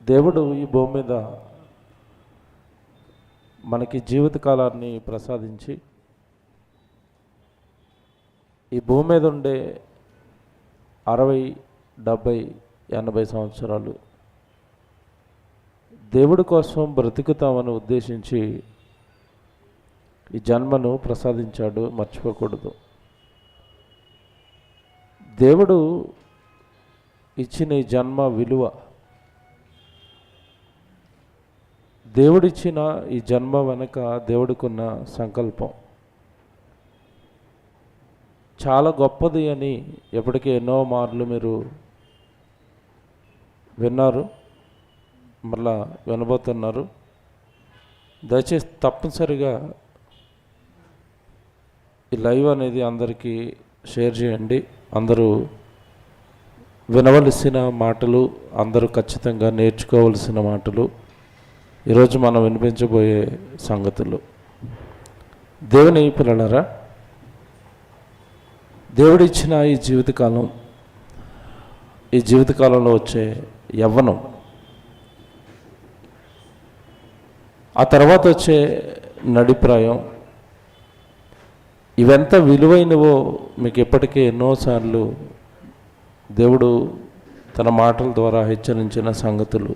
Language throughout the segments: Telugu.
దేవుడు ఈ భూమి మీద మనకి జీవితకాలాన్ని ప్రసాదించి ఈ భూమి మీద ఉండే 60, 70, 80 సంవత్సరాలు దేవుడి కోసం బ్రతుకుతామని ఉద్దేశించి ఈ జన్మను ప్రసాదించాడు. మర్చిపోకూడదు. దేవుడు ఇచ్చిన ఈ జన్మ విలువ, దేవుడిచ్చిన ఈ జన్మ వెనక దేవుడికున్న సంకల్పం చాలా గొప్పది అని ఎప్పటికీ ఎన్నో మార్లు మీరు విన్నారు, మళ్ళా వినబోతున్నారు. దయచేసి తప్పనిసరిగా ఈ లైవ్ అనేది అందరికీ షేర్ చేయండి. అందరూ వినవలసిన మాటలు, అందరూ ఖచ్చితంగా నేర్చుకోవలసిన మాటలు ఈరోజు మనం వినిపించబోయే సంగతులు. దేవుని పిల్లలారా, దేవుడిచ్చిన ఈ జీవితకాలంలో వచ్చే యవ్వనం, ఆ తర్వాత వచ్చే నడిప్రాయం, ఇవెంత విలువైనవో మీకు ఇప్పటికే ఎన్నోసార్లు దేవుడు తన మాటల ద్వారా హెచ్చరించిన సంగతులు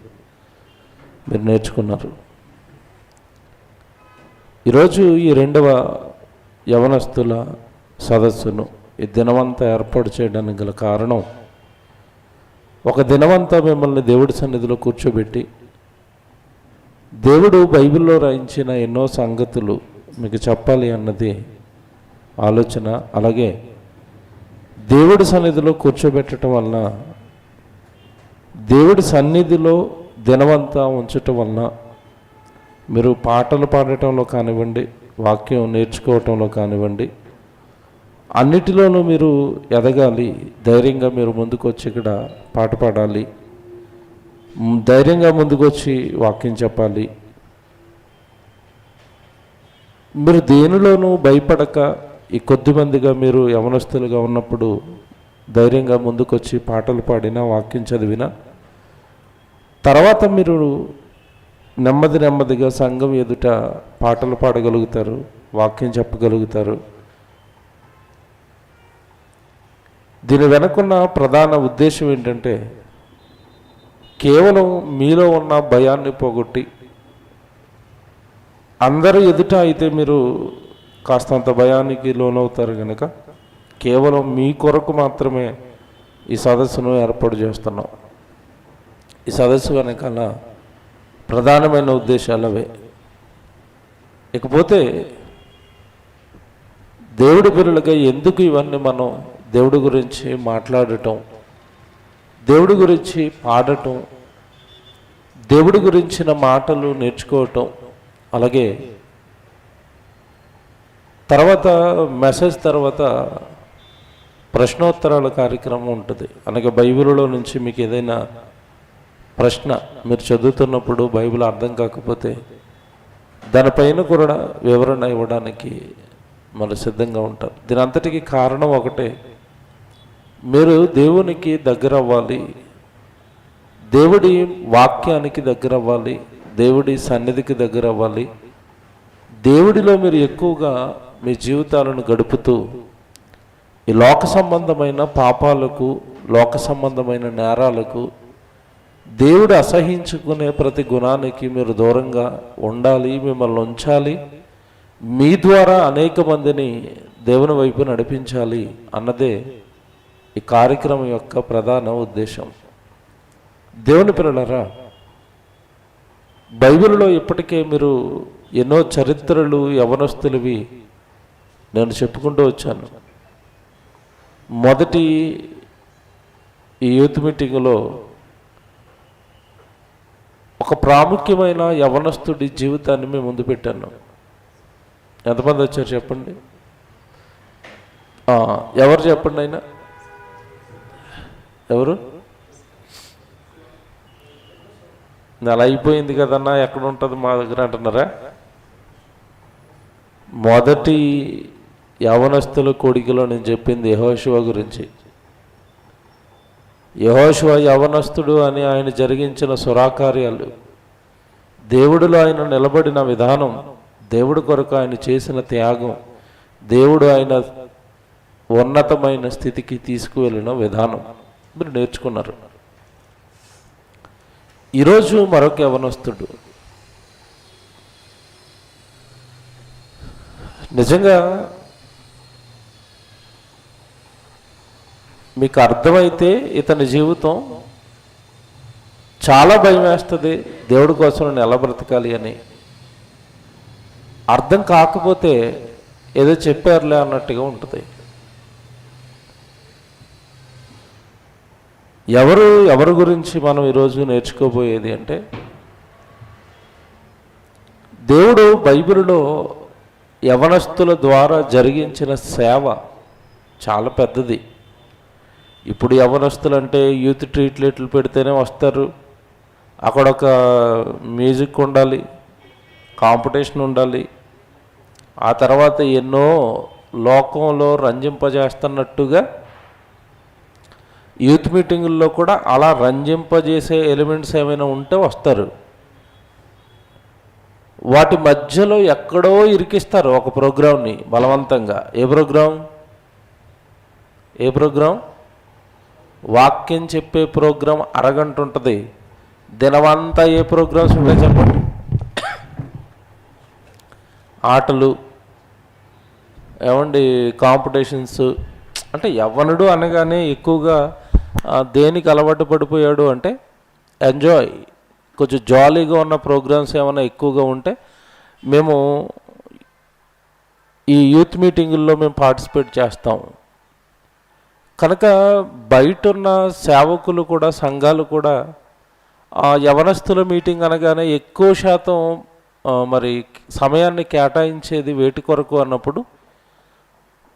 మీరు నేర్చుకున్నారు. ఈరోజు ఈ 2వ యవనస్తుల సదస్సును ఈ దినమంతా ఏర్పాటు చేయడానికి గల కారణం, ఒక దినమంతా మిమ్మల్ని దేవుడి సన్నిధిలో కూర్చోబెట్టి దేవుడు బైబిల్లో రాయించిన ఎన్నో సంగతులు మీకు చెప్పాలి అన్నది ఆలోచన. అలాగే దేవుడి సన్నిధిలో కూర్చోబెట్టడం వలన, దేవుడి సన్నిధిలో దినమంతా ఉంచటం వలన మీరు పాటలు పాడటంలో కానివ్వండి, వాక్యం నేర్చుకోవటంలో కానివ్వండి, అన్నిటిలోనూ మీరు ఎదగాలి. ధైర్యంగా మీరు ముందుకు వచ్చి ఇక్కడ పాట పాడాలి, ధైర్యంగా ముందుకు వచ్చి వాక్యం చెప్పాలి. మీరు దేనిలోనూ భయపడక, ఈ కొద్దిమందిగా మీరు యవనస్తులుగా ఉన్నప్పుడు ధైర్యంగా ముందుకొచ్చి పాటలు పాడినా, వాక్యం చదివినా, తర్వాత మీరు నెమ్మదిగా సంఘం ఎదుట పాటలు పాడగలుగుతారు, వాక్యం చెప్పగలుగుతారు. దీని వెనకున్న ప్రధాన ఉద్దేశం ఏంటంటే, కేవలం మీలో ఉన్న భయాన్ని పోగొట్టి, అందరూ ఎదుట అయితే మీరు కాస్తంత భయానికి లోనవుతారు కనుక కేవలం మీ కొరకు మాత్రమే ఈ సదస్సును ఏర్పాటు చేస్తున్నాం. ఈ సదస్సు వెనకాల ప్రధానమైన ఉద్దేశాలు అవే. ఇకపోతే దేవుడి పిల్లలుగా ఎందుకు ఇవన్నీ మనం దేవుడి గురించి మాట్లాడటం, దేవుడి గురించి పాడటం, దేవుడి గురించిన మాటలు నేర్చుకోవటం, అలాగే తర్వాత మెసేజ్ తర్వాత ప్రశ్నోత్తరాల కార్యక్రమం ఉంటుంది. అలాగే బైబిల్లో నుంచి మీకు ఏదైనా ప్రశ్న మీరు చదువుతున్నప్పుడు బైబిల్ అర్థం కాకపోతే దానిపైన కూడా వివరణ ఇవ్వడానికి మనం సిద్ధంగా ఉంటారు. దీని అంతటికీ కారణం ఒకటే, మీరు దేవునికి దగ్గర అవ్వాలి, దేవుడి వాక్యానికి దగ్గర అవ్వాలి, దేవుడి సన్నిధికి దగ్గర అవ్వాలి. దేవుడిలో మీరు ఎక్కువగా మీ జీవితాలను గడుపుతూ ఈ లోక సంబంధమైన పాపాలకు, లోక సంబంధమైన నేరాలకు, దేవుడు అసహించుకునే ప్రతి గుణానికి మీరు దూరంగా ఉండాలి, మిమ్మల్ని ఉంచాలి, మీ ద్వారా అనేక మందిని దేవుని వైపు నడిపించాలి అన్నదే ఈ కార్యక్రమం యొక్క ప్రధాన ఉద్దేశం. దేవుని పిల్లలారా, బైబిల్లో ఇప్పటికే మీరు ఎన్నో చరిత్రలు యవనస్తులవి నేను చెప్పుకుంటూ వచ్చాను. మొదటి ఈ యూత్ మీటింగ్లో ఒక ప్రాముఖ్యమైన యవనస్తుడి జీవితాన్ని మేము ముందు పెట్టాను. ఎంతమంది వచ్చారు చెప్పండి? ఎవరు చెప్పండి? అయినా ఎవరు? నెల అయిపోయింది కదన్నా, ఎక్కడ ఉంటుంది మా దగ్గర అంటున్నారా? మొదటి యవనస్తుల కొడుకులో నేను చెప్పింది యెహోషువ గురించి. యెహోషువ యవనస్తుడు అని ఆయన జరిగించిన సురాకార్యాలు, దేవుడిలో ఆయన నిలబడిన విధానం, దేవుడి కొరకు ఆయన చేసిన త్యాగం, దేవుడు ఆయన ఉన్నతమైన స్థితికి తీసుకువెళ్ళిన విధానం మీరు నేర్చుకున్నారు. ఈరోజు మరొక యవనస్తుడు నిజంగా మీకు అర్థమైతే ఇతని జీవితం చాలా భయం వేస్తుంది, దేవుడి కోసం నేను ఎలా బ్రతకాలి అని. అర్థం కాకపోతే ఏదో చెప్పారులే అన్నట్టుగా ఉంటుంది. ఎవరి గురించి మనం ఈరోజు నేర్చుకోబోయేది అంటే, దేవుడు బైబిల్లో యవనస్తుల ద్వారా జరిగించిన సేవ చాలా పెద్దది. ఇప్పుడు యవనస్తులు అంటే యూత్ ట్రీట్మెంట్లు పెడితేనే వస్తారు, అక్కడ ఒక మ్యూజిక్ ఉండాలి, కాంపిటీషన్ ఉండాలి, ఆ తర్వాత ఎన్నో లోకంలో రంజింపజేస్తున్నట్టుగా యూత్ మీటింగుల్లో కూడా అలా రంజింపజేసే ఎలిమెంట్స్ ఏమైనా ఉంటే వస్తారు. వాటి మధ్యలో ఎక్కడో ఇరికిస్తారు ఒక ప్రోగ్రామ్ని బలవంతంగా. ఏ ప్రోగ్రాం? వాక్యం చెప్పే ప్రోగ్రాం అరగంట ఉంటుంది. దినమంతా ఏ ప్రోగ్రామ్స్ ఉంటాయి చెప్పండి? ఆటలు, ఏమండి కాంపిటీషన్స్. అంటే యవ్వనుడు అనగానే ఎక్కువగా దేనికి అలవాటు పడిపోయాడు అంటే ఎంజాయ్, కొంచెం జాలీగా ఉన్న ప్రోగ్రామ్స్ ఏమైనా ఎక్కువగా ఉంటే మేము ఈ యూత్ మీటింగుల్లో మేము పార్టిసిపేట్ చేస్తాం. కనుక బయట ఉన్న సేవకులు కూడా, సంఘాలు కూడా యవనస్తుల మీటింగ్ అనగానే ఎక్కువ శాతం మరి సమయాన్ని కేటాయించేది వేటి కొరకు అన్నప్పుడు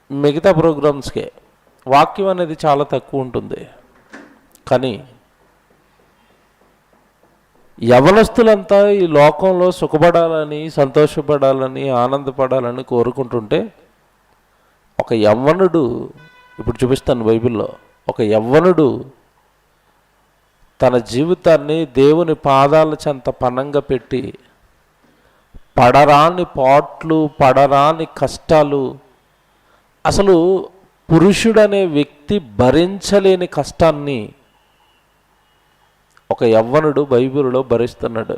మిగతా ప్రోగ్రామ్స్కే. వాక్యం అనేది చాలా తక్కువ ఉంటుంది. కానీ యవనస్తులంతా ఈ లోకంలో సుఖపడాలని, సంతోషపడాలని, ఆనందపడాలని కోరుకుంటుంటే ఒక యవ్వనుడు, ఇప్పుడు చూపిస్తాను బైబిల్లో, ఒక యవ్వనుడు తన జీవితాన్ని దేవుని పాదాల చెంత పణంగా పెట్టి పడరాని పాట్లు, పడరాని కష్టాలు, అసలు పురుషుడనే వ్యక్తి భరించలేని కష్టాన్ని ఒక యవ్వనుడు బైబిల్లో భరిస్తున్నాడు.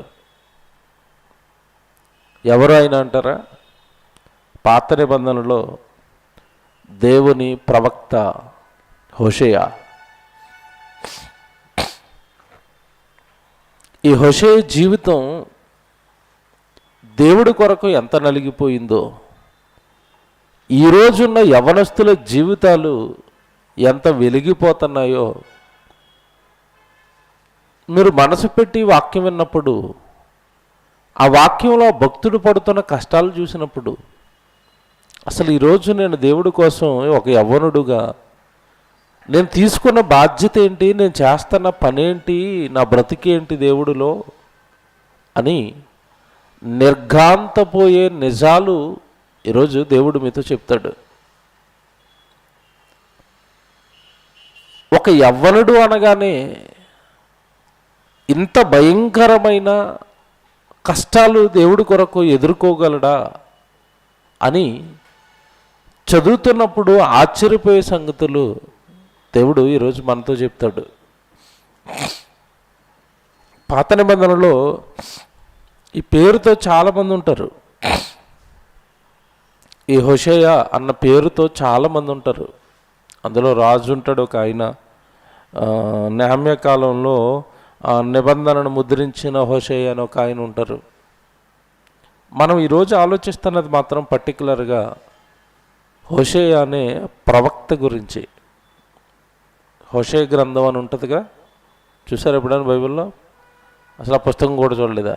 ఎవరు ఆయన అంటారా? పాత నిబంధనలో దేవుని ప్రవక్త హోషేయ. ఈ హోషేయ జీవితం దేవుడి కొరకు ఎంత నలిగిపోయిందో, ఈరోజున్న యవనస్తుల జీవితాలు ఎంత వెలిగిపోతున్నాయో మీరు మనసు పెట్టి వాక్యం విన్నప్పుడు, ఆ వాక్యంలో భక్తుడు పడుతున్న కష్టాలు చూసినప్పుడు, అసలు ఈరోజు నేను దేవుడి కోసం ఒక యవ్వనుడుగా నేను తీసుకున్న బాధ్యత ఏంటి, నేను చేస్తున్న పనేంటి, నా బ్రతికేంటి దేవుడిలో అని నిర్ఘాంతపోయే నిజాలు ఈరోజు దేవుడు మీతో చెప్తాడు. ఒక యవ్వనుడు అనగానే ఇంత భయంకరమైన కష్టాలు దేవుడి కొరకు ఎదుర్కోగలడా అని చదువుతున్నప్పుడు ఆశ్చర్యపోయే సంగతులు దేవుడు ఈరోజు మనతో చెప్తాడు. పాత నిబంధనలో ఈ పేరుతో చాలామంది ఉంటారు. ఈ హోషేయ అన్న పేరుతో చాలామంది ఉంటారు. అందులో రాజు ఉంటాడు ఒక ఆయన. నెహమ్యా కాలంలో నిబంధనను ముద్రించిన హోషేయ అని ఒక ఆయన ఉంటారు. మనం ఈరోజు ఆలోచిస్తున్నది మాత్రం పర్టికులర్గా హోషేయ అనే ప్రవక్త గురించి. హోషేయ గ్రంథం అని ఉంటుందిగా, చూసారు ఎప్పుడైనా బైబిల్లో? అసలు ఆ పుస్తకం కూడా చూడలేదా?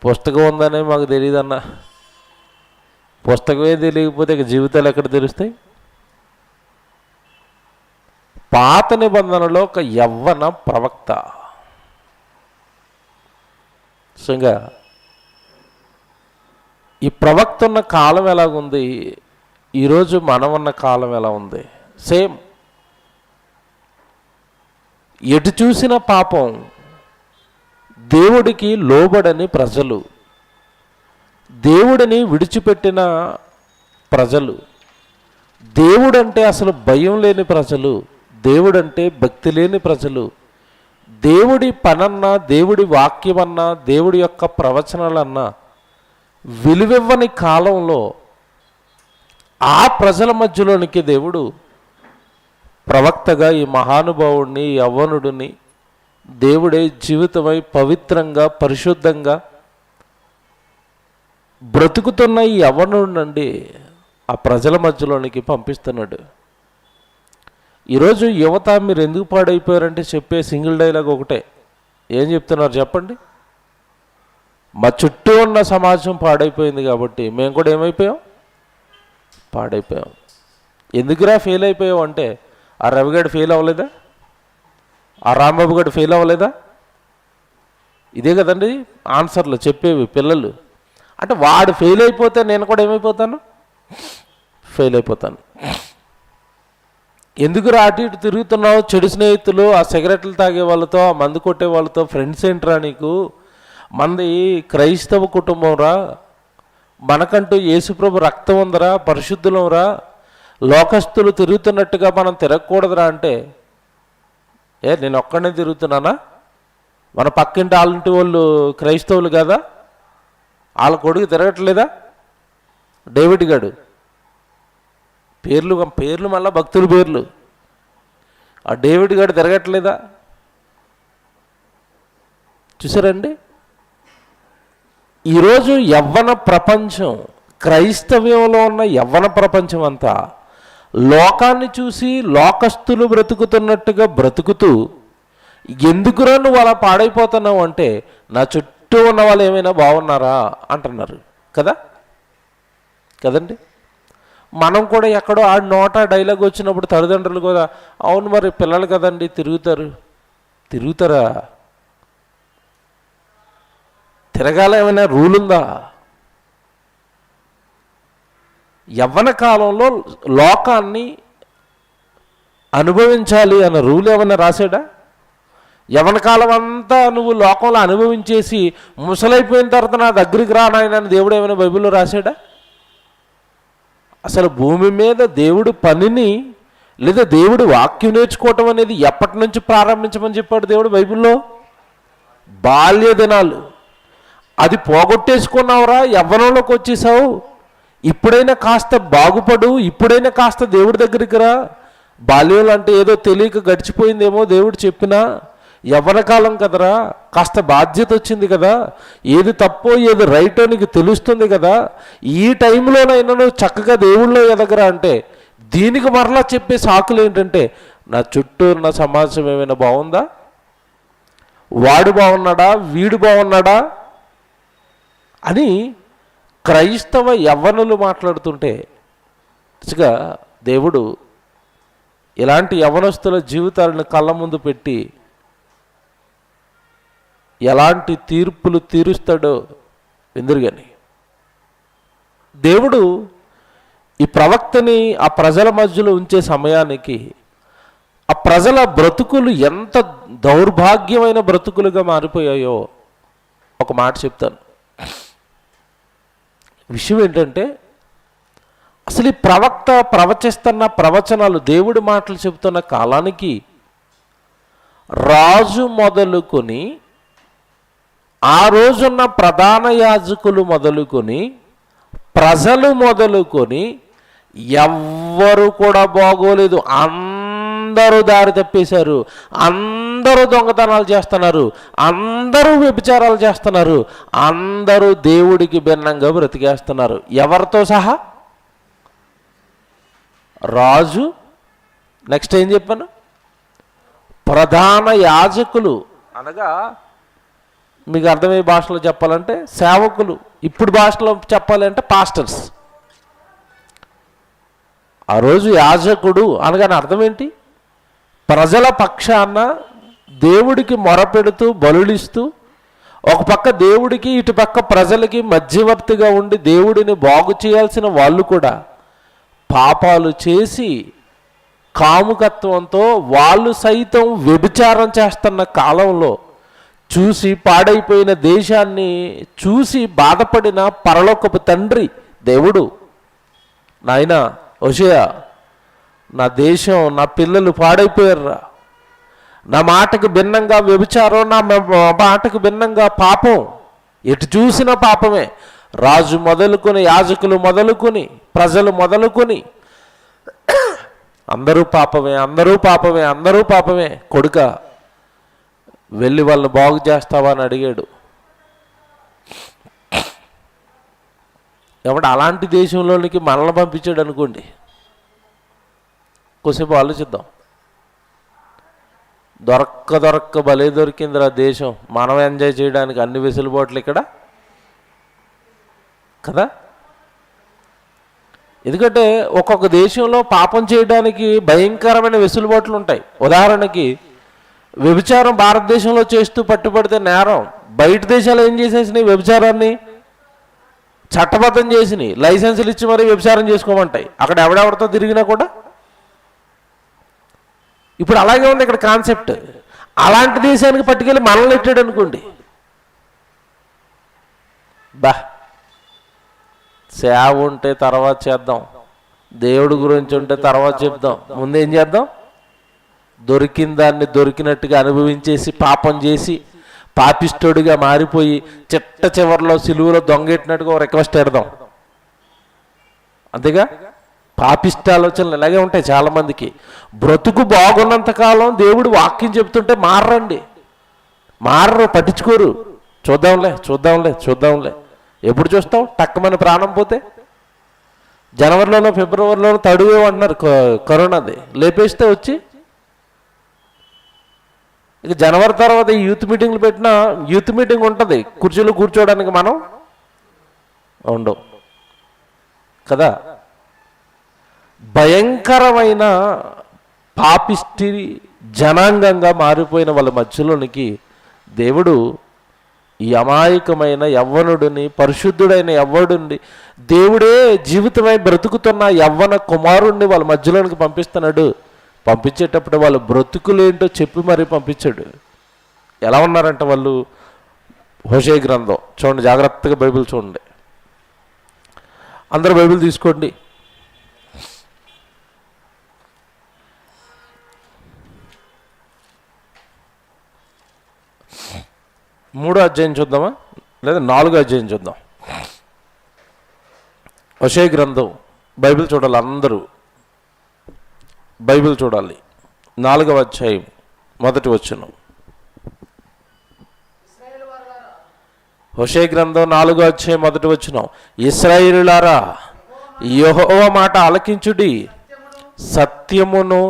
పుస్తకం ఉందనే మాకు తెలియదన్న. పుస్తకమే తెలియకపోతే ఇక జీవితాలు ఎక్కడ తెలుస్తాయి? పాత నిబంధనలో ఒక యవ్వన ప్రవక్త. నిజంగా ఈ ప్రవక్త ఉన్న కాలం ఎలాగుంది, ఈరోజు మనం ఉన్న కాలం ఎలా ఉంది? సేమ్. ఎటు చూసిన పాపం, దేవుడికి లోబడని ప్రజలు, దేవుడిని విడిచిపెట్టిన ప్రజలు, దేవుడంటే అసలు భయం లేని ప్రజలు, దేవుడంటే భక్తి లేని ప్రజలు, దేవుడి పనన్నా, దేవుడి వాక్యమన్నా, దేవుడి యొక్క ప్రవచనాలన్నా విలువివ్వని కాలంలో ఆ ప్రజల మధ్యలోనికి దేవుడు ప్రవక్తగా ఈ మహానుభావుడిని, యవ్వనుడిని దేవుడే జీవితమై పవిత్రంగా పరిశుద్ధంగా బ్రతుకుతున్న ఈ యవ్వనుడి నుండి ఆ ప్రజల మధ్యలోనికి పంపిస్తున్నాడు. ఈరోజు యువత మీరు ఎందుకు పాడైపోయారంటే చెప్పే సింగిల్ డైలాగ్ ఒకటే. ఏం చెప్తున్నారు చెప్పండి? మా చుట్టూ ఉన్న సమాజం పాడైపోయింది కాబట్టి మేము కూడా ఏమైపోయాం? పాడైపోయాం. ఎందుకురా ఫెయిల్ అయిపోయావు అంటే, ఆ రవిగాడు ఫెయిల్ అవ్వలేదా? ఆ రాంబాబు గారు ఫెయిల్ అవ్వలేదా? ఇదే కదండి ఆన్సర్లు చెప్పేవి పిల్లలు. అంటే వాడు ఫెయిల్ అయిపోతే నేను కూడా ఏమైపోతాను? ఫెయిల్ అయిపోతాను. ఎందుకు అటు ఇటు తిరుగుతున్నావు? చెడు స్నేహితులు, ఆ సిగరెట్లు తాగే వాళ్ళతో, ఆ మందు కొట్టే వాళ్ళతో ఫ్రెండ్స్ ఏంట్రా నీకు? మనది క్రైస్తవ కుటుంబం రా, మనకంటూ యేసుప్రభు రక్తం ఉందరా, పరిశుద్ధులంరా, లోకస్తులు తిరుగుతున్నట్టుగా మనం తిరగకూడదురా అంటే, నేను ఒక్కడనే తిరుగుతున్నానా? మన పక్కింటి వాళ్ళంటి వాళ్ళు క్రైస్తవులు కదా, వాళ్ళ కొడుకు తిరగట్లేదా? డేవిడ్ గాడు పేర్లు మళ్ళా భక్తుల పేర్లు. ఆ డేవిడ్ గాడు తిరగట్లేదా? చూసారండి, ఈరోజు యవ్వన ప్రపంచం, క్రైస్తవ్యంలో ఉన్న యవ్వన ప్రపంచం అంతా లోకాన్ని చూసి లోకస్తులు బ్రతుకుతున్నట్టుగా బ్రతుకుతూ, ఎందుకురా నువ్వు అలా పాడైపోతున్నావు అంటే, నా చుట్టూ ఉన్న వాళ్ళు ఏమైనా బాగున్నారా అంటున్నారు కదా. కదండి, మనం కూడా ఎక్కడో ఆ నోట డైలాగ్ వచ్చినప్పుడు తల్లిదండ్రులు కూడా, అవును మరి పిల్లలు కదండి తిరుగుతారా? తిరగాల ఏమైనా రూల్ ఉందా? యవ్వన కాలంలో లోకాన్ని అనుభవించాలి అన్న రూల్ ఏమైనా రాశాడా? యవ్వన కాలం అంతా నువ్వు లోకంలో అనుభవించేసి ముసలైపోయిన తర్వాత నా దగ్గరికి రా నాయన అని దేవుడు ఏమైనా బైబిల్లో రాశాడా? అసలు భూమి మీద దేవుడు పనిని లేదా దేవుడు వాక్యం నేర్చుకోవటం అనేది ఎప్పటి నుంచి ప్రారంభించమని చెప్పాడు దేవుడు బైబిల్లో? బాల్య దినాలు. అది పోగొట్టేసుకున్నావురా, యవ్వనంలోకి వచ్చేసావు, ఇప్పుడైనా కాస్త బాగుపడు, ఇప్పుడైనా కాస్త దేవుడి దగ్గరికి రా. బాల్యంలో అంటే ఏదో తెలియక గడిచిపోయిందేమో దేవుడు చెప్పినా, యవ్వన కాలం కదరా, కాస్త బాధ్యత వచ్చింది కదా, ఏది తప్పో ఏది రైటో నీకు తెలుస్తుంది కదా, ఈ టైంలోనైనా నువ్వు చక్కగా దేవుళ్ళో ఎదగరా అంటే, దీనికి మరలా చెప్పే సాకులు ఏంటంటే, నా చుట్టూ ఉన్న సమాజం ఏమైనా బాగుందా? వాడు బాగున్నాడా, వీడు బాగున్నాడా అని క్రైస్తవ యవ్వనులు మాట్లాడుతుంటే, నిజంగా దేవుడు ఇలాంటి యవ్వనస్తుల జీవితాలను కళ్ళ ముందు పెట్టి ఎలాంటి తీర్పులు తీరుస్తాడో ఎందురుగాని. దేవుడు ఈ ప్రవక్తని ఆ ప్రజల మధ్యలో ఉంచే సమయానికి ఆ ప్రజల బ్రతుకులు ఎంత దౌర్భాగ్యమైన బ్రతుకులుగా మారిపోయాయో ఒక మాట చెప్తాను. విషయం ఏంటంటే, అసలు ఈ ప్రవక్త ప్రవచిస్తున్న ప్రవచనాలు, దేవుడి మాటలు చెబుతున్న కాలానికి రాజు మొదలుకొని, ఆ రోజున్న ప్రధాన యాజకులు మొదలుకొని, ప్రజలు మొదలుకొని ఎవ్వరు కూడా బాగోలేదు. అందరూ దారి తప్పేశారు, అందరూ దొంగతనాలు చేస్తున్నారు, అందరూ వ్యభిచారాలు చేస్తున్నారు, అందరూ దేవుడికి భిన్నంగా బ్రతికేస్తున్నారు. ఎవరితో సహా? రాజు, నెక్స్ట్ ఏం చెప్పాను, ప్రధాన యాజకులు అనగా మీకు అర్థమయ్యే భాషలో చెప్పాలంటే సేవకులు, ఇప్పుడు భాషలో చెప్పాలంటే పాస్టర్స్. ఆ రోజు యాజకుడు అనగానే అర్థం ఏంటి? ప్రజల పక్షాన దేవుడికి మొరపెడుతూ బలులిస్తూ, ఒక పక్క దేవుడికి ఇటు పక్క ప్రజలకి మధ్యవర్తిగా ఉండి దేవుడిని బాగు చేయాల్సిన వాళ్ళు కూడా పాపాలు చేసి కాముకత్వంతో వాళ్ళు సైతం వ్యభిచారం చేస్తున్న కాలంలో చూసి పాడైపోయిన దేశాన్ని చూసి బాధపడిన పరలోకపు తండ్రి దేవుడు, నాయనా హోషేయ, నా దేశం, నా పిల్లలు పాడైపోయారురా, నా మాటకు భిన్నంగా వ్యభిచారం, నా మాటకు భిన్నంగా పాపం, ఎటు చూసిన పాపమే, రాజు మొదలుకొని, యాజకులు మొదలుకొని, ప్రజలు మొదలుకొని అందరూ పాపమే, అందరూ పాపమే, అందరూ పాపమే. కొడుక, వెళ్ళి వాళ్ళు బాగు చేస్తావా అని అడిగాడు. ఏమంటే అలాంటి దేశంలోనికి మనల్ని పంపించాడు అనుకోండి, కొద్దిసేపు ఆలోచిద్దాం. దొరక్క భలే దొరికిందిరా దేశం, మనం ఎంజాయ్ చేయడానికి అన్ని వెసులుబాట్లు ఇక్కడ కదా. ఎందుకంటే ఒక్కొక్క దేశంలో పాపం చేయడానికి భయంకరమైన వెసులుబాట్లు ఉంటాయి. ఉదాహరణకి వ్యభిచారం భారతదేశంలో చేస్తూ పట్టుబడితే నేరం. బయట దేశాలు ఏం చేసేసినాయి? వ్యభిచారాన్ని చట్టబద్ధం చేసినాయి, లైసెన్సులు ఇచ్చి మరీ వ్యభిచారం చేసుకోమంటాయి. అక్కడ ఎవడెవరితో తిరిగినా కూడా. ఇప్పుడు అలాగే ఉంది ఇక్కడ కాన్సెప్ట్. అలాంటి దేశానికి పట్టుకెళ్ళి మనల్ని ఎట్టాడు అనుకోండి, సేవ ఉంటే తర్వాత చేద్దాం, దేవుడి గురించి ఉంటే తర్వాత చెప్దాం, ముందేం చేద్దాం? దొరికిన దాన్ని దొరికినట్టుగా అనుభవించేసి పాపం చేసి పాపిస్టుడిగా మారిపోయి చిట్ట చివరిలో సిలువలో దొంగెట్టినట్టుగా రిక్వెస్ట్ పెడదాం. అంతేగా, పాపిష్ట ఆలోచనలు ఇలాగే ఉంటాయి చాలామందికి. బ్రతుకు బాగున్నంతకాలం దేవుడు వాక్యం చెప్తుంటే మారరు, పట్టించుకోరు. చూద్దాంలే. ఎప్పుడు చూస్తావు? టక్కమని ప్రాణం పోతే. జనవరిలోనో ఫిబ్రవరిలోనో తడువే అంటున్నారు కరోనాది, లేపేస్తే వచ్చి. ఇక జనవరి తర్వాత యూత్ మీటింగ్లు పెట్టినా యూత్ మీటింగ్ ఉంటుంది, కుర్చీలో కూర్చోవడానికి మనం ఉండవు కదా. భయంకరమైన పాపిష్టి జనాంగంగా మారిపోయిన వాళ్ళ మధ్యలోనికి దేవుడు ఈ అమాయకమైన యవ్వనుడిని, పరిశుద్ధుడైన యవ్వనుడిని, దేవుడే జీవితమై బ్రతుకుతున్న యవ్వన కుమారుణ్ణి వాళ్ళ మధ్యలోనికి పంపిస్తున్నాడు. పంపించేటప్పుడు వాళ్ళ బ్రతుకులేంటో చెప్పి మరీ పంపించాడు. ఎలా ఉన్నారంట వాళ్ళు? హోషేయ గ్రంథం చూడండి, జాగ్రత్తగా బైబిల్ చూడండి. అందరూ బైబిల్ తీసుకోండి. మూడో అధ్యాయం చూద్దామా, లేదా 4వ అధ్యాయం చూద్దాం. హోషేయ గ్రంథం బైబిల్ చూడాలి, అందరూ బైబిల్ చూడాలి. 4వ అధ్యాయం 1వ వచనం. హోషేయ గ్రంథం 4వ అధ్యాయం 1వ వచనం. ఇశ్రాయేలులారా, యెహోవా మాట ఆలకించుడి, సత్యమును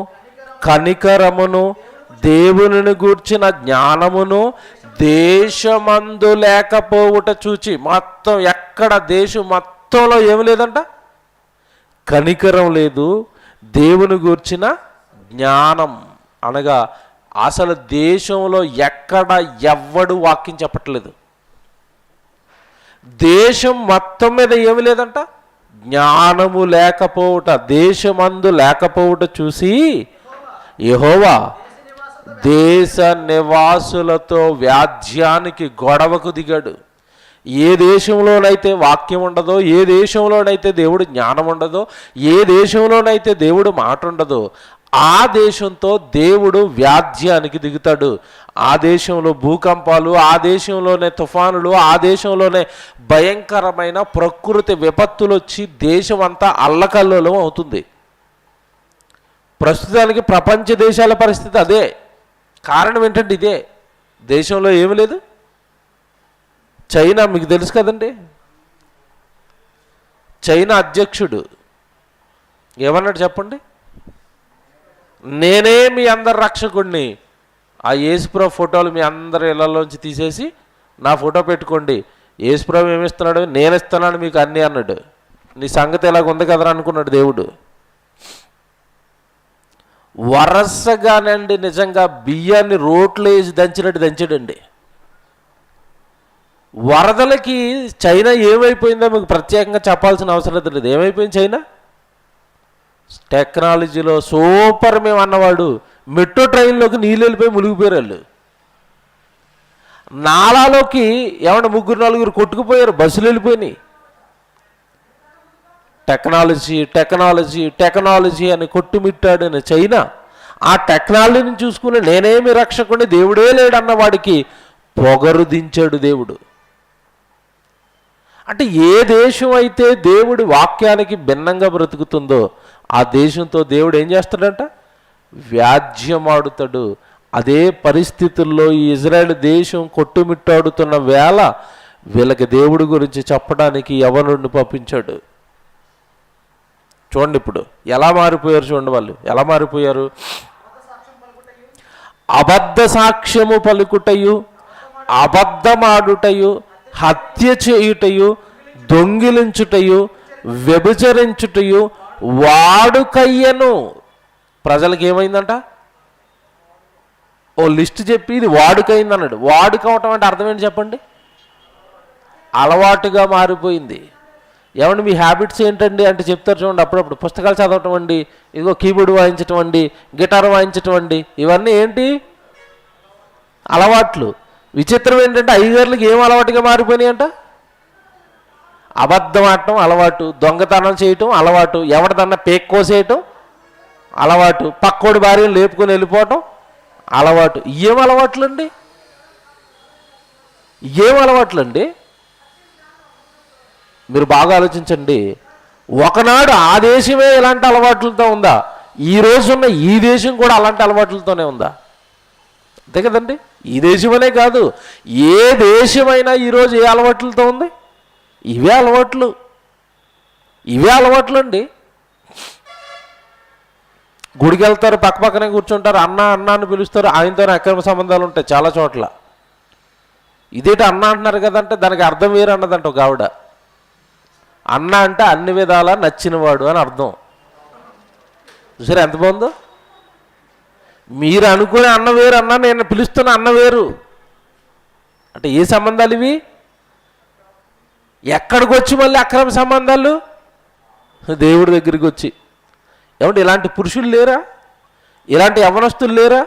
కనికరమును దేవునిని గూర్చిన జ్ఞానమును దేశమందు లేకపోవుట చూచి. మొత్తం ఎక్కడ దేశం మొత్తంలో ఏమి లేదంట? కనికరం లేదు, దేవుని గూర్చిన జ్ఞానం. అనగా అసలు దేశంలో ఎక్కడ ఎవ్వడు వాక్యం చెప్పట్లేదు. దేశం మొత్తం మీద ఏమి లేదంట? జ్ఞానము లేకపోవుట, దేశమందు లేకపోవుట చూసి యెహోవా దేశ నివాసులతో వ్యాజ్యానికి, గొడవకు దిగాడు. ఏ దేశంలోనైతే వాక్యం ఉండదో, ఏ దేశంలోనైతే దేవుడు జ్ఞానం ఉండదో, ఏ దేశంలోనైతే దేవుడు మాట ఉండదో, ఆ దేశంతో దేవుడు వ్యాజ్యానికి దిగుతాడు. ఆ దేశంలో భూకంపాలు, ఆ దేశంలోనే తుఫానులు, ఆ దేశంలోనే భయంకరమైన ప్రకృతి విపత్తులు వచ్చి దేశం అంతా అల్లకల్లోలం అవుతుంది. ప్రస్తుతానికి ప్రపంచ దేశాల పరిస్థితి అదే. కారణం ఏంటంటే ఇదే. దేశంలో ఏమి లేదు. చైనా మీకు తెలుసు కదండి, చైనా అధ్యక్షుడు ఏమన్నాడు చెప్పండి? నేనే మీ అందరి రక్షకుడిని, ఆ యేసుప్రభు ఫోటోలు మీ అందరి ఇళ్లలోంచి తీసేసి నా ఫోటో పెట్టుకోండి. యేసుప్రభు ఏమిస్తున్నాడు? నేను ఇస్తున్నాను మీకు అన్నీ అన్నాడు. నీ సంగతి ఎలాగ ఉంది కదరా అనుకున్నాడు దేవుడు. వరసగానండి నిజంగా బియ్యాన్ని రోట్లో వేసి దంచినట్టు దంచాడండి. వరదలకి చైనా ఏమైపోయిందో మీకు ప్రత్యేకంగా చెప్పాల్సిన అవసరం లేదు. ఏమైపోయింది చైనా? టెక్నాలజీలో సూపర్ మేము అన్నవాడు మెట్రో ట్రైన్లోకి నీళ్ళు వెళ్ళిపోయి మునిగిపోయారు వాళ్ళు. నాలాలోకి ఏమన్నా 3-4 కొట్టుకుపోయారు, బస్సులు వెళ్ళిపోయినాయి. టెక్నాలజీ టెక్నాలజీ టెక్నాలజీ అని కొట్టుమిట్టాడిన చైనా ఆ టెక్నాలజీని చూసుకుని నేనేమి రక్షకుని, దేవుడే లేడన్న వాడికి పొగరు దించాడు దేవుడు. అంటే ఏ దేశం అయితే దేవుడి వాక్యానికి భిన్నంగా బ్రతుకుతుందో ఆ దేశంతో దేవుడు ఏం చేస్తాడంట? వ్యాజ్యమాడుతాడు. అదే పరిస్థితుల్లో ఈ ఇజ్రాయెల్ దేశం కొట్టుమిట్టాడుతున్న వేళ వీళ్ళకి దేవుడి గురించి చెప్పడానికి యవనుడిని పంపించాడు. చూడండి ఇప్పుడు ఎలా మారిపోయారు, చూడండి వాళ్ళు ఎలా మారిపోయారు. అబద్ధ సాక్ష్యము పలుకుటయు, అబద్ధమాడుటయు, హత్య చేయుటయు, దొంగిలించుటయు, వ్యభిచరించుటయు వాడుకయ్యను. ప్రజలకు ఏమైందంట? ఓ లిస్ట్ చెప్పి ఇది వాడుకైంది అన్నాడు. వాడుకవటం అంటే అర్థం ఏంటి చెప్పండి? అలవాటుగా మారిపోయింది. ఏమండి మీ హ్యాబిట్స్ ఏంటండి అంటే చెప్తారు చూడండి, అప్పుడప్పుడు పుస్తకాలు చదవటం అండి, ఇదిగో కీబోర్డ్ వాయించటం అండి, గిటార్ వాయించటం అండి, ఇవన్నీ ఏంటి? అలవాట్లు. విచిత్రం ఏంటంటే అయ్యగారులకి ఏం అలవాటుగా మారిపోయినాయి అంట? అబద్ధం ఆడటం అలవాటు, దొంగతనం చేయటం అలవాటు, ఎవరిదన్నా పేక్ కోసేయటం అలవాటు, పక్కోడి భార్యను లేపుకొని వెళ్ళిపోవటం అలవాటు. ఏం అలవాట్లండి? ఏం అలవాట్లండి? మీరు బాగా ఆలోచించండి. ఒకనాడు ఆ దేశమే ఇలాంటి అలవాట్లతో ఉందా? ఈ రోజున్న ఈ దేశం కూడా అలాంటి అలవాట్లతోనే ఉందా? అంతే కదండి. ఈ దేశమనే కాదు, ఏ దేశమైనా ఈరోజు ఏ అలవాట్లతో ఉంది? ఇవే అలవాట్లు, ఇవే అలవాట్లు అండి. గుడికి వెళ్తారు, పక్కపక్కనే కూర్చుంటారు, అన్న అన్న అని పిలుస్తారు, ఆయనతోనే అక్రమ సంబంధాలు ఉంటాయి చాలా చోట్ల. ఇదేంటి అన్న అంటున్నారు కదంటే దానికి అర్థం వేరు అన్నదంట ఒక ఆవిడ. అన్న అంటే అన్ని విధాలా నచ్చినవాడు అని అర్థం. చూసారా ఎంత బాగుందో? మీరు అనుకునే అన్న వేరు, అన్న నేను పిలుస్తున్న అన్న వేరు. అంటే ఏ సంబంధాలు ఇవి? ఎక్కడికి వచ్చి మళ్ళీ అక్రమ సంబంధాలు? దేవుడి దగ్గరికి వచ్చి. ఏమంటే ఇలాంటి పురుషులు లేరా? ఇలాంటి యవనస్తులు లేరా?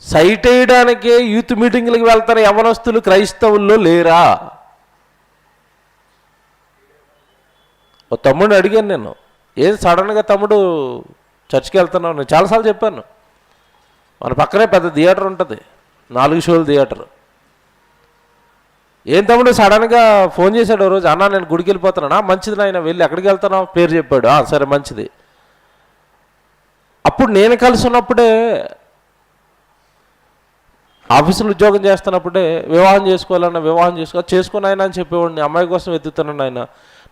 సైట్ వేయడానికే యూత్ మీటింగ్లకు వెళ్తారు యవనస్తులు క్రైస్తవుల్లో లేరా? ఓ తమ్ముడిని అడిగాను నేను, ఏది సడన్గా తమ్ముడు చర్చికి వెళ్తున్నావు? నేను చాలాసార్లు చెప్పాను, మన పక్కనే పెద్ద థియేటర్ ఉంటుంది, 4 షోల థియేటర్. ఏం తమ్ముడు సడన్గా ఫోన్ చేశాడు ఓ రోజు, అన్నా నేను గుడికి వెళ్ళిపోతున్నానా? మంచిది నాయన, వెళ్ళి ఎక్కడికి వెళ్తున్నావు పేరు చెప్పాడు. సరే మంచిది. అప్పుడు నేను కలిసి ఉన్నప్పుడే, ఆఫీసులో ఉద్యోగం చేస్తున్నప్పుడే వివాహం చేసుకోవాలన్నా వివాహం చేసుకుని ఆయన అని చెప్పేవాడిని. అమ్మాయి కోసం ఎత్తుతున్నాను ఆయన.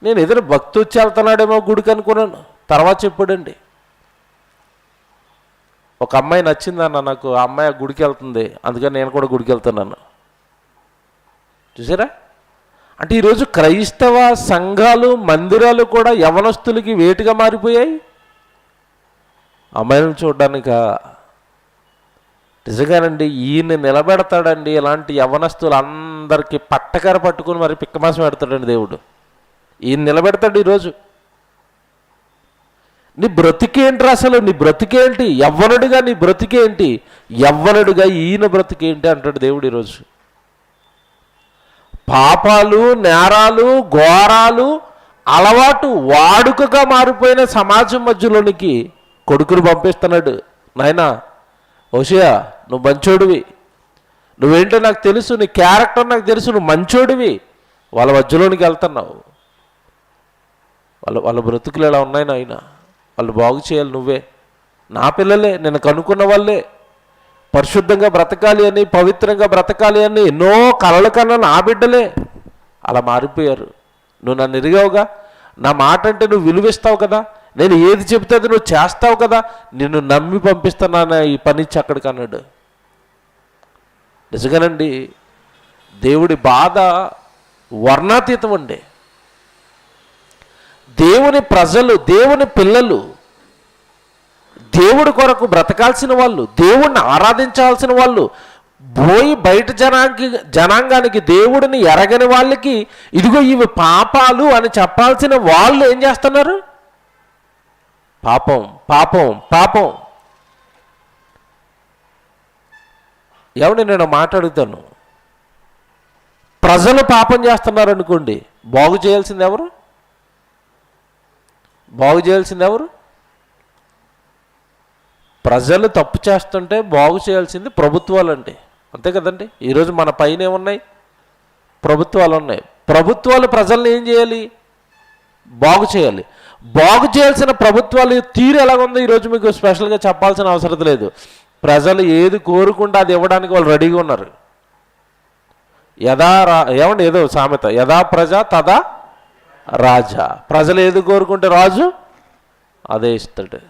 నేను ఏదైనా భక్తి వచ్చి వెళ్తున్నాడేమో గుడికి అనుకున్నాను. తర్వాత చెప్పాడండి, ఒక అమ్మాయి నచ్చిందన్న నాకు, ఆ అమ్మాయి గుడికి వెళ్తుంది, అందుకని నేను కూడా గుడికి వెళ్తున్నాను. చూసారా? అంటే ఈరోజు క్రైస్తవ సంఘాలు మందిరాలు కూడా యవనస్తులకి వేటుగా మారిపోయాయి. అమ్మాయిలను చూడడానిక నిజంగానండి ఈయన్ని నిలబెడతాడండి. ఇలాంటి యవనస్తులు అందరికీ పట్టకర పట్టుకుని మరి పిక్కమాసం పెడతాడండి దేవుడు. ఈయన నిలబెడతాడు. ఈరోజు నీ బ్రతికేంటి అసలు? నీ బ్రతికేంటి? యవ్వనుడిగా నీ బ్రతికేంటి? యవ్వనుడిగా ఈయన బ్రతికేంటి అంటాడు దేవుడు ఈరోజు. పాపాలు, నేరాలు, ఘోరాలు అలవాటు వాడుకగా మారిపోయిన సమాజం మధ్యలోనికి కొడుకును పంపిస్తున్నాడు. నాయనా ఓషియా, నువ్వు మంచోడివి, నువ్వేంటో నాకు తెలుసు, నీ క్యారెక్టర్ నాకు తెలుసు, నువ్వు మంచోడివి. వాళ్ళ మధ్యలోనికి వెళ్తున్నావు. వాళ్ళ బ్రతుకులు ఎలా ఉన్నాయి నాయన, వాళ్ళు బాగు చేయాలి నువ్వే. నా పిల్లలే, నేను కనుక్కున్న వాళ్ళే, పరిశుద్ధంగా బ్రతకాలి అని, పవిత్రంగా బ్రతకాలి అని ఎన్నో కలలు కన్నా నా బిడ్డలే. అలా మారిపోయారు. నువ్వు నన్ను ఎరిగావుగా, నా మాట అంటే నువ్వు విలువిస్తావు కదా, నేను ఏది చెబితే అది నువ్వు చేస్తావు కదా, నిన్ను నమ్మి పంపిస్తున్నాను ఈ పని ఇచ్చి అక్కడికి అన్నాడు. నిజంగానండి దేవుడి బాధ వర్ణాతీతం అండి. దేవుని ప్రజలు, దేవుని పిల్లలు, దేవుడి కొరకు బ్రతకాల్సిన వాళ్ళు, దేవుణ్ణి ఆరాధించాల్సిన వాళ్ళు పోయి బయట జనాంగానికి దేవుడిని ఎరగని వాళ్ళకి ఇదిగో ఇవి పాపాలు అని చెప్పాల్సిన వాళ్ళు ఏం చేస్తున్నారు? పాపం పాపం పాపం. ఏమండి నేను మాట్లాడుతాను, ప్రజలు పాపం చేస్తున్నారు అనుకోండి, బాగు చేయాల్సింది ఎవరు? బాగు చేయాల్సింది ఎవరు? ప్రజలు తప్పు చేస్తుంటే బాగు చేయాల్సింది ప్రభుత్వాలు అంటే, అంతే కదండి. ఈరోజు మన పైన ఏమున్నాయి? ప్రభుత్వాలు ఉన్నాయి. ప్రభుత్వాలు ప్రజల్ని ఏం చేయాలి? బాగు చేయాలి. బాగు చేయాల్సిన ప్రభుత్వాలు తీరు ఎలాగుందో ఈరోజు మీకు స్పెషల్గా చెప్పాల్సిన అవసరం లేదు. ప్రజలు ఏది కోరుకుంటే అది ఇవ్వడానికి వాళ్ళు రెడీగా ఉన్నారు. ఏమండి ఏదో సామెత, యథా ప్రజ తదా రాజా. ప్రజలు ఏది కోరుకుంటే రాజు అదే ఇస్తాడు.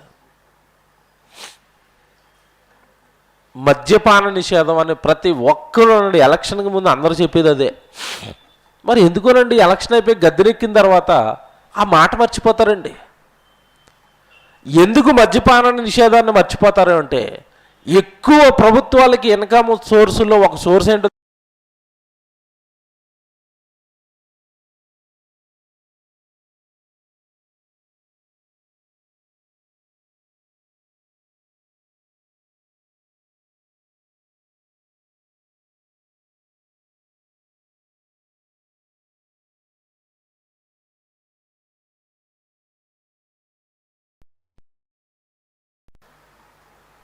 మద్యపాన నిషేధం అని ప్రతి ఒక్కరు ఎలక్షన్కి ముందు అందరూ చెప్పేది అదే. మరి ఎందుకోనండి ఎలక్షన్ అయిపోయి గద్దెనెక్కిన తర్వాత ఆ మాట మర్చిపోతారండి? ఎందుకు మద్యపాన నిషేధాన్ని మర్చిపోతారు అంటే, ఎక్కువ ప్రభుత్వాలకి ఇన్కమ్ సోర్సుల్లో ఒక సోర్స్ ఏంటో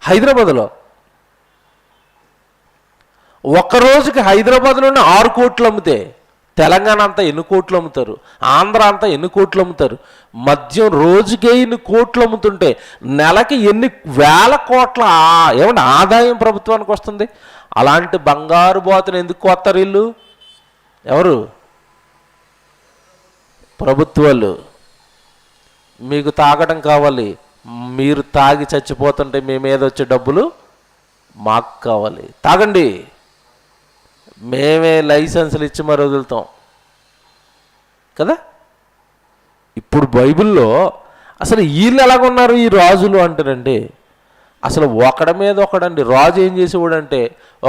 హైదరాబాద్లో ఒక్కరోజుకి హైదరాబాద్లోనే 6 కోట్లు అమ్మితే తెలంగాణ అంతా ఎన్ని కోట్లు అమ్ముతారు? ఆంధ్ర అంతా ఎన్ని కోట్లు అమ్ముతారు? మద్యం రోజుకే ఇన్ని కోట్లు అమ్ముతుంటే నెలకి ఎన్ని వేల కోట్ల ఏమంటే ఆదాయం ప్రభుత్వానికి వస్తుంది. అలాంటి బంగారు బాతును ఎందుకు కొత్తారు వీళ్ళు? ఎవరు? ప్రభుత్వాలు. మీకు తాగడం కావాలి, మీరు తాగి చచ్చిపోతుంటే మీ మీద వచ్చే డబ్బులు మాకు కావాలి, తాగండి, మేమే లైసెన్సులు ఇచ్చి మరి వదులుతాం కదా. ఇప్పుడు బైబిల్లో అసలు వీళ్ళు ఎలాగున్నారు ఈ రాజులు అంటారండి. అసలు ఒకడి మీద ఒకడండి రాజు ఏం చేసేవాడంటే,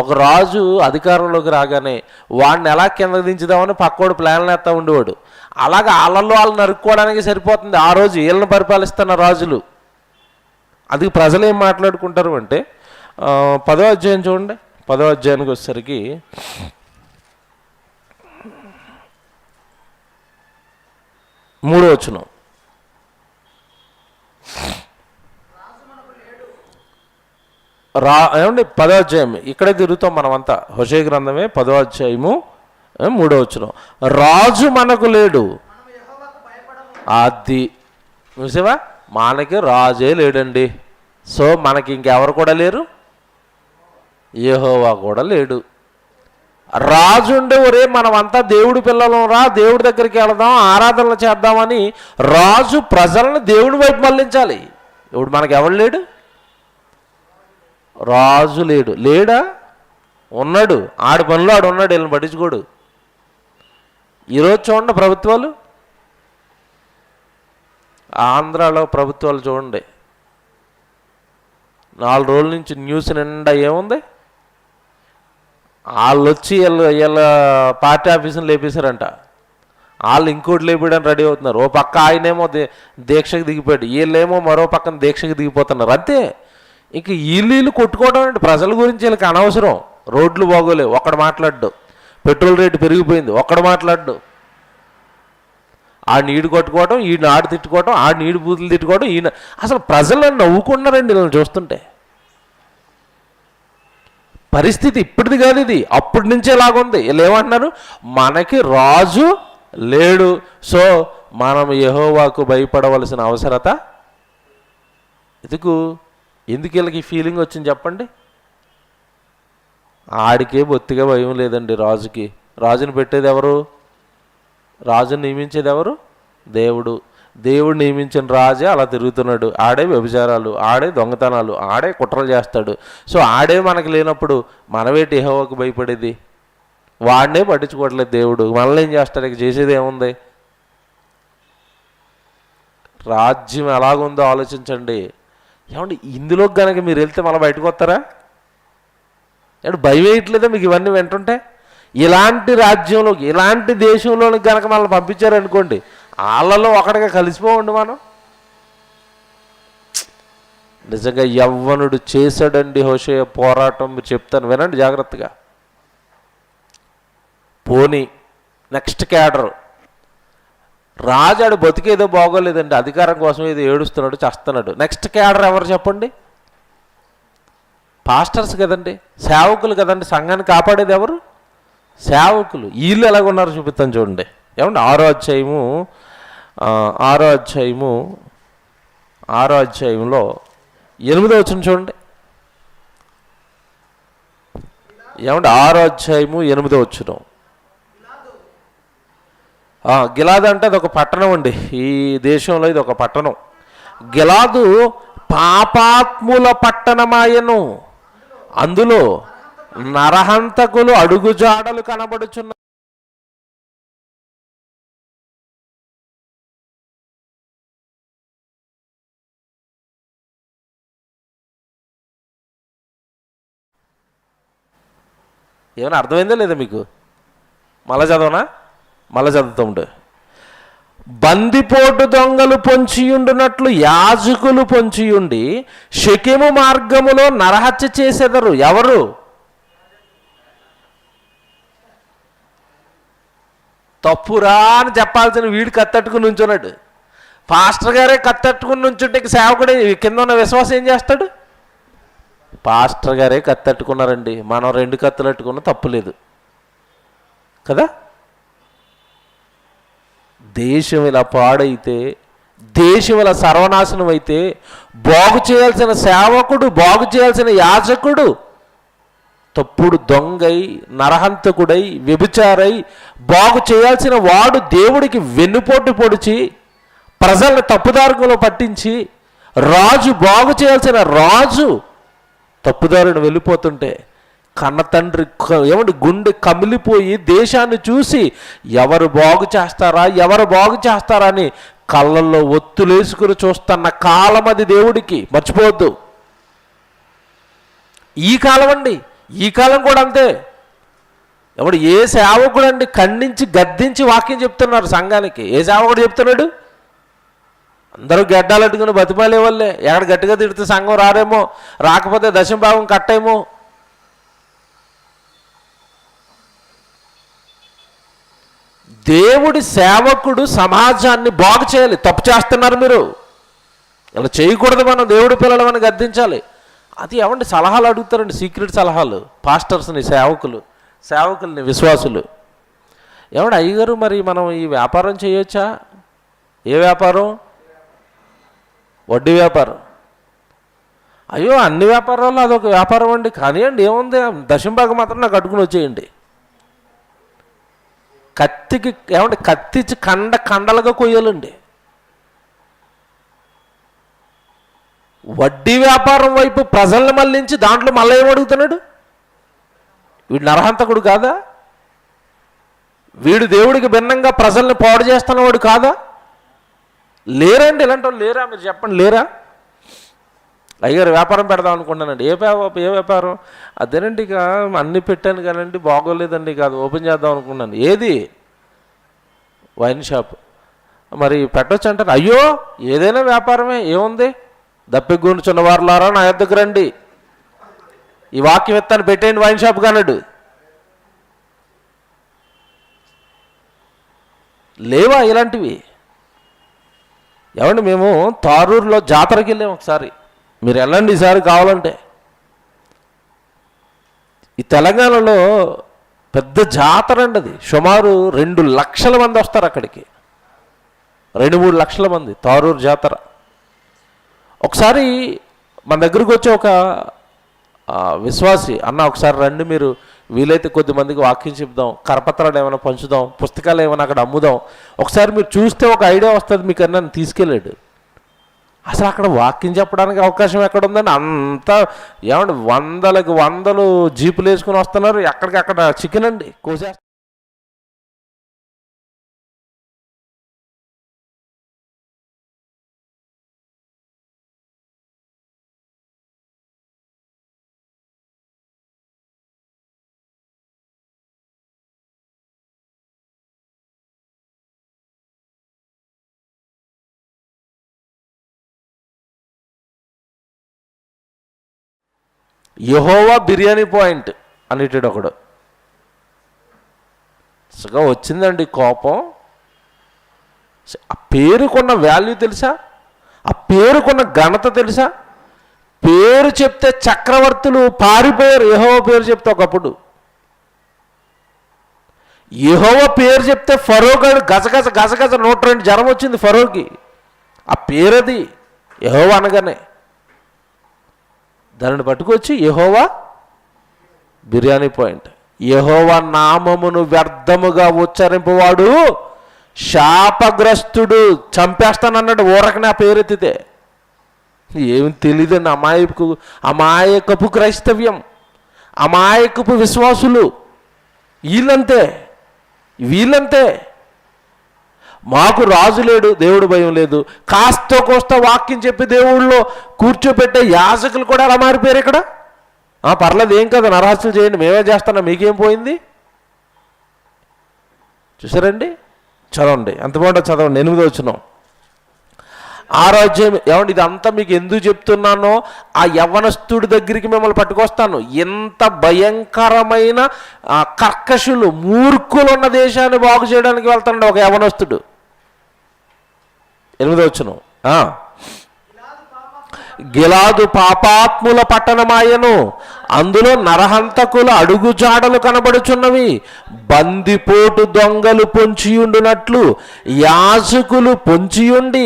ఒక రాజు అధికారంలోకి రాగానే వాడిని ఎలా కింద దించుదామని పక్కోడు ప్లాన్లు వేస్తూ ఉండేవాడు. అలాగే వాళ్ళల్లో వాళ్ళు నరుక్కోవడానికి సరిపోతుంది ఆ రోజు వీళ్ళని పరిపాలిస్తున్న రాజులు. అది ప్రజలు ఏం మాట్లాడుకుంటారు అంటే, 10వ అధ్యాయం చూడండి. 10వ అధ్యాయానికి వచ్చేసరికి 3వ వచనం. ఏమండి 10వ అధ్యాయం ఇక్కడే తిరుగుతాం మనమంతా. హోషేయ గ్రంథమే 10వ అధ్యాయము 3వ వచనం. రాజు మనకు లేడు. అది చూసావా, మనకి రాజే లేడండి. సో మనకి ఇంకెవరు కూడా లేరు? యెహోవా కూడా లేడు. రాజు ఉండే ఒరే మనమంతా దేవుడి పిల్లలం రా, దేవుడి దగ్గరికి వెళదాం, ఆరాధనలు చేద్దామని రాజు ప్రజలను దేవుడి వైపు మళ్ళించాలి. ఇప్పుడు మనకి ఎవడు లేడు? రాజు లేడు. లేడా? ఉన్నాడు. ఆడి పనిలో ఆడు ఉన్నాడు, వీళ్ళని పట్టించుకోడు. ఈరోజు చూడండి ప్రభుత్వాలు, ఆంధ్రాలో ప్రభుత్వాలు చూడండి, 4 రోజుల నుంచి న్యూస్ నిండా ఏముంది? వాళ్ళు వచ్చి వీళ్ళ పార్టీ ఆఫీసుని లేపేశారంట, వాళ్ళు ఇంకోటి లేపేయడానికి రెడీ అవుతున్నారు. ఓ పక్క ఆయనేమో దీక్షకు దిగిపోయాడు, వీళ్ళేమో మరో పక్కన దీక్షకు దిగిపోతున్నారు. అంతే. ఇంక వీళ్ళు కొట్టుకోవడం అంటే ప్రజల గురించి వీళ్ళకి అనవసరం. రోడ్లు బాగోలేవు, ఒక్కడు మాట్లాడ్డు. పెట్రోల్ రేటు పెరిగిపోయింది, ఒక్కడు మాట్లాడ్డు. ఆ నీడు కొట్టుకోవడం, ఈ నాడు తిట్టుకోవడం, ఆ నీడు బూతులు తిట్టుకోవడం, ఈయన అసలు ప్రజలు నవ్వుకున్నారండి వీళ్ళని చూస్తుంటే. పరిస్థితి ఇప్పటిది కాదు, ఇది అప్పటి నుంచే లాగుంది. వీళ్ళు ఏమంటున్నారు? మనకి రాజు లేడు, సో మనం యెహోవాకు భయపడవలసిన అవసరత ఎందుకు వీళ్ళకి ఫీలింగ్ వచ్చింది చెప్పండి? ఆడికే బొత్తిగా భయం లేదండి రాజుకి. రాజుని పెట్టేది ఎవరు? రాజుని నియమించేది ఎవరు? దేవుడు. దేవుడు నియమించిన రాజే అలా తిరుగుతున్నాడు. ఆడే వ్యభిచారాలు, ఆడే దొంగతనాలు, ఆడే కుట్రలు చేస్తాడు. సో ఆడే మనకు లేనప్పుడు మనమేటి యెహోవాకు భయపడేది? వాడినే పట్టించుకోవట్లేదు దేవుడు. మనల్ని ఏం చేస్తాడు? ఇక చేసేది ఏముంది? రాజ్యం ఎలాగుందో ఆలోచించండి. ఏమండి ఇందులోకి కనుక మీరు వెళ్తే మళ్ళీ బయటకు వస్తారా? ఏమంటే భయం వేయట్లేదా మీకు ఇవన్నీ వింటుంటే? ఇలాంటి రాజ్యంలోకి, ఇలాంటి దేశంలోకి కనుక మనల్ని పంపించారనుకోండి, వాళ్ళలో ఒకటిగా కలిసిపోండి మనం. నిజంగా యవ్వనుడు చేశాడండి హోషేయ పోరాటం. మీరు చెప్తాను వినండి జాగ్రత్తగా. పోనీ నెక్స్ట్ క్యాడర్ రాజాడు బతికేదో బాగోలేదండి, అధికారం కోసం ఏదో ఏడుస్తున్నాడు చేస్తున్నాడు. నెక్స్ట్ క్యాడర్ ఎవరు చెప్పండి? పాస్టర్స్ కదండి, సేవకులు కదండి. సంఘాన్ని కాపాడేది ఎవరు? సేవకులు. వీళ్ళు ఎలాగున్నారు చూపిస్తాను చూడండి. ఏమండి ఆరో అధ్యాయంలో 8వ వచనం చూడండి. ఏమంటే 6వ అధ్యాయము 8వ వచనం. గిలాదు అంటే అది ఒక పట్టణం అండి, ఈ దేశంలో ఇది ఒక పట్టణం. గిలాదు పాపాత్ముల పట్టణమాయను, అందులో నరహంతకులు అడుగుజాడలు కనబడుచున్న. ఏమైనా అర్థమైందా లేదా మీకు? మళ్ళా చదవనా? మళ్ళా చదువుతుండే. బందిపోటు దొంగలు పొంచియుండునట్లు యాజకులు పొంచియుండి షెకెము మార్గములో నరహత్య చేసేదరు. ఎవరు? తప్పురా అని చెప్పాల్సిన వీడు కత్తట్టుకుని నుంచున్నాడు. పాస్టర్ గారే కత్తట్టుకుని నుంచుంటే సేవకుడే కింద ఉన్న విశ్వాసం ఏం చేస్తాడు? పాస్టర్ గారే కత్తట్టుకున్నారండి, మనం 2 కత్తులు అట్టుకున్నా తప్పులేదు కదా. దేశం ఇలా పాడైతే, దేశం ఇలా సర్వనాశనం అయితే, బాగు చేయాల్సిన సేవకుడు, బాగు చేయాల్సిన యాజకుడు తప్పుడు దొంగై, నరహంతకుడై, వ్యభిచారై, బాగు చేయాల్సిన వాడు దేవుడికి వెన్నుపోటు పొడిచి ప్రజల్ని తప్పుదారులో పట్టించి, రాజు బాగు చేయాల్సిన రాజు తప్పుదారుని వెళ్ళిపోతుంటే కన్న తండ్రి ఏమంటే గుండె కమిలిపోయి దేశాన్ని చూసి ఎవరు బాగు చేస్తారా అని కళ్ళల్లో ఒత్తులేసుకుని చూస్తున్న కాలం అది దేవుడికి. మర్చిపోవద్దు. ఈ కాలం అండి, ఈ కాలం కూడా అంతే. ఎవడు ఏ సేవకుడు అండి ఖండించి గద్దించి వాక్యం చెప్తున్నారు సంఘానికి? ఏ సేవకుడు చెప్తున్నాడు? అందరూ గడ్డాలు అట్టుకుని బతిమాలే వాళ్ళే. ఎక్కడ గట్టిగా తిడితే సంఘం రారేమో, రాకపోతే దశంభాగం కట్టేమో. దేవుడి సేవకుడు సమాజాన్ని బాగు చేయాలి. తప్పు చేస్తున్నారు మీరు, ఇలా చేయకూడదు, మనం దేవుడి పిల్లలమని గద్దించాలి. అది ఏమండి సలహాలు అడుగుతారండి, సీక్రెట్ సలహాలు పాస్టర్స్ని, సేవకుల్ని, విశ్వాసులు. ఏమండి అయ్యగారు మరి మనం ఈ వ్యాపారం చేయొచ్చా? ఏ వ్యాపారం? వడ్డీ వ్యాపారం. అయ్యో అన్ని వ్యాపారాల్లో అదొక వ్యాపారం అండి. కానీ అండి ఏముంది, దశంభాగం మాత్రం నాకు అట్టుకుని వచ్చేయండి. కత్తికి ఏమంటే కత్తిచ్చి కండలుగా కొయ్యాలండి. వడ్డీ వ్యాపారం వైపు ప్రజల్ని మళ్ళించి దాంట్లో మళ్ళీ ఏమడుగుతున్నాడు? వీడు నరహంతకుడు కాదా? వీడు దేవుడికి భిన్నంగా ప్రజల్ని పాడు చేస్తున్నవాడు కాదా? లేరండి ఇలాంటి వాళ్ళు లేరా? మీరు చెప్పండి, లేరా? అయ్యారు వ్యాపారం పెడదాం అనుకుంటానండి. ఏ వ్యాపారం? అదేనండి, ఇక అన్నీ పెట్టాను కానండి బాగోలేదండి, కాదు ఓపెన్ చేద్దాం అనుకున్నాను. ఏది? Wine shop. మరి పెట్టొచ్చు అంటారు. అయ్యో ఏదైనా వ్యాపారమే, ఏముంది? దప్పిగూర్చున్న వారులారా నా యొద్దకు రండి, ఈ వాక్యం ఎత్తాను పెట్టేయండి వైన్ షాప్ కానడు. లేవా ఇలాంటివి? ఏమండి మేము తారూరులో జాతరకి వెళ్ళాము ఒకసారి, మీరు వెళ్ళండి ఈసారి కావాలంటే. ఈ తెలంగాణలో పెద్ద జాతర అండి అది. సుమారు 2 లక్షల మంది వస్తారు అక్కడికి, 2-3 లక్షల మంది తారూరు జాతర. ఒకసారి మన దగ్గరకు వచ్చి ఒక విశ్వాసి అన్న, ఒకసారి రండి మీరు, వీలైతే కొద్ది మందికి వాక్యం చెప్దాం, కరపత్రాలు ఏమైనా పంచుదాం, పుస్తకాలు ఏమైనా అక్కడ అమ్ముదాం, ఒకసారి మీరు చూస్తే ఒక ఐడియా వస్తుంది మీకు అని నన్ను తీసుకెళ్ళాడు. అసలు అక్కడ వాక్యం చెప్పడానికి అవకాశం ఎక్కడ ఉందని అంతా ఏమంటే 100లకు 100 జీపులు వేసుకుని వస్తున్నారు. ఎక్కడికక్కడ చికెన్ అండి కోసేస్తారు. యెహోవా బిర్యానీ పాయింట్ అనేటాడు ఒకడు. అసలు వచ్చిందండి కోపం. ఆ పేరుకున్న వాల్యూ తెలుసా? ఆ పేరుకున్న ఘనత తెలుసా? పేరు చెప్తే చక్రవర్తులు పారిపోయారు యెహోవా పేరు చెప్తే. ఒకప్పుడు యెహోవా పేరు చెప్తే ఫరో గారు గజగజ గజగజ 102 జ్వరం వచ్చింది ఫరోకి. ఆ పేరది యెహోవా అనగానే. దానిని పట్టుకొచ్చి యెహోవా బిర్యానీ పాయింట్. యెహోవా నామమును వ్యర్థముగా ఉచ్చరింపువాడు శాపగ్రస్తుడు, చంపేస్తానన్నాడు ఊరకనే ఆ పేరెత్తితే. ఏమి తెలియదండి. అమాయకపు క్రైస్తవ్యం, అమాయకపు విశ్వాసులు వీళ్ళంతే. మాకు రాజు లేడు, దేవుడు భయం లేదు. కాస్త కోస్త వాక్యం చెప్పి దేవుళ్ళలో కూర్చోబెట్టే యాజకులు కూడా అలా మారిపోయారు ఇక్కడ. పర్లేదు, ఏం కదా, నరహత్యలు చేయండి, మేమే చేస్తున్నాం, మీకేం పోయింది? చూసారండి? చదవండి, ఎంత బాగుంటుంది చదవండి. 8వ వచనం. ఆరాధ్యం. ఏమండి ఇదంతా మీకు ఎందుకు చెప్తున్నానో, ఆ యవ్వనస్తుడి దగ్గరికి మిమ్మల్ని పట్టుకొస్తాను. ఎంత భయంకరమైన కర్కశులు, మూర్ఖులు ఉన్న దేశాన్ని బాగు చేయడానికి వెళ్తాడు ఒక యవ్వనస్తుడు. 8వ వచనం. గిలాదు పాపాత్ముల పట్టణమాయను, అందులో నరహంతకుల అడుగుజాడలు కనబడుచున్నవి. బందిపోటు దొంగలు పొంచియుండునట్లు యాజకులు పొంచియుండి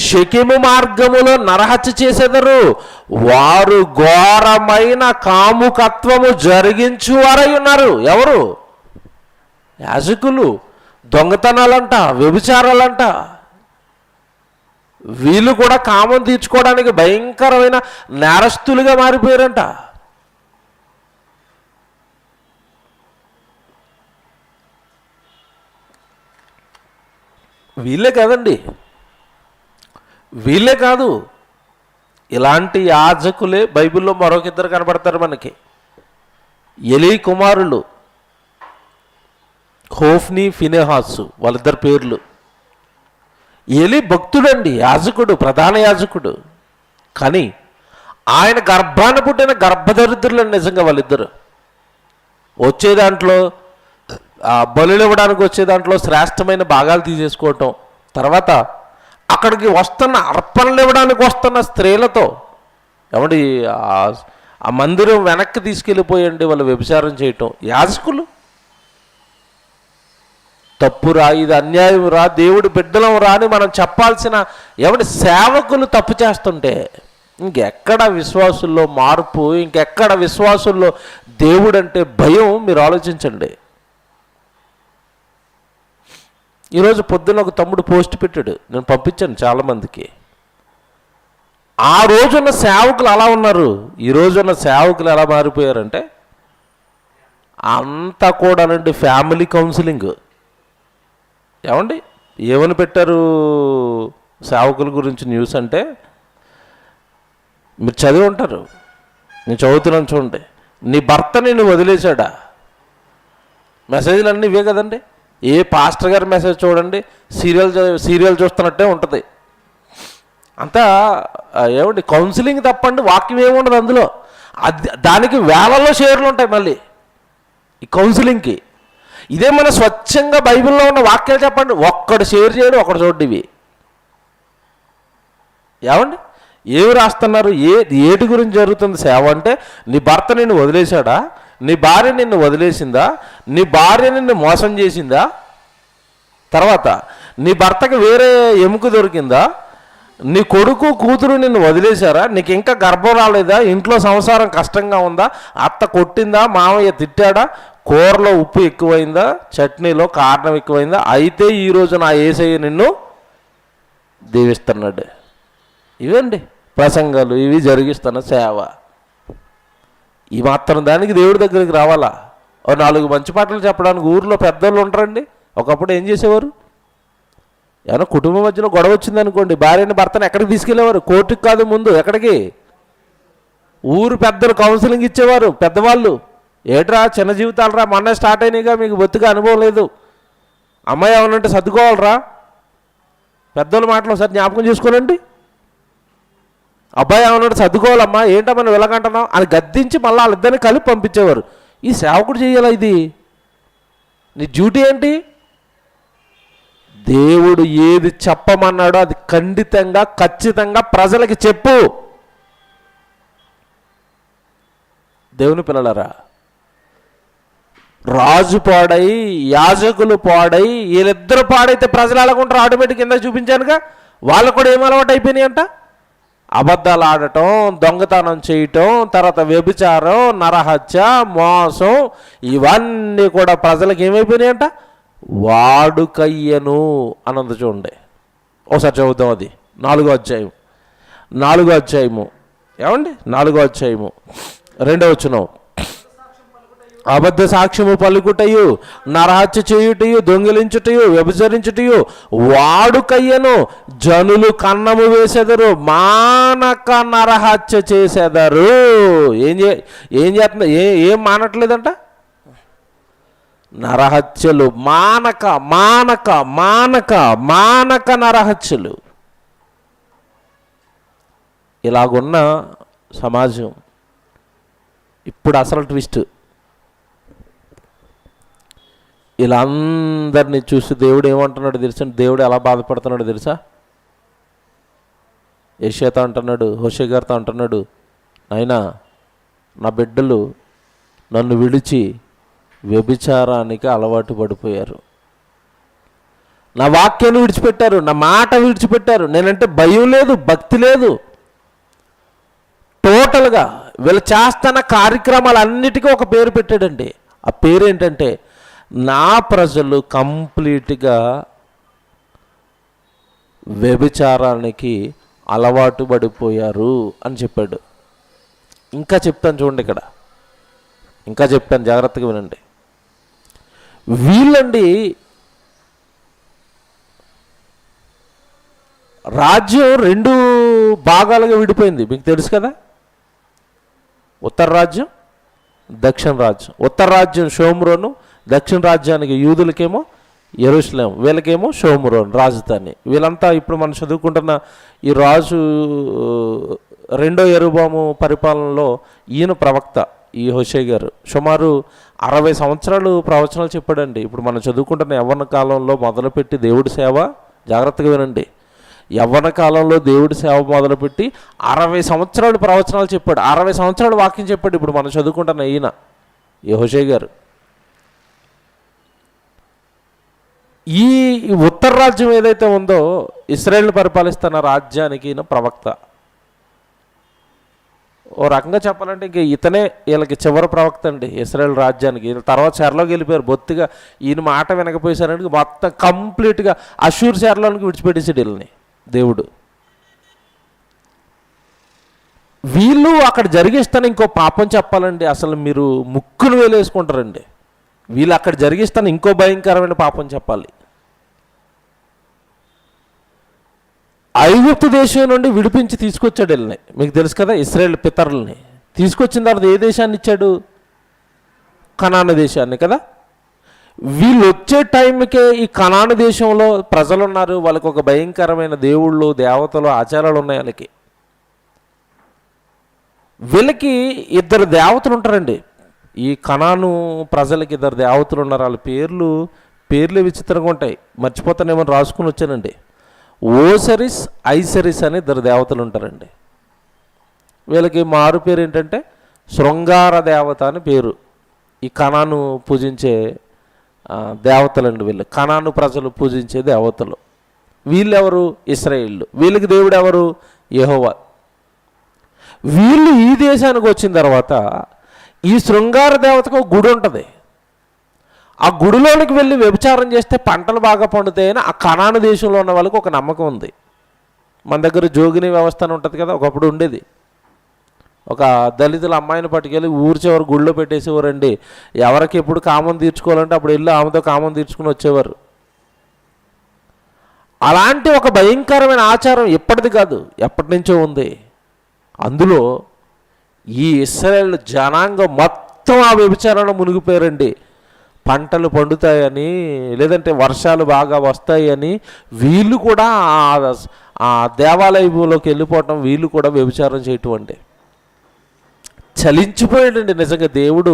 షెకెము మార్గములో నరహత్య చేసెదరు. వారు ఘోరమైన కాముకత్వము జరిగించువారై ఉన్నారు. ఎవరు? యాజకులు. దొంగతనాలంట, వ్యభిచారాలంట. వీళ్ళు కూడా కామం తీర్చుకోవడానికి భయంకరమైన నేరస్తులుగా మారిపోయారంట. వీళ్ళే కాదు, ఇలాంటి యాజకులే బైబిల్లో మరొక ఇద్దరు కనబడతారు మనకి. ఎలీ కుమారులు హోఫ్నీ, ఫినెహాసు, వాళ్ళిద్దరు పేర్లు. ఎలీ భక్తుడండి, యాజకుడు, ప్రధాన యాజకుడు. కానీ ఆయన గర్భాన్ని పుట్టిన గర్భదరిద్రులండి నిజంగా వాళ్ళిద్దరు. వచ్చే దాంట్లో బలులు ఇవ్వడానికి వచ్చే దాంట్లో శ్రేష్టమైన భాగాలు తీసేసుకోవటం, తర్వాత అక్కడికి వస్తున్న అర్పణలు ఇవ్వడానికి వస్తున్న స్త్రీలతో ఏమండి ఆ మందిరం వెనక్కి తీసుకెళ్ళిపోయండి వాళ్ళు వ్యభిచారం చేయటం. యాజకులు తప్పురా, ఇది అన్యాయం రా, దేవుడి బిడ్డలం రా అని మనం చెప్పాల్సిన సేవకులు తప్పు చేస్తుంటే ఇంకెక్కడ విశ్వాసుల్లో మార్పు, ఇంకెక్కడ విశ్వాసుల్లో దేవుడు అంటే భయం? మీరు ఆలోచించండి. ఈరోజు పొద్దున్న ఒక తమ్ముడు పోస్ట్ పెట్టాడు, నేను పంపించాను చాలామందికి. ఆ రోజున్న సేవకులు అలా ఉన్నారు, ఈ రోజున్న సేవకులు ఎలా మారిపోయారంటే అంతా కూడానండి ఫ్యామిలీ కౌన్సిలింగ్. ఏమండి ఏమని పెట్టారు సేవకుల గురించి న్యూస్ అంటే, మీరు చదివి ఉంటారు, నేను చదువుతున్నాను చూడండి. నీ భర్త నిన్ను వదిలేశాడా? మెసేజ్లు అన్నీ ఇవే కదండి. ఏ పాస్టర్ గారి మెసేజ్ చూడండి, సీరియల్ చూస్తున్నట్టే ఉంటుంది అంతా. ఏమండి కౌన్సిలింగ్ తప్పండి, వాక్యం ఏముండదు అందులో. దానికి వేలల్లో షేర్లు ఉంటాయి మళ్ళీ ఈ కౌన్సిలింగ్కి. ఇదే మన స్వచ్ఛంగా బైబిల్లో ఉన్న వాక్యాలు చెప్పండి, ఒక్కడు షేర్ చేయడు, ఒకడు చూడు. ఇవి ఏమండి ఏమి రాస్తున్నారు? ఏటి గురించి జరుగుతుంది సేవ అంటే, నీ భర్త నిన్ను వదిలేశాడా? నీ భార్య నిన్ను వదిలేసిందా? నీ భార్య నిన్ను మోసం చేసిందా? తర్వాత నీ భర్తకి వేరే ఎముక దొరికిందా? నీ కొడుకు కూతురు నిన్ను వదిలేశారా? నీకు ఇంకా గర్భం రాలేదా? ఇంట్లో సంసారం కష్టంగా ఉందా? అత్త కొట్టిందా? మామయ్య తిట్టాడా? కూరలో ఉప్పు ఎక్కువైందా? చట్నీలో కారణం ఎక్కువైందా? అయితే ఈరోజు నా యేసయ్య నిన్ను దీవిస్తున్నాడు. ఇవండి ప్రసంగాలు, ఇవి జరిగిస్తున్న సేవ. ఈ మాత్రం దానికి దేవుడి దగ్గరికి రావాలా? ఓ 4 మంచి పాటలు చెప్పడానికి ఊర్లో పెద్దోళ్ళు ఉంటారండి. ఒకప్పుడు ఏం చేసేవారు? ఏమన్నా కుటుంబం మధ్యలో గొడవ వచ్చిందనుకోండి, భార్యని భర్తను ఎక్కడికి తీసుకెళ్లేవారు? కోర్టుకు కాదు, ముందు ఎక్కడికి? ఊరు పెద్దలు కౌన్సిలింగ్ ఇచ్చేవారు పెద్దవాళ్ళు. ఏట్రా చిన్న జీవితాలరా, మొన్న స్టార్ట్ అయినాయిగా, మీకు బొత్తుగా అనుభవం లేదు, అమ్మాయి ఏమనంటే సర్దుకోవాలరా. పెద్దోళ్ళ మాటలు ఒకసారి జ్ఞాపకం చేసుకోనండి. అబ్బాయి ఏమన్నాడు, సర్దుకోవాలమ్మా, ఏంటమ్మా నువ్వు ఎలాగంటున్నావు అని గద్దించి మళ్ళీ వాళ్ళిద్దరిని కలిపి పంపించేవారు. ఈ సేవకుడు చేయాలా? ఇది నీ డ్యూటీ ఏంటి? దేవుడు ఏది చెప్పమన్నాడో అది ఖండితంగా ఖచ్చితంగా ప్రజలకి చెప్పు. దేవుని పిల్లలారా, రాజు పాడై యాజకులు పాడై వీళ్ళిద్దరు పాడైతే ప్రజలు అలాగుంటారు. ఆటోమేటిక్ కింద చూపించానుగా, వాళ్ళు కూడా ఏం అలవాటు అయిపోయినాయి అంట, అబద్ధాలు ఆడటం, దొంగతనం చేయటం, తర్వాత వ్యభిచారం, నరహత్య, మోసం, ఇవన్నీ కూడా ప్రజలకు ఏమైపోయినాయి అంట, వాడుకయ్యను అనంత. చూడండి ఒకసారి చదువుతాం, అది 4వ అధ్యాయం, 4వ అధ్యాయము, ఏమండి 4వ అధ్యాయము 2వ వచనం. అబద్ధ సాక్ష్యము పలుకుటయు, నరహత్య చేయుటయు, దొంగిలించుటయు, వ్యభిచరించుటయు వాడుకయ్యను, జనులు కన్నము వేసెదరు, మానక నరహత్య చేసేదరు. ఏం చేస్తుంది? ఏం మానట్లేదంట? నరహత్యలు, మానక మానక మానక మానక నరహత్యలు. ఇలాగున్న సమాజం. ఇప్పుడు అసలు ట్విస్ట్, ఇలా అందరినీ చూసి దేవుడు ఏమంటున్నాడు తెలుసా? దేవుడు ఎలా బాధపడుతున్నాడు తెలుసా? యెషయాతో అంటున్నాడు, హోషే గారితో అంటున్నాడు, నాయనా నా బిడ్డలు నన్ను విడిచి వ్యభిచారానికి అలవాటు పడిపోయారు, నా వాక్యాన్ని విడిచిపెట్టారు, నా మాట విడిచిపెట్టారు, నేనంటే భయం లేదు, భక్తి లేదు. టోటల్గా వీళ్ళు చేస్తున్న కార్యక్రమాలన్నిటికీ ఒక పేరు పెట్టాడండి. ఆ పేరు ఏంటంటే, నా ప్రజలు కంప్లీట్గా వ్యభిచారానికి అలవాటు పడిపోయారు అని చెప్పాడు. ఇంకా చెప్తాను చూడండి, ఇక్కడ ఇంకా చెప్తాను, జాగ్రత్తగా వినండి. వీళ్ళండి రాజ్యం 2 భాగాలుగా విడిపోయింది, మీకు తెలుసు కదా. ఉత్తర రాజ్యం, దక్షిణ రాజ్యం. ఉత్తర రాజ్యం షోమ్రోను, దక్షిణ రాజ్యానికి యూదులకేమో యెరూషలేం, వీళ్ళకేమో షోమ్రోన్ రాజధాని. వీళ్ళంతా ఇప్పుడు మనం చదువుకుంటున్న ఈ రాజు 2వ యెరోబాము పరిపాలనలో ఈయన ప్రవక్త, ఈ హోషే గారు సుమారు 60 సంవత్సరాలు ప్రవచనాలు చెప్పాడండి. ఇప్పుడు మనం చదువుకుంటున్న యవ్వన కాలంలో మొదలుపెట్టి దేవుడి సేవ, జాగ్రత్తగా వినండి, యవ్వన కాలంలో దేవుడి సేవ మొదలుపెట్టి 60 సంవత్సరాలు ప్రవచనాలు చెప్పాడు, 60 సంవత్సరాలు వాక్యం చెప్పాడు. ఇప్పుడు మనం చదువుకుంటున్న ఈయన ఈ హోషే గారు. ఈ ఉత్తర రాజ్యం ఏదైతే ఉందో, ఇశ్రాయేలు పరిపాలిస్తున్న రాజ్యానికి ఈయన ప్రవక్త. ఓ రకంగా చెప్పాలంటే ఇంక ఇతనే వీళ్ళకి చివరి ప్రవక్త అండి ఇశ్రాయేల్ రాజ్యానికి. వీళ్ళ తర్వాత చెరలోకి వెళ్ళిపోయారు. బొత్తిగా ఈయన మాట వినకపోయేసరికి మొత్తం కంప్లీట్గా అషూర్ చెరలోనికి విడిచిపెట్టేసాడు వీళ్ళని దేవుడు. వీళ్ళు అక్కడ జరిగిస్తాను ఇంకో పాపం చెప్పాలండి, అసలు మీరు ముక్కును వేలేసుకుంటారండి. వీళ్ళు అక్కడ జరిగిస్తాను ఇంకో భయంకరమైన పాపం చెప్పాలి. ఐగుప్తు దేశం నుండి విడిపించి తీసుకొచ్చాడు వీళ్ళని, మీకు తెలుసు కదా. ఇశ్రాయేల్ పితరుల్ని తీసుకొచ్చిన తర్వాత ఏ దేశాన్ని ఇచ్చాడు? కనాను దేశాన్ని కదా. వీళ్ళు వచ్చే టైంకే ఈ కనాను దేశంలో ప్రజలు ఉన్నారు, వాళ్ళకి ఒక భయంకరమైన దేవుళ్ళు, దేవతలు, ఆచారాలు ఉన్నాయి వాళ్ళకి. వీళ్ళకి 2 దేవతలు ఉంటారండి. ఈ కనాను ప్రజలకి 2 దేవతలు ఉన్నారు. వాళ్ళ పేర్లు విచిత్రంగా ఉంటాయి, మర్చిపోతానేమో రాసుకుని వచ్చానండి. ఓసరిస్, ఐసరిస్ అని 2 దేవతలు ఉంటారండి. వీళ్ళకి మారు పేరు ఏంటంటే శృంగార దేవత అని పేరు. ఈ కనాను పూజించే దేవతలండి వీళ్ళు, కనాను ప్రజలు పూజించే దేవతలు. వీళ్ళెవరు? ఇశ్రాయేళ్ళు. వీళ్ళకి దేవుడు ఎవరు? యెహోవా. వీళ్ళు ఈ దేశానికి వచ్చిన తర్వాత ఈ శృంగార దేవతకు ఒక గుడి ఉంటుంది. ఆ గుడిలోనికి వెళ్ళి వ్యభిచారం చేస్తే పంటలు బాగా పండుతాయని ఆ కనాను దేశంలో ఉన్న వాళ్ళకి ఒక నమ్మకం ఉంది. మన దగ్గర జోగిని వ్యవస్థ అని ఉంటుంది కదా, ఒకప్పుడు ఉండేది. ఒక దళితుల అమ్మాయిని పట్టుకెళ్ళి ఊరి చివరి గుళ్ళో పెట్టేసేవారండి. ఎవరికి ఎప్పుడు కామం తీర్చుకోవాలంటే అప్పుడు వెళ్ళి ఆమెతో కామం తీర్చుకుని వచ్చేవారు. అలాంటి ఒక భయంకరమైన ఆచారం ఇప్పటిది కాదు, ఎప్పటి నుంచో ఉంది. అందులో ఈ ఇశ్రాయేలు జనాంగం మొత్తం ఆ వ్యభిచారంలో మునిగిపోయారండి. పంటలు పండుతాయని, లేదంటే వర్షాలు బాగా వస్తాయని వీళ్ళు కూడా ఆ దేవాలయంలోకి వెళ్ళిపోవటం, వీళ్ళు కూడా వ్యభిచారం చేయటం అంటే చలించిపోయాడండి నిజంగా దేవుడు.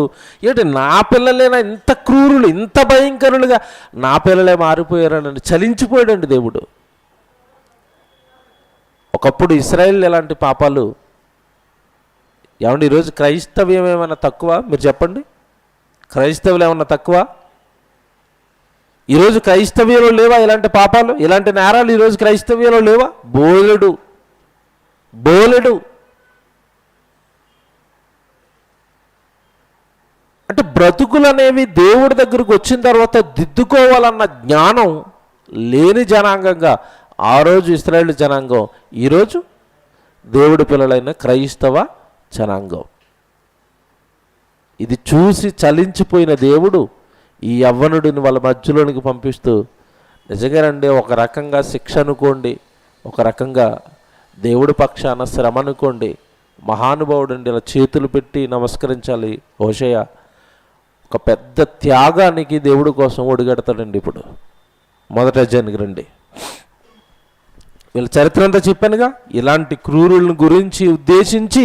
ఏంటి నా పిల్లలేనా ఇంత క్రూరులు, ఇంత భయంకరులుగా నా పిల్లలే మారిపోయారనండి చలించిపోయాడండి దేవుడు. ఒకప్పుడు ఇశ్రాయేల్ ఎలాంటి పాపాలు, ఏమండి ఈరోజు క్రైస్తవ్యం ఏమైనా తక్కువ? మీరు చెప్పండి, క్రైస్తవులు ఏమన్నా తక్కువ? ఈరోజు క్రైస్తవ్యంలో లేవా ఇలాంటి పాపాలు, ఇలాంటి నేరాలు? ఈరోజు క్రైస్తవ్యంలో లేవా? బోలెడు బోలెడు. అంటే బ్రతుకులు అనేవి దేవుడి దగ్గరకు వచ్చిన తర్వాత దిద్దుకోవాలన్న జ్ఞానం లేని జనాంగంగా ఆ రోజు ఇశ్రాయేలు జనాంగం, ఈరోజు దేవుడి పిల్లలైన క్రైస్తవ జనాంగం. ఇది చూసి చలించిపోయిన దేవుడు ఈ యవ్వనుడిని వాళ్ళ మధ్యలోనికి పంపిస్తూ, నిజంగానండి ఒక రకంగా శిక్ష అనుకోండి, ఒక రకంగా దేవుడి పక్షాన శ్రమ అనుకోండి. మహానుభావుడండి, ఇలా చేతులు పెట్టి నమస్కరించాలి హోషేయ. ఒక పెద్ద త్యాగానికి దేవుడి కోసం ఒడిగడతాడండి. ఇప్పుడు మొదటి అధ్యాయానికి రండి. వీళ్ళ చరిత్ర అంతా చెప్పానుగా. ఇలాంటి క్రూరులను గురించి ఉద్దేశించి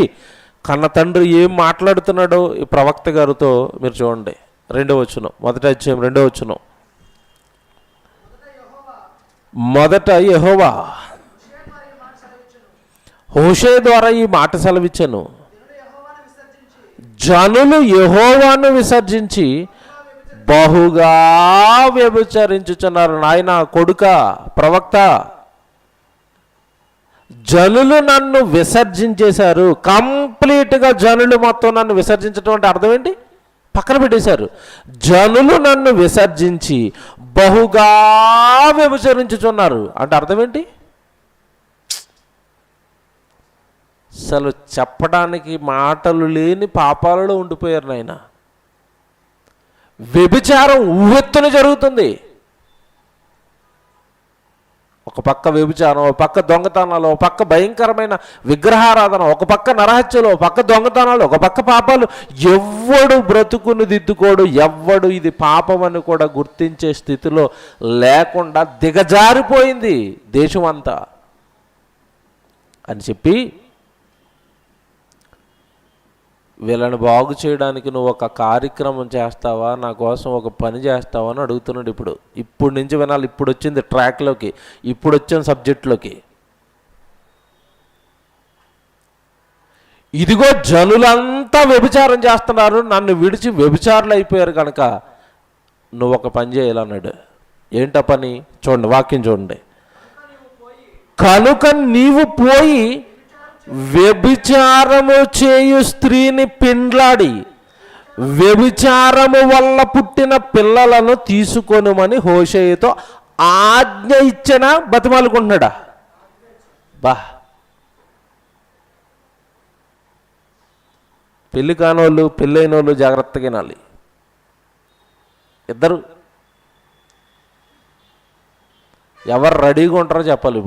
కన్న తండ్రి ఏం మాట్లాడుతున్నాడో ఈ ప్రవక్త గారితో మీరు చూడండి. 2వ వచనం, మొదటి అధ్యాయం 2వ వచనం. మొదట యెహోవా హోషేయ ద్వారా ఈ మాట సెలవిచ్చాను, జనులు యెహోవాను విసర్జించి బహుగా వ్యభిచరించుచున్నారు. నాయన కొడుక ప్రవక్త, జనులు నన్ను విసర్జించేశారు. కంప్లీట్గా జనులు మొత్తం నన్ను విసర్జించడం అంటే అర్థం ఏంటి? పక్కన పెట్టేశారు. జనులు నన్ను విసర్జించి బహుగా వ్యభిచరించుచున్నారు అంటే అర్థం ఏంటి? అసలు చెప్పడానికి మాటలు లేని పాపాలలో ఉండిపోయారు నాయన. వ్యభిచారం ఉవ్వెత్తున జరుగుతుంది. ఒక పక్క వ్యభిచారం, ఒక పక్క దొంగతనాలు, ఒక పక్క భయంకరమైన విగ్రహారాధన, ఒక పక్క నరహత్యలు, ఒక పక్క దొంగతనాలు, ఒక పక్క పాపాలు. ఎవ్వడు బ్రతుకును దిద్దుకోడు, ఎవ్వడు ఇది పాపం అని కూడా గుర్తించే స్థితిలో లేకుండా దిగజారిపోయింది దేశం అంతా అని చెప్పి, వీళ్ళని బాగు చేయడానికి నువ్వు ఒక కార్యక్రమం చేస్తావా, నా కోసం ఒక పని చేస్తావా అని అడుగుతున్నాడు. ఇప్పుడు నుంచి వినాలి. ఇప్పుడు వచ్చింది ట్రాక్లోకి, ఇప్పుడు వచ్చిన సబ్జెక్టులోకి. ఇదిగో జనులంతా వ్యభిచారం చేస్తున్నారు, నన్ను విడిచి వ్యభిచారులు అయిపోయారు కనుక నువ్వు ఒక పని చేయాలన్నాడు. ఏంట పని? చూడండి, వాక్యం చూడండి. కనుక నీవు పోయి వ్యభిచారము చేయు స్త్రీని పెండ్లాడి వ్యభిచారము వల్ల పుట్టిన పిల్లలను తీసుకొనుమని హోషేయతో ఆజ్ఞ ఇచ్చిన బతిమాలుకుంటున్నాడా? బా, పెళ్ళి కానోళ్ళు పెళ్ళైన వాళ్ళు జాగ్రత్తగా వినాలి. ఇద్దరు ఎవరు రెడీగా ఉంటారో చెప్పాలి.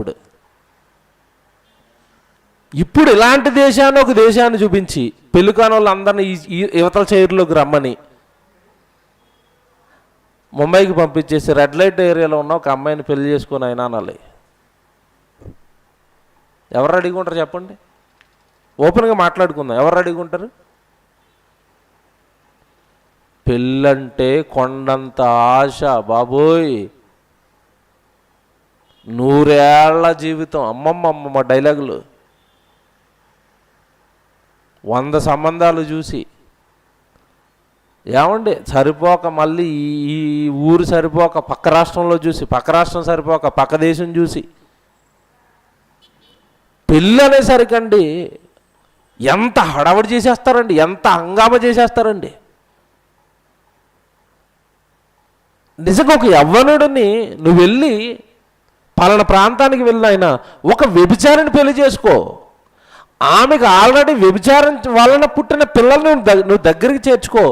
ఇప్పుడు ఇలాంటి దేశాన్ని, ఒక దేశాన్ని చూపించి పెళ్లి కాని వాళ్ళు అందరినీ ఈ యువతల చైర్లోకి రమ్మని ముంబైకి పంపించేసి రెడ్ లైట్ ఏరియాలో ఉన్న ఒక అమ్మాయిని పెళ్లి చేసుకొని అయినా అనాలి. ఎవరు రెడీగా ఉంటారు చెప్పండి? ఓపెన్గా మాట్లాడుకుందాం. ఎవరు రెడీగా ఉంటారు? పెళ్ళంటే కొండంత ఆశ బాబోయ్, 100 ఏళ్ల జీవితం. అమ్మమ్మ డైలాగులు. 100 సంబంధాలు చూసి ఏమండి సరిపోక, మళ్ళీ ఈ ఊరు సరిపోక పక్క రాష్ట్రంలో చూసి, పక్క రాష్ట్రం సరిపోక పక్క దేశం చూసి, పెళ్ళి అనేసరికండి ఎంత హడావడి చేసేస్తారండి, ఎంత హంగామా చేసేస్తారండి. నిజంగా ఒక యవ్వనుడిని నువ్వు వెళ్ళి పలానా ప్రాంతానికి వెళ్ళిన ఒక వ్యభిచారిని పెళ్లి చేసుకో, ఆమెకు ఆల్రెడీ వ్యభిచారం వలన పుట్టిన పిల్లల్ని నువ్వు దగ్గరికి చేర్చుకో,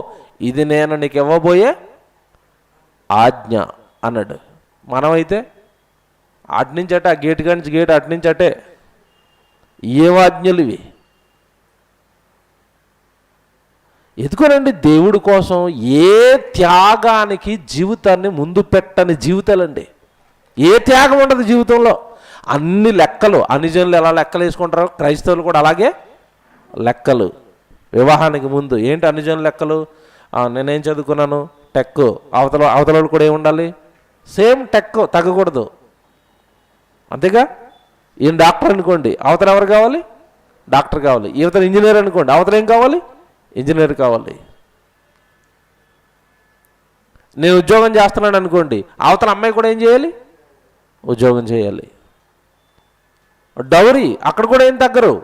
ఇది నేను నీకు ఇవ్వబోయే ఆజ్ఞ అన్నాడు. మనమైతే అట్నుంచటే, ఆ గేటు కానించి గేటు అట్నుంచటే, ఏం ఆజ్ఞలు ఇవి? ఎందుకోనండి దేవుడి కోసం ఏ త్యాగానికి జీవితాన్ని ముందు పెట్టని జీవితాలండి. ఏ త్యాగం ఉండదు జీవితంలో. అన్ని లెక్కలు, అన్యజనులు ఎలా లెక్కలు వేసుకుంటారో క్రైస్తవులు కూడా అలాగే లెక్కలు. వివాహానికి ముందు ఏంటి అన్యజనుల లెక్కలు? నేనేం చదువుకున్నాను, టెక్. అవతల కూడా ఏముండాలి, సేమ్ టెక్, తగ్గకూడదు. అంతేగా. ఈయన డాక్టర్ అనుకోండి, అవతల ఎవరు కావాలి, డాక్టర్ కావాలి. ఇవతల ఇంజనీర్ అనుకోండి, అవతల ఏం కావాలి, ఇంజనీర్ కావాలి. నేను ఉద్యోగం చేస్తున్నాను అనుకోండి, అవతల అమ్మాయి కూడా ఏం చేయాలి, ఉద్యోగం చేయాలి. డౌరీ అక్కడ కూడా ఏం తగ్గరు.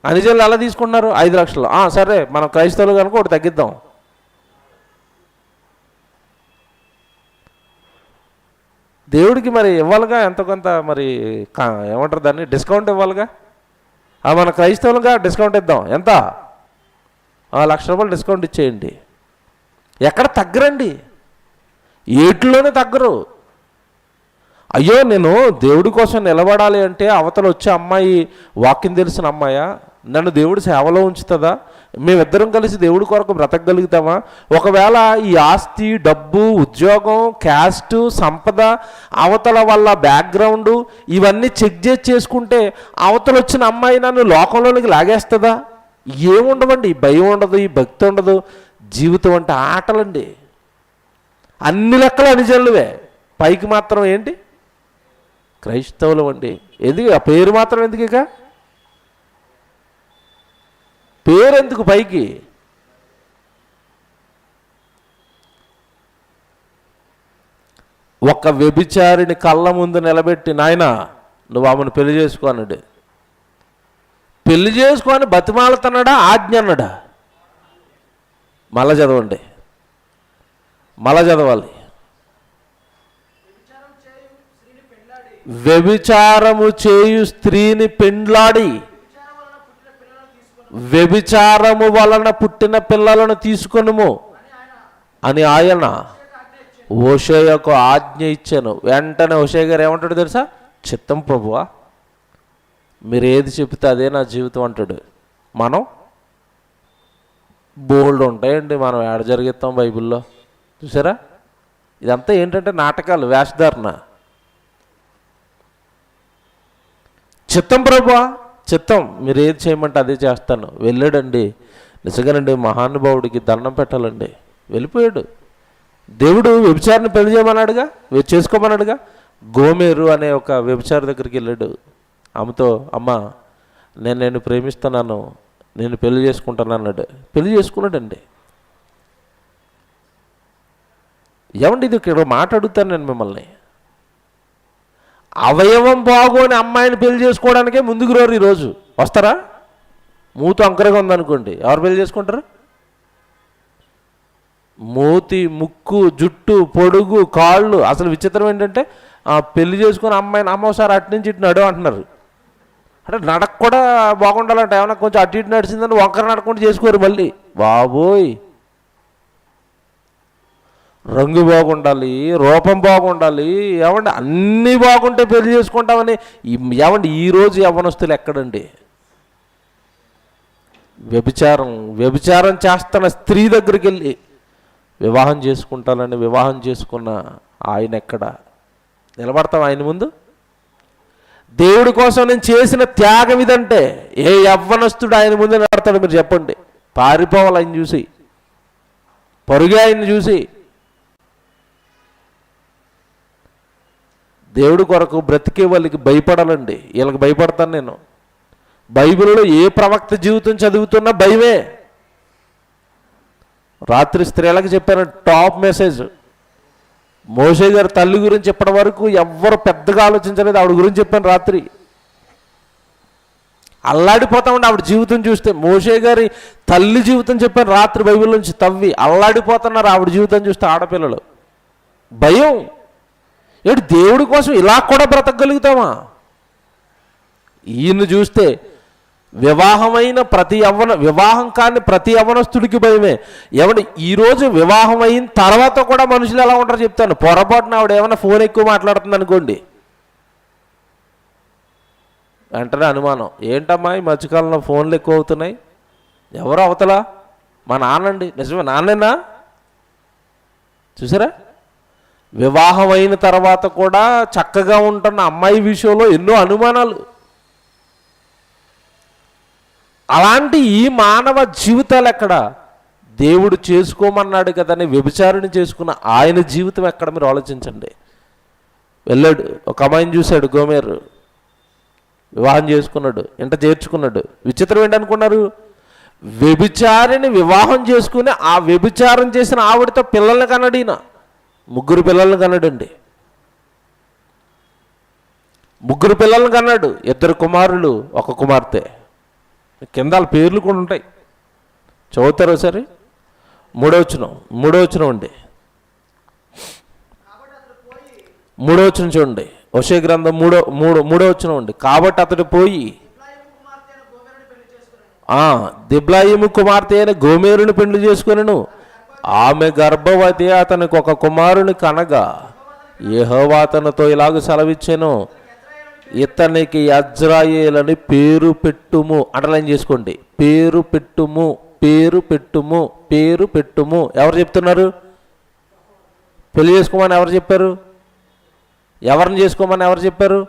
అన్యజనులు ఎలా తీసుకుంటున్నారు, 5 లక్షలు. సరే మనం క్రైస్తవులు కనుక ఒకటి తగ్గిద్దాం. దేవుడికి మరి ఇవ్వాలిగా ఎంతో కొంత, మరి ఏమంటారు దాన్ని, డిస్కౌంట్ ఇవ్వాలిగా. మన క్రైస్తవులుగా డిస్కౌంట్ ఇద్దాం. ఎంత, 1,00,000 రూపాయలు డిస్కౌంట్ ఇచ్చేయండి. ఎక్కడ తగ్గరండి, ఏట్లోనే తగ్గరు. అయ్యో నేను దేవుడి కోసం నిలబడాలి అంటే అవతల వచ్చే అమ్మాయి వాక్యం తెలిసిన అమ్మాయా, నన్ను దేవుడి సేవలో ఉంచుతుందా, మేమిద్దరం కలిసి దేవుడి కొరకు బ్రతకగలుగుతామా? ఒకవేళ ఈ ఆస్తి, డబ్బు, ఉద్యోగం, క్యాస్ట్, సంపద, అవతల వాళ్ళ బ్యాక్గ్రౌండ్ ఇవన్నీ చెక్ చేసుకుంటే అవతల వచ్చిన అమ్మాయి నన్ను లోకంలోనికి లాగేస్తుందా? ఏముండవండి, భయం ఉండదు, ఈ భక్తి ఉండదు. జీవితం అంటే ఆటలండి. అన్ని లెక్కలు అన్యజనులవే, పైకి మాత్రం ఏంటి క్రైస్తవులు అండి. ఎందుకు ఆ పేరు మాత్రం, ఎందుకు ఇక పేరెందుకు పైకి? ఒక వ్యభిచారిని కళ్ళ ముందు నిలబెట్టి, నాయన నువ్వు ఆమెను పెళ్లి చేసుకో అన్నాడు. పెళ్లి చేసుకొని బతిమాలతన్నాడా, ఆజ్ఞ అన్నాడా? మళ్ళా చదవండి, మళ్ళా చదవాలి. వ్యభిచారము చేయు స్త్రీని పెండ్లాడి, వ్యభిచారము వలన పుట్టిన పిల్లలను తీసుకొనుము అని ఆయన హోషేయకు ఆజ్ఞ ఇచ్చాను. వెంటనే హోషేయ గారు ఏమంటాడు తెలుసా? చిత్తం ప్రభువా, మీరు ఏది చెప్తే అదే నా జీవితం అంటాడు. మనం బోల్డ్ ఉంటాయండి, మనం ఏడ జరిగిస్తాం బైబిల్లో. చూసారా, ఇదంతా ఏంటంటే నాటకాలు, వేషధారణ. చిత్తం ప్రభువా, చిత్తం, మీరు ఏది చేయమంటే అదే చేస్తాను. వెళ్ళాడండి. నిజంగానండి, మహానుభావుడికి దండం పెట్టాలండి. వెళ్ళిపోయాడు. దేవుడు వ్యభిచారిని పెళ్లి చేయమన్నాడుగా, చేసుకోమన్నాడుగా. గోమేరు అనే ఒక వ్యభిచారి దగ్గరికి వెళ్ళాడు. ఆమెతో, అమ్మ నేను ప్రేమిస్తున్నాను, నేను పెళ్లి చేసుకుంటాను అన్నాడు. పెళ్లి చేసుకున్నాడండి. ఏమండి, ఇది ఇక్కడ మాట అడుగుతాను నేను మిమ్మల్ని. అవయవం బాగోని అమ్మాయిని పెళ్లి చేసుకోవడానికే ముందుకు రారు ఈరోజు. వస్తారా? మూతి అంకరగా ఉందనుకోండి, ఎవరు పెళ్లి చేసుకుంటారు? మూతి, ముక్కు, జుట్టు, పొడుగు, కాళ్ళు. అసలు విచిత్రం ఏంటంటే పెళ్లి చేసుకుని అమ్మాయిని అమ్మసారి అటు నుంచి ఇటు నడు అంటున్నారు. అంటే నడక కూడా బాగుండాలంటే, ఏమన్నా కొంచెం అటు ఇటు నడిచిందని వంకర నడకుండా చేసుకోరు మళ్ళీ. బాబోయ్, రంగు బాగుండాలి, రూపం బాగుండాలి, ఏమండి అన్నీ బాగుంటే పెళ్లి చేసుకుంటామని. ఏమండి ఈరోజు యవ్వనస్తులు ఎక్కడండి? వ్యభిచారం చేస్తున్న స్త్రీ దగ్గరికి వెళ్ళి వివాహం చేసుకుంటానని వివాహం చేసుకున్న ఆయన ఎక్కడ నిలబడతాం ఆయన ముందు? దేవుడి కోసం నేను చేసిన త్యాగం ఇదంటే ఏ యవ్వనస్తుడు ఆయన ముందు నిలబడతాడు? మీరు చెప్పండి. పారిపోవాలి ఆయన చూసి, పరుగే ఆయన చూసి. దేవుడి కొరకు బ్రతికే వాళ్ళకి భయపడాలండి. వీళ్ళకి భయపడతాను నేను. బైబిల్లో ఏ ప్రవక్త జీవితం చదువుతున్నా భయమే. రాత్రి స్త్రీలకు చెప్పాను టాప్ మెసేజ్. మోషే గారి తల్లి గురించి ఇప్పటి వరకు ఎవ్వరు పెద్దగా ఆలోచించలేదు, ఆవిడ గురించి చెప్పాను రాత్రి. అల్లాడిపోతా ఉండి ఆవిడ జీవితం చూస్తే. మోషే గారి తల్లి జీవితం చెప్పాను రాత్రి, బైబిల్ నుంచి తవ్వి. అల్లాడిపోతున్నారు ఆవిడ జీవితం చూస్తే ఆడపిల్లలు. భయం. ఏడు దేవుడి కోసం ఇలా కూడా బ్రతకగలుగుతామా? ఈయన చూస్తే వివాహం కాని ప్రతి యవ్వనస్తుడికి భయమే. ఏమంటే ఈరోజు వివాహం అయిన తర్వాత కూడా మనుషులు ఎలా ఉంటారో చెప్తాను. పొరపాటున ఆవిడ ఏమైనా ఫోన్ ఎక్కువ మాట్లాడుతుంది అనుకోండి, వెంటనే అనుమానం. ఏంటమ్మా ఈ మధ్యకాలంలో ఫోన్లు ఎక్కువ అవుతున్నాయి? ఎవరు అవతల మా నాన్నండి, నిజమే నాన్నేనా? చూసారా, వివాహం అయిన తర్వాత కూడా చక్కగా ఉంటున్న అమ్మాయి విషయంలో ఎన్నో అనుమానాలు. అలాంటి ఈ మానవ జీవితాలు ఎక్కడ? దేవుడు చేసుకోమన్నాడు కదని వ్యభిచారణ చేసుకున్న ఆయన జీవితం ఎక్కడ? మీరు ఆలోచించండి. వెళ్ళాడు, ఒక అమ్మాయిని చూశాడు, గోమెరు, వివాహం చేసుకున్నాడు, ఇంట చేర్చుకున్నాడు. విచిత్రం ఏంటనుకున్నారు? వ్యభిచారిని వివాహం చేసుకుని ఆ వ్యభిచారం చేసిన ఆవిడతో పిల్లల్ని కన్నాడు. ఈయన 3 పిల్లల్ని కన్నాడండి. 3 పిల్లల్ని కన్నాడు, 2 కుమారులు 1 కుమార్తె. కింద వాళ్ళ పేర్లు కూడా ఉంటాయి, చదువుతారు ఒకసారి. 3వ వచనం అండి, 3వ వచనం చూడండి. హోషేయ గ్రంథం 3వ వచనం అండి. కాబట్టి అతడు పోయి దిబ్లాయిము కుమార్తె అయిన గోమెరుని పెళ్లి చేసుకొనెను. ఆమె గర్భవతి, అతనికి 1 కుమారుని కనగా యెహోవా అతనితో ఇలాగ సెలవిచ్చెను, ఇతనికి యజ్రాయేలని పేరు పెట్టుము. అండర్లైన్ చేసుకోండి, పేరు పెట్టుము, పేరు పెట్టుము, పేరు పెట్టుము. ఎవరు చెప్తున్నారు? పెళ్లి చేసుకోమని ఎవరు చెప్పారు? ఎవరిని చేసుకోమని ఎవరు చెప్పారు?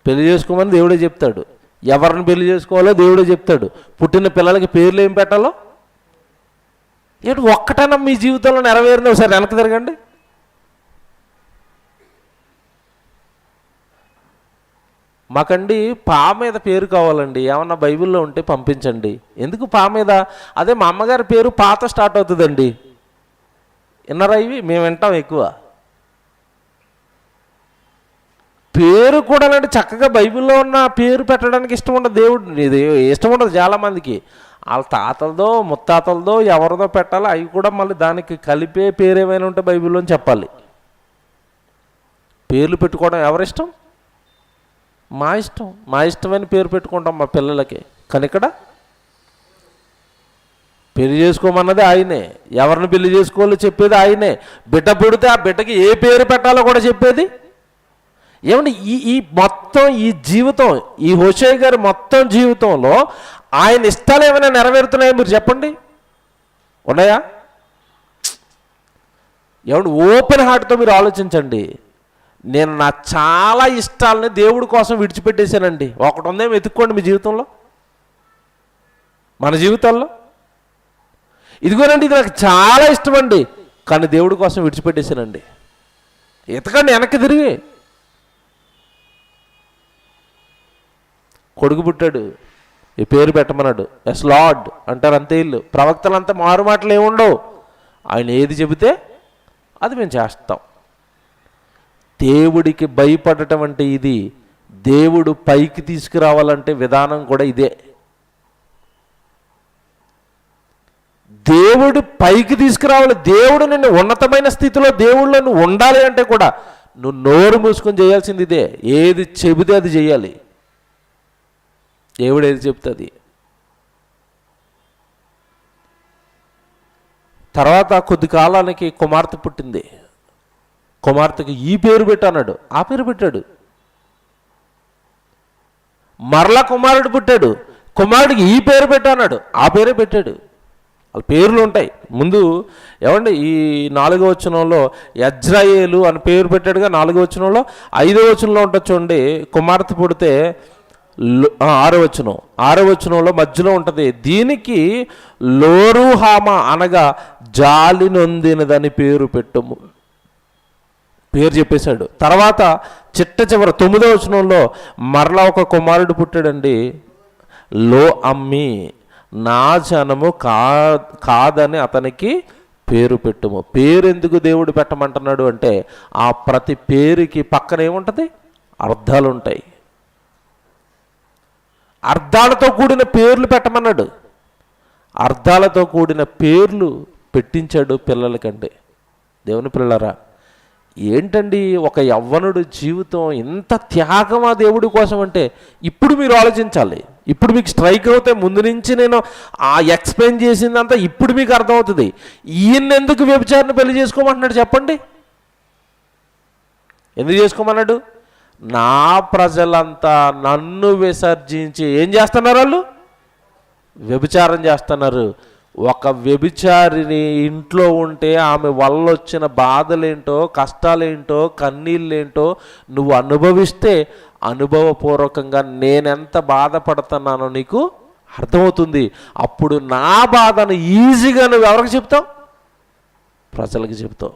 పెళ్లి చేసుకోమని దేవుడే చెప్తాడు. ఎవరిని పెళ్లి చేసుకోవాలో దేవుడే చెప్తాడు. పుట్టిన పిల్లలకి పేర్లు ఏం పెట్టాలో ఏంటి ఒక్కటైనా మీ జీవితంలో నెరవేరిన ఒకసారి వెనక్కి తిరగండి. మాకండి పా మీద పేరు కావాలండి, ఏమన్నా బైబిల్లో ఉంటే పంపించండి. ఎందుకు పా మీద? అదే మా అమ్మగారి పేరు పాత స్టార్ట్ అవుతుందండి. విన్నారా? ఇవి మేము వింటాం ఎక్కువ. పేరు కూడా అంటే చక్కగా బైబిల్లో ఉన్న పేరు పెట్టడానికి ఇష్టం ఉండదు దేవుడు, ఇది ఇష్టం ఉండదు చాలామందికి. వాళ్ళ తాతలదో ముత్తాతలదో ఎవరిదో పెట్టాలి, అవి కూడా మళ్ళీ దానికి కలిపే పేరు ఏమైనా ఉంటే బైబిల్లో చెప్పాలి. పేర్లు పెట్టుకోవడం ఎవరిష్టం? మా ఇష్టం. మా ఇష్టమైన పేరు పెట్టుకుంటాం మా పిల్లలకి. కానీ ఇక్కడ పెళ్లి చేసుకోమన్నది ఆయనే, ఎవరిని పెళ్లి చేసుకోవాలో చెప్పేది ఆయనే. బిడ్డ పుడితే ఆ బిడ్డకి ఏ పేరు పెట్టాలో కూడా చెప్పేది. ఏమంటే ఈ మొత్తం ఈ జీవితం, ఈ హోషేయ గారి మొత్తం జీవితంలో ఆయన ఇష్టాలు ఏమైనా నెరవేరుతున్నాయో మీరు చెప్పండి, ఉన్నాయా? ఏమంటే ఓపెన్ హార్ట్తో మీరు ఆలోచించండి. నేను నా చాలా ఇష్టాలని దేవుడి కోసం విడిచిపెట్టేశానండి. ఒకటి ఉందేమో వెతుక్కోండి మీ జీవితంలో, మన జీవితాల్లో. ఇదిగోనండి, ఇది నాకు చాలా ఇష్టం అండి, కానీ దేవుడి కోసం విడిచిపెట్టేశానండి. ఎతకండి వెనక్కి తిరిగి. కొడుకు పుట్టాడు, ఈ పేరు పెట్టమన్నాడు, ఎస్ లార్డ్ అంటారు అంతే. ఇల్లు ప్రవక్తలంతా మారు మాటలు ఏముండవు, ఆయన ఏది చెబితే అది మేము చేస్తాం. దేవుడికి భయపడటం అంటే ఇది. దేవుడు పైకి తీసుకురావాలంటే విధానం కూడా ఇదే. దేవుడు పైకి తీసుకురావాలి. దేవుడు నిన్ను ఉన్నతమైన స్థితిలో దేవుళ్ళో నువ్వు ఉండాలి అంటే కూడా నువ్వు నోరు మూసుకొని చేయాల్సింది ఇదే. ఏది చెబితే అది చేయాలి. దేవుడు ఏది చెప్తుంది. తర్వాత కొద్ది కాలానికి కుమార్తె పుట్టింది. కుమార్తెకి ఈ పేరు పెట్టాడు, ఆ పేరు పెట్టాడు. మరలా కుమారుడు పుట్టాడు, కుమారుడికి ఈ పేరు పెట్టాడు, ఆ పేరే పెట్టాడు. వాళ్ళ పేర్లు ఉంటాయి ముందు. ఏమండి, ఈ 4వ వచనంలో యజ్రాయేలు అని పేరు పెట్టాడుగా. 4వ వచనంలో 5వ వచనంలో ఉంటుంది చూడండి, కుమార్తె పుడితే 6వ వచనంలో మధ్యలో ఉంటుంది, దీనికి లోరుహామా అనగా జాలి నొందినదని పేరు పెట్టుము. పేరు చెప్పేశాడు. తర్వాత చివరి 9వ వచనంలో మరలా ఒక కుమారుడు పుట్టాడండి, లో అమ్మి నా జనము కాదని అతనికి పేరు పెట్టుము. పేరు ఎందుకు దేవుడు పెట్టమంటున్నాడు అంటే ఆ ప్రతి పేరుకి పక్కన ఏముంటుంది? అర్థాలు ఉంటాయి. అర్థాలతో కూడిన పేర్లు పెట్టమన్నాడు. అర్థాలతో కూడిన పేర్లు పెట్టించాడు పిల్లలకంటే. దేవుని పిల్లరా, ఏంటండి ఒక యవ్వనుడు జీవితం ఇంత త్యాగమా దేవుడి కోసం అంటే? ఇప్పుడు మీరు ఆలోచించాలి. ఇప్పుడు మీకు స్ట్రైక్ అవుతే ముందు నుంచి నేను ఆ ఎక్స్ప్లెయిన్ చేసిందంతా ఇప్పుడు మీకు అర్థమవుతుంది. ఈయన ఎందుకు వ్యభిచారిని పెళ్లి చేసుకోమంటున్నాడు చెప్పండి? ఎందుకు చేసుకోమన్నాడు? నా ప్రజలంతా నన్ను విసర్జించి ఏం చేస్తున్నారు? వాళ్ళు వ్యభిచారం చేస్తున్నారు. ఒక వ్యభిచారిని ఇంట్లో ఉంటే ఆమె వల్ల వచ్చిన బాధలేంటో, కష్టాలేంటో, కన్నీళ్ళేంటో నువ్వు అనుభవిస్తే అనుభవపూర్వకంగా నేనెంత బాధపడుతున్నానో నీకు అర్థమవుతుంది. అప్పుడు నా బాధను ఈజీగా నువ్వు ఎవరికి చెప్తావు? ప్రజలకు చెప్తావు.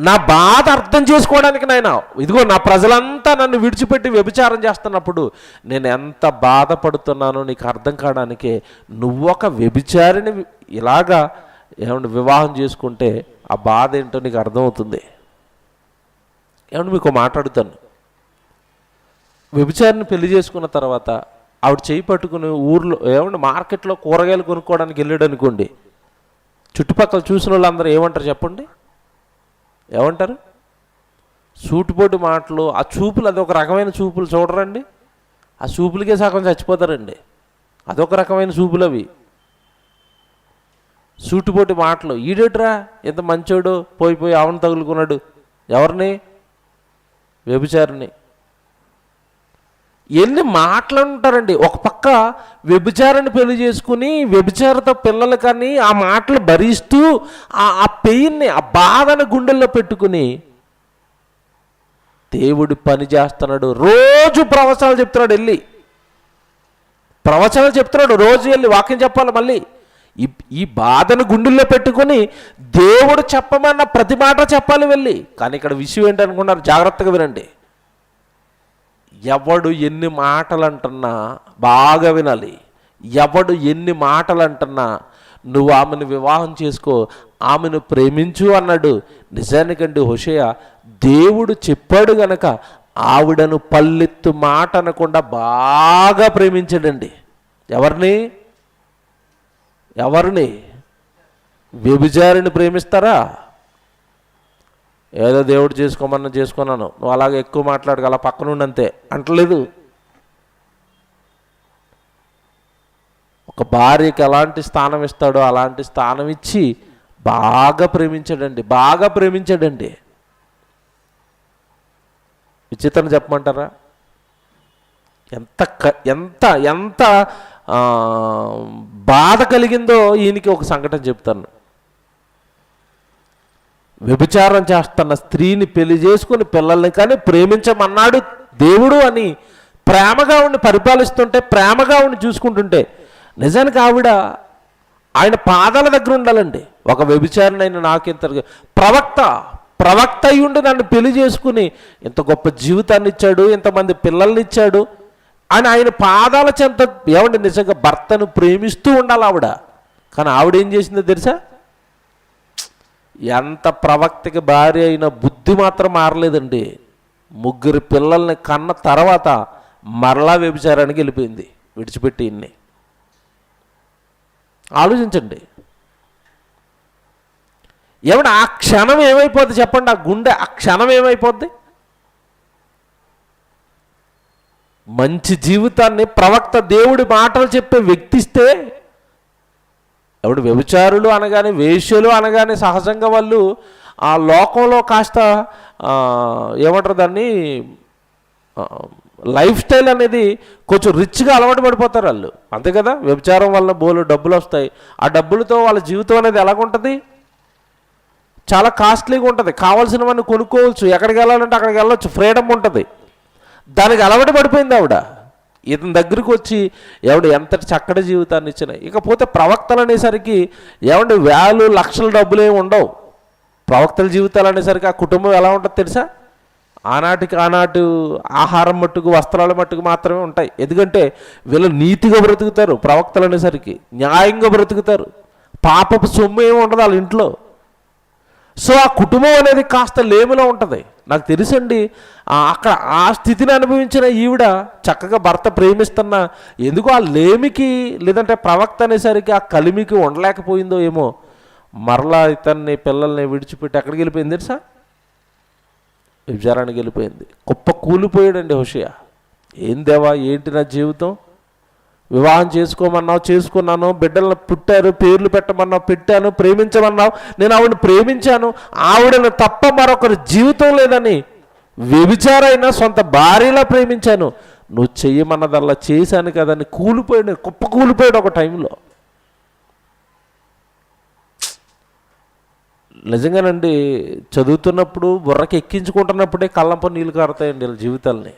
నా బాధ అర్థం చేసుకోవడానికి నాయన, ఇదిగో నా ప్రజలంతా నన్ను విడిచిపెట్టి వ్యభిచారం చేస్తున్నప్పుడు నేను ఎంత బాధపడుతున్నానో నీకు అర్థం కావడానికే నువ్వొక వ్యభిచారిని ఇలాగా ఏమంటే వివాహం చేసుకుంటే ఆ బాధ ఏంటో నీకు అర్థమవుతుంది. ఏమంటే మీకు మాట్లాడుతాను, వ్యభిచారిని పెళ్లి చేసుకున్న తర్వాత ఆవిడ చేయి పట్టుకుని ఊర్లో ఏమంటే మార్కెట్లో కూరగాయలు కొనుక్కోవడానికి వెళ్ళాడు అనుకోండి, చుట్టుపక్కల చూసిన వాళ్ళందరూ ఏమంటారు చెప్పండి? ఏమంటారు? సూటిపోటి మాటలు, ఆ చూపులు, అదొక రకమైన చూపులు చూడరండి. ఆ చూపులకే సగం చచ్చిపోతారండి. అదొక రకమైన చూపులు అవి, సూటిపోటి మాటలు. ఈడేట్రా ఎంత మంచోడు, పోయి ఆవును తగులుకున్నాడు. ఎవరిని? వ్యభిచారిని. ఎన్ని మాటలంటారండి. ఒక పక్క వ్యభిచారాన్ని పెళ్లి చేసుకుని వ్యభిచారతో పిల్లలు కానీ ఆ మాటలు భరిస్తూ ఆ పెయిన్ని, ఆ బాధను గుండెల్లో పెట్టుకుని దేవుడు పని చేస్తున్నాడు. రోజు ప్రవచనాలు చెప్తున్నాడు, వెళ్ళి ప్రవచనాలు చెప్తున్నాడు, రోజు వెళ్ళి వాక్యం చెప్పాలి. మళ్ళీ ఈ బాధను గుండెల్లో పెట్టుకుని దేవుడు చెప్పమన్న ప్రతి మాట చెప్పాలి వెళ్ళి. కానీ ఇక్కడ విషయం ఏంటనుకున్నారు? జాగ్రత్తగా వినండి. ఎవడు ఎన్ని మాటలు అంటున్నా బాగా వినాలి. ఎవడు ఎన్ని మాటలు అంటున్నా నువ్వు ఆమెను వివాహం చేసుకో, ఆమెను ప్రేమించు అన్నాడు. నిజానికండి హోషేయ దేవుడు చెప్పాడు గనక ఆవిడను పల్లెత్తు మాట అనకుండా బాగా ప్రేమించాడండి. ఎవరిని? వ్యభిచారిని ప్రేమిస్తారా? ఏదో దేవుడు చేసుకోమన్నా చేసుకున్నాను, నువ్వు అలాగే ఎక్కువ మాట్లాడగల పక్కనుండి అంతే అంటలేదు. ఒక భార్యకి ఎలాంటి స్థానం ఇస్తాడో అలాంటి స్థానం ఇచ్చి బాగా ప్రేమించాడండి. విచిత్రం చెప్పమంటారా? ఎంత ఎంత ఎంత బాధ కలిగిందో ఈయనకి ఒక సంఘటన చెప్తాను. వ్యభిచారం చేస్తున్న స్త్రీని పెళ్లి చేసుకుని పిల్లల్ని కానీ ప్రేమించమన్నాడు దేవుడు అని ప్రేమగా ఉండి పరిపాలిస్తుంటే, ప్రేమగా ఉండి చూసుకుంటుంటే, నిజానికి ఆవిడ ఆయన పాదాల దగ్గర ఉండాలండి. ఒక వ్యభిచారినైనా నాకింత ప్రవక్త అయ్యుండి నన్ను పెళ్లి చేసుకుని ఇంత గొప్ప జీవితాన్ని ఇచ్చాడు, ఇంతమంది పిల్లల్ని ఇచ్చాడు అని ఆయన పాదాల చెంత ఏమండి నిజంగా భర్తను ప్రేమిస్తూ ఉండాలి ఆవిడ. కానీ ఆవిడ ఏం చేసిందో తెలుసా? ఎంత ప్రవక్తకి భార్య అయిన బుద్ధి మాత్రం మారలేదండి. 3 పిల్లల్ని కన్న తర్వాత మరలా వ్యభిచారానికి వెళ్ళిపోయింది, విడిచిపెట్టి. ఇన్ని ఆలోచించండి. ఏమన్నా ఆ క్షణం ఏమైపోద్ది చెప్పండి? ఆ గుండె ఆ క్షణం ఏమైపోద్ది? మంచి జీవితాన్ని ప్రవక్త దేవుడి మాటలు చెప్పే వ్యక్తిస్తే, ఎవడు వ్యభిచారులు అనగానే, వేశ్యలు అనగానే సహజంగా వాళ్ళు ఆ లోకంలో కాస్త ఏమంటారు దాన్ని, లైఫ్ స్టైల్ అనేది కొంచెం రిచ్గా అలవాటు పడిపోతారు వాళ్ళు, అంతే కదా. వ్యభిచారం వల్ల బోలు డబ్బులు వస్తాయి. ఆ డబ్బులతో వాళ్ళ జీవితం అనేది ఎలాగుంటుంది? చాలా కాస్ట్లీగా ఉంటుంది. కావాల్సినవన్నీ కొనుక్కోవచ్చు, ఎక్కడికి వెళ్ళాలంటే అక్కడికి వెళ్ళొచ్చు, ఫ్రీడమ్ ఉంటుంది. దానికి అలవాటు పడిపోయింది ఆవిడ. ఇతని దగ్గరికి వచ్చి ఎవడు ఎంతటి చక్కటి జీవితాన్ని ఇచ్చిన. ఇకపోతే ప్రవక్తలు అనేసరికి ఏమంటే వేలు లక్షల డబ్బులు ఏమి ఉండవు. ప్రవక్తల జీవితాలు అనేసరికి ఆ కుటుంబం ఎలా ఉంటుందో తెలుసా? ఆనాటి ఆహారం మట్టుకు, వస్త్రాల మట్టుకు మాత్రమే ఉంటాయి. ఎందుకంటే వీళ్ళు నీతిగా బ్రతుకుతారు. ప్రవక్తలు అనేసరికి న్యాయంగా బ్రతుకుతారు. పాపపు సొమ్ము ఏమి ఉండదు వాళ్ళ ఇంట్లో. సో ఆ కుటుంబం అనేది కాస్త లేమిలో ఉంటుంది. నాకు తెలుసండి, అక్కడ ఆ స్థితిని అనుభవించిన ఈవిడ చక్కగా భర్త ప్రేమిస్తున్న ఎందుకు ఆ లేమికి, లేదంటే ప్రవక్త అనేసరికి ఆ కలిమికి ఉండలేకపోయిందో ఏమో, మరలా ఇతన్ని పిల్లల్ని విడిచిపెట్టి ఎక్కడికి వెళ్ళిపోయింది తెలుసా? వ్యభిచారానికి వెళ్ళిపోయింది. కుప్ప కూలిపోయాడండి హోషేయ. ఏం దేవా, ఏంటి నా జీవితం? వివాహం చేసుకోమన్నావు, చేసుకున్నాను. బిడ్డలను పుట్టారు, పేర్లు పెట్టమన్నావు, పెట్టాను. ప్రేమించమన్నావు, నేను ఆవిడని ప్రేమించాను. ఆవిడను తప్ప మరొకరి జీవితం లేదని వ్యభిచారైనా సొంత భార్యలా ప్రేమించాను. నువ్వు చెయ్యమన్నదల్లా చేశాను కదా అని కూలిపోయాడు, కుప్ప కూలిపోయాడు ఒక టైంలో. నిజంగానండి, చదువుతున్నప్పుడు బుర్రకి ఎక్కించుకుంటున్నప్పుడే కళ్ళంప నీళ్ళు కారుతాయండి వీళ్ళ జీవితాలని.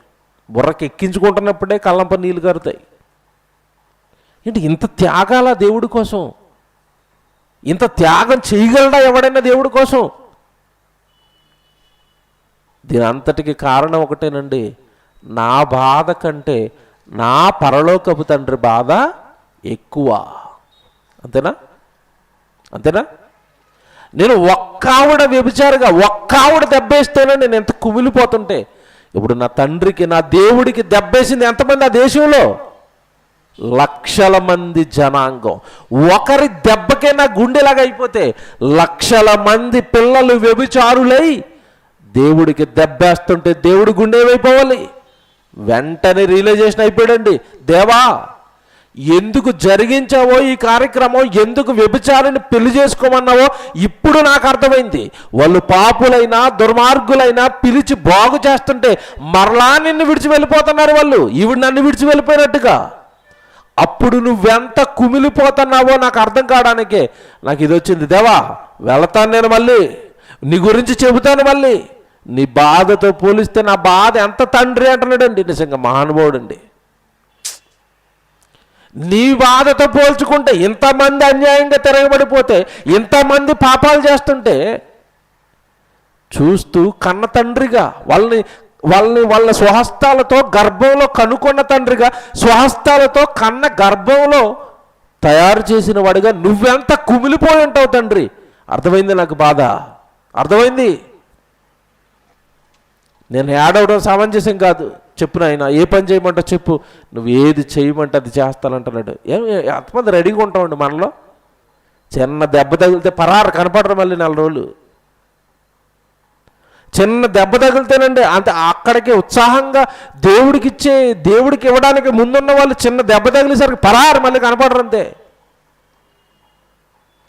బుర్రకి ఎక్కించుకుంటున్నప్పుడే కళ్ళంప నీళ్ళు కారుతాయి. ఏంటి ఇంత త్యాగాల దేవుడి కోసం? ఇంత త్యాగం చేయగలడా ఎవడైనా దేవుడి కోసం? దీని అంతటికి కారణం ఒకటేనండి, నా బాధ కంటే నా పరలోకపు తండ్రి బాధ ఎక్కువ. అంతేనా? అంతేనా? నేను ఒక్క ఆవిడ వ్యభిచారిగా ఒక్క ఆవిడ దెబ్బేస్తేనే నేను ఎంత కుమిలిపోతుంటే, ఇప్పుడు నా తండ్రికి నా దేవుడికి దెబ్బేసింది ఎంతమంది ఆ దేశంలో? లక్షల మంది జనాంగం. ఒకరి దెబ్బకే నా గుండెలాగా అయిపోతే లక్షల మంది పిల్లలు వ్యభిచారులై దేవుడికి దెబ్బేస్తుంటే దేవుడి గుండె ఏమైపోవాలి? వెంటనే రియలైజేషన్ అయిపోయాడండి, దేవా ఎందుకు జరిగించావో ఈ కార్యక్రమం, ఎందుకు వ్యభిచారిని పెళ్లి చేసుకోమన్నావో ఇప్పుడు నాకు అర్థమైంది. వాళ్ళు పాపులైనా దుర్మార్గులైనా పిలిచి బాగు చేస్తుంటే మరలా నిన్ను విడిచి వెళ్ళిపోతున్నారు వాళ్ళు, ఈవిడ నన్ను విడిచి వెళ్ళిపోయినట్టుగా. అప్పుడు నువ్వెంత కుమిలిపోతున్నావో నాకు అర్థం కావడానికే నాకు ఇది వచ్చింది. దేవా వెళతాను, నేను మళ్ళీ నీ గురించి చెబుతాను, మళ్ళీ నీ బాధతో పోలిస్తే నా బాధ ఎంత తండ్రి అంటున్నాడండి. నిజంగా మహానుభావుడండి. నీ బాధతో పోల్చుకుంటే ఇంతమంది అన్యాయంగా తిరగబడిపోతే, ఇంతమంది పాపాలు చేస్తుంటే చూస్తూ కన్న తండ్రిగా వాళ్ళ స్వహస్తాలతో గర్భంలో కనుకొన్న తండ్రిగా, స్వహస్తాలతో కన్న గర్భంలో తయారు చేసిన వాడిగా నువ్వెంత కుమిలిపోయి ఉంటావు తండ్రి. అర్థమైంది నాకు బాధ, అర్థమైంది. నేను ఏడవడం సమంజసం కాదు. చెప్పు నాయన, ఏ పని చేయమంటా చెప్పు, నువ్వు ఏది చేయమంటే అది చేస్తానంటున్నాడు. ఎంతమంది రెడీగా ఉంటామండి మనలో? చిన్న దెబ్బ తగిలితే పరారు కనపడరు మళ్ళీ 4 రోజులు. చిన్న దెబ్బ తగిలితేనండి అంత అక్కడికి ఉత్సాహంగా దేవుడికి ఇవ్వడానికి ముందున్న వాళ్ళు చిన్న దెబ్బ తగిలేసరికి పరారు మళ్ళీ కనపడరు అంతే.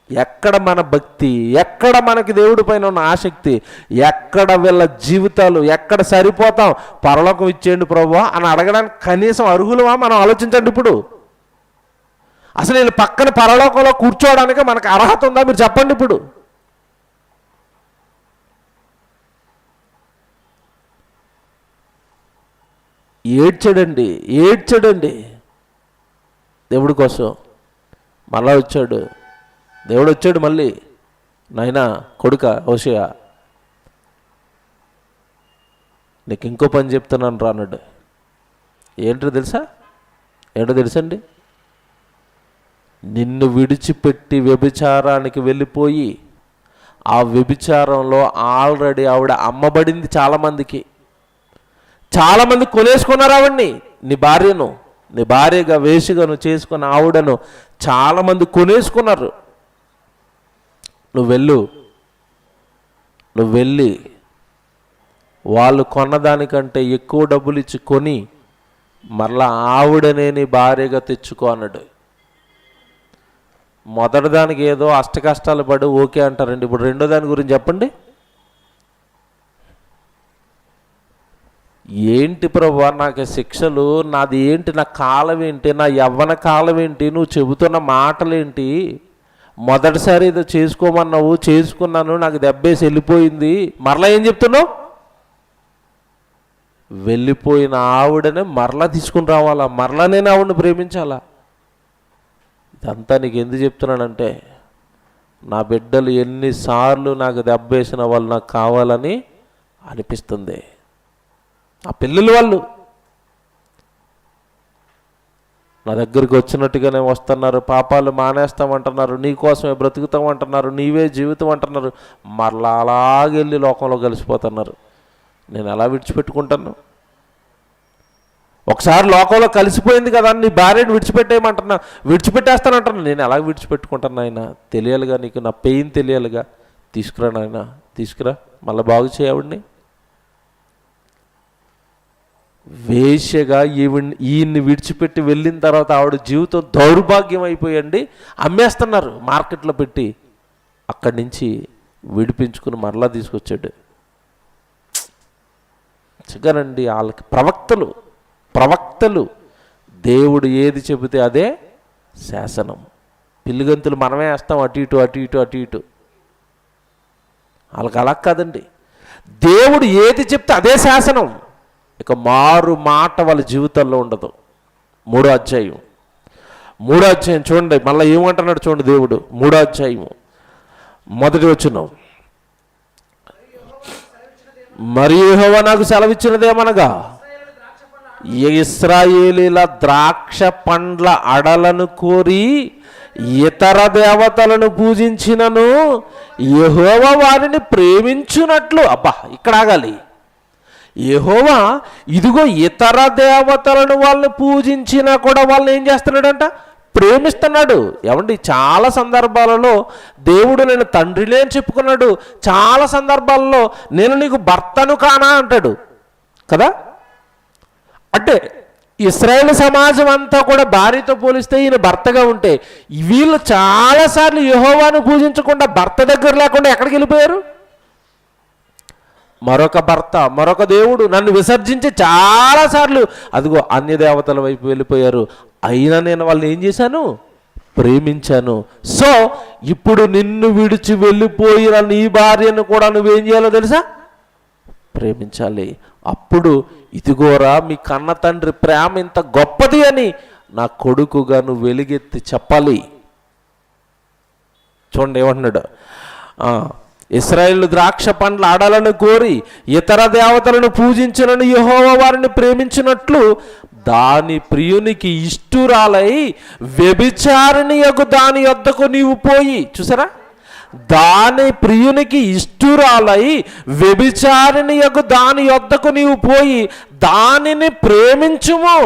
ఎక్కడ మన భక్తి, ఎక్కడ మనకి దేవుడి పైన ఉన్న ఆసక్తి, ఎక్కడ వీళ్ళ జీవితాలు, ఎక్కడ సరిపోతాం, పరలోకం ఇచ్చేయండి ప్రభువా అని అడగడానికి కనీసం అర్హులమా మనం ఆలోచించండి. ఇప్పుడు అసలు వీళ్ళు పక్కన పరలోకంలో కూర్చోవడానికి మనకు అర్హత ఉందా మీరు చెప్పండి. ఇప్పుడు ఏడ్చాడండి దేవుడి కోసం. మళ్ళా దేవుడు వచ్చాడు మళ్ళీ, నాయనా కొడుక హోషేయ నీకు ఇంకో పని చెప్తున్నాను రా అన్నాడు. ఏంటో తెలుసండి, నిన్ను విడిచిపెట్టి వ్యభిచారానికి వెళ్ళిపోయి ఆ వ్యభిచారంలో ఆల్రెడీ ఆవిడ అమ్మబడింది. చాలామంది కొనేసుకున్నారు ఆవిడ్ని, నీ భార్యగా వేషగాను చేసుకున్న ఆవిడను చాలామంది కొనేసుకున్నారు. నువ్వు వెళ్ళి వాళ్ళు కొన్నదానికంటే ఎక్కువ డబ్బులు ఇచ్చి కొని మరలా ఆవిడనే నీ భార్యగా తెచ్చుకో అన్నాడు. మొదటి దానికి ఏదో అష్టకష్టాలు పడి ఓకే అంటారండి. ఇప్పుడు రెండో దాని గురించి చెప్పండి. ఏంటి ప్రభువా నాకు శిక్షలు, నాది ఏంటి, నా కాలం ఏంటి, నా యవ్వన కాలం ఏంటి, నువ్వు చెబుతున్న మాటలేంటి, మొదటిసారి ఏదో చేసుకోమన్నావు చేసుకున్నాను, నాకు దెబ్బేసి వెళ్ళిపోయింది, మరలా ఏం చెప్తున్నావు? వెళ్ళిపోయిన ఆవిడనే మరలా తీసుకుని రావాలా, మరలా నేను ఆవిడని ప్రేమించాలా? ఇదంతా నీకు ఎందుకు చెప్తున్నానంటే, నా బిడ్డలు ఎన్నిసార్లు నాకు దెబ్బేసిన వాళ్ళు నాకు కావాలని అనిపిస్తుంది. ఆ పిల్లలు వాళ్ళు నా దగ్గరికి వచ్చినట్టుగానే వస్తున్నారు, పాపాలు మానేస్తామంటున్నారు, నీకోసమే బ్రతుకుతామంటున్నారు, నీవే జీవితం అంటున్నారు, మరలా అలాగెళ్ళి లోకంలో కలిసిపోతున్నారు. నేను ఎలా విడిచిపెట్టుకుంటాను? ఒకసారి లోకంలో కలిసిపోయింది కదా, నీ భార్యను విడిచిపెట్టేస్తానంటున్నా, నేను ఎలా విడిచిపెట్టుకుంటాను? ఆయన తెలియాలిగా, నీకు నా పెయిన్ తెలియాలిగా. తీసుకురా నాయన, తీసుకురా, మళ్ళీ బాగు చేయవిడిని. వేశ్యగా ఈయన్ని విడిచిపెట్టి వెళ్ళిన తర్వాత ఆవిడ జీవితం దౌర్భాగ్యం అయిపోయండి, అమ్మేస్తున్నారు మార్కెట్లో పెట్టి. అక్కడి నుంచి విడిపించుకుని మరలా తీసుకొచ్చాడు. చిగానండి వాళ్ళకి ప్రవక్తలు ప్రవక్తలు. దేవుడు ఏది చెబితే అదే శాసనం. పిల్లిగంతులు మనమే వేస్తాం, అటు ఇటు అటు ఇటు అటు ఇటు. వాళ్ళకి అలా కాదండి. దేవుడు ఏది చెప్తే అదే శాసనం. ఇక మారు మాట వాళ్ళ జీవితాల్లో ఉండదు. 3వ అధ్యాయం చూడండి, మళ్ళీ ఏమంటున్నాడు చూడండి దేవుడు. 3వ అధ్యాయం 1వ వచనం. మరియు యెహోవా నాకు సెలవిచ్చినదేమనగా, ఇశ్రాయేలీల ద్రాక్ష పండ్ల అడలను కోరి ఇతర దేవతలను పూజించినను యెహోవా వారిని ప్రేమించునట్లు. అబ్బా, ఇక్కడ ఆగాలి. యెహోవా ఇదిగో ఇతర దేవతలను వాళ్ళని పూజించినా కూడా వాళ్ళని ఏం చేస్తున్నాడంట? ప్రేమిస్తున్నాడు. ఏమండి, చాలా సందర్భాలలో దేవుడు నేను తండ్రినే అని చెప్పుకున్నాడు. చాలా సందర్భాలలో నేను నీకు భర్తను కానా అంటాడు కదా. అంటే ఇశ్రాయేలు సమాజం అంతా కూడా భార్యతో పోలిస్తే ఈయన భర్తగా ఉంటే, వీళ్ళు చాలాసార్లు యెహోవాను పూజించకుండా భర్త దగ్గర లేకుండా ఎక్కడికి వెళ్ళిపోయారు? మరొక భర్త, మరొక దేవుడు నన్ను విసర్జించి చాలాసార్లు అదిగో అన్య దేవతల వైపు వెళ్ళిపోయారు. అయినా నేను వాళ్ళని ఏం చేశాను? ప్రేమించాను. సో ఇప్పుడు నిన్ను విడిచి వెళ్ళిపోయిన నీ భార్యను కూడా నువ్వేం చేయాలో తెలుసా? ప్రేమించాలి. అప్పుడు ఇదిగోరా మీ కన్న తండ్రి ప్రేమ ఇంత గొప్పది అని నా కొడుకుగా నువ్వు వెలుగెత్తి చెప్పాలి. చూడండి ఏమంటున్నాడు. ఇశ్రాయేలు ద్రాక్ష పండ్ల అడలను కోరి ఇతర దేవతలను పూజించినను యెహోవా వారిని ప్రేమించినట్లు దాని ప్రియునికి ఇష్టురాలై వ్యభిచారిణియగు దాని యొద్దకు నీవు పోయి. చూసారా, దాని ప్రియునికి ఇష్టురాలై వ్యభిచారిణియగు దాని యొద్దకు నీవు పోయి దానిని ప్రేమించుము.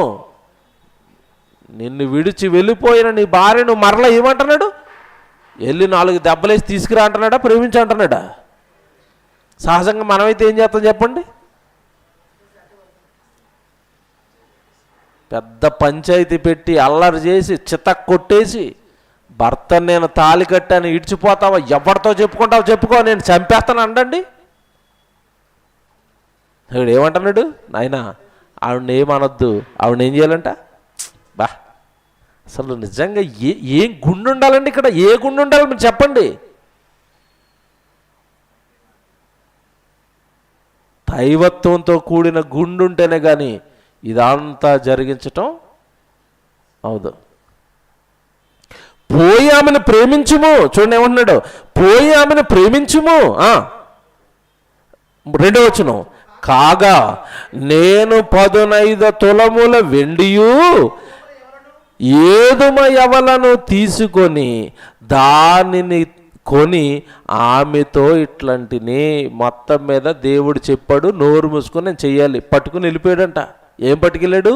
నిన్ను విడిచి వెళ్ళిపోయిన నీ భార్యను మరలా ఏమంటున్నాడు? వెళ్ళి 4 దెబ్బలేసి తీసుకురా అంటున్నాడా? ప్రేమించు అంటున్నాడా? సహజంగా మనమైతే ఏం చేస్తాం చెప్పండి? పెద్ద పంచాయతీ పెట్టి అల్లరి చేసి చితక్ కొట్టేసి, భర్త నేను తాళి కట్టాను ఇడిచిపోతావా, ఎవరితో చెప్పుకుంటావు చెప్పుకో, నేను చంపేస్తాను అండండి. ఇక్కడ ఏమంటున్నాడు? నాయనా ఆవిడని ఏమనొద్దు, ఆవిడని ఏం చేయాలంట? బా, అసలు నిజంగా ఏం గుండు ఉండాలండి ఇక్కడ? ఏ గుండు ఉండాలి మీరు చెప్పండి? దైవత్వంతో కూడిన గుండు ఉంటేనే కానీ ఇదంతా జరిగించటం అవదు. పోయి ఆమెను ప్రేమించుము. చూడండి ఏమంటున్నాడు? పోయి ఆమెను ప్రేమించుము. 2వ వచనం. కాగా నేను 15 తులముల వెండియు ఏదుమ యవలను తీసుకొని దానిని కొని ఆమెతో ఇట్లాంటిని మొత్తం మీద దేవుడు చెప్పాడు, నోరు మూసుకొని నేను చెయ్యాలి. పట్టుకుని వెళ్ళిపోయాడంట. ఏం పట్టుకెళ్ళాడు?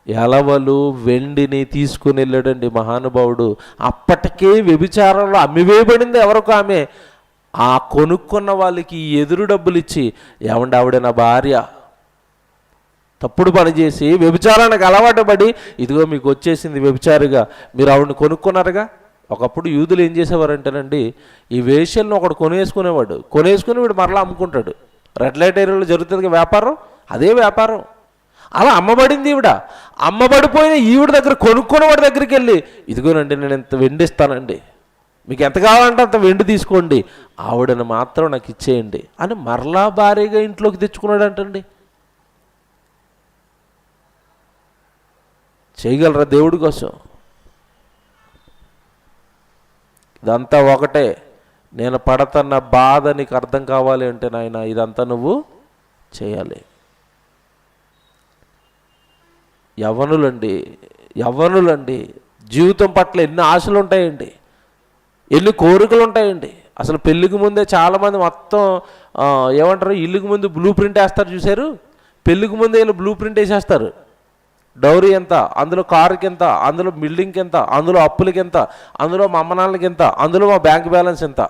ఎలవలు వెండిని తీసుకుని వెళ్ళాడండి మహానుభావుడు. అప్పటికే వ్యభిచారంలో అమ్మివేయబడింది ఎవరికో ఆమె. ఆ కొనుక్కున్న వాళ్ళకి ఎదురు డబ్బులు ఇచ్చి, ఏమండి ఆవిడ నా భార్య, తప్పుడు పని చేసి వ్యభిచారానికి అలవాటు పడి ఇదిగో మీకు వచ్చేసింది వ్యభిచారిగా, మీరు ఆవిడని కొనుక్కున్నారుగా. ఒకప్పుడు యూదులు ఏం చేసేవారంటేనండి, ఈ వేషలను ఒకడు కొనేసుకుని వీడు మరలా అమ్ముకుంటాడు. రెడ్ లైట్ ఏరియాలో జరుగుతుంది వ్యాపారం, అదే వ్యాపారం. అలా అమ్మబడింది ఈవిడ. అమ్మబడిపోయిన ఈవిడ దగ్గర కొనుక్కున్న వాడి దగ్గరికి వెళ్ళి, ఇదిగోనండి నేను ఇంత వెండి ఇస్తానండి, మీకు ఎంత కావాలంటే అంత వెండి తీసుకోండి, ఆవిడని మాత్రం నాకు ఇచ్చేయండి అని మరలా భారీగా ఇంట్లోకి తెచ్చుకున్నాడు అంటండి. చేయగలరా దేవుడి కోసం? ఇదంతా ఒకటే. నేను పడుతున్న బాధ నీకు అర్థం కావాలి అంటే నాయన ఇదంతా నువ్వు చేయాలి. యవ్వనులండి జీవితం పట్ల ఎన్ని ఆశలు ఉంటాయండి, ఎన్ని కోరికలు ఉంటాయండి. అసలు పెళ్ళికి ముందే చాలామంది మొత్తం ఏమంటారు, ఇల్లుకి ముందు బ్లూ ప్రింట్ వేస్తారు చూశారు. పెళ్ళికి ముందే వీళ్ళు బ్లూ ప్రింట్ వేసేస్తారు. డౌరీ ఎంత, అందులో కారుకి ఎంత, అందులో బిల్డింగ్కి ఎంత, అందులో అప్పులకి ఎంత, అందులో మా అమ్మ నాన్నలకి ఎంత, అందులో మా బ్యాంక్ బ్యాలెన్స్ ఎంత.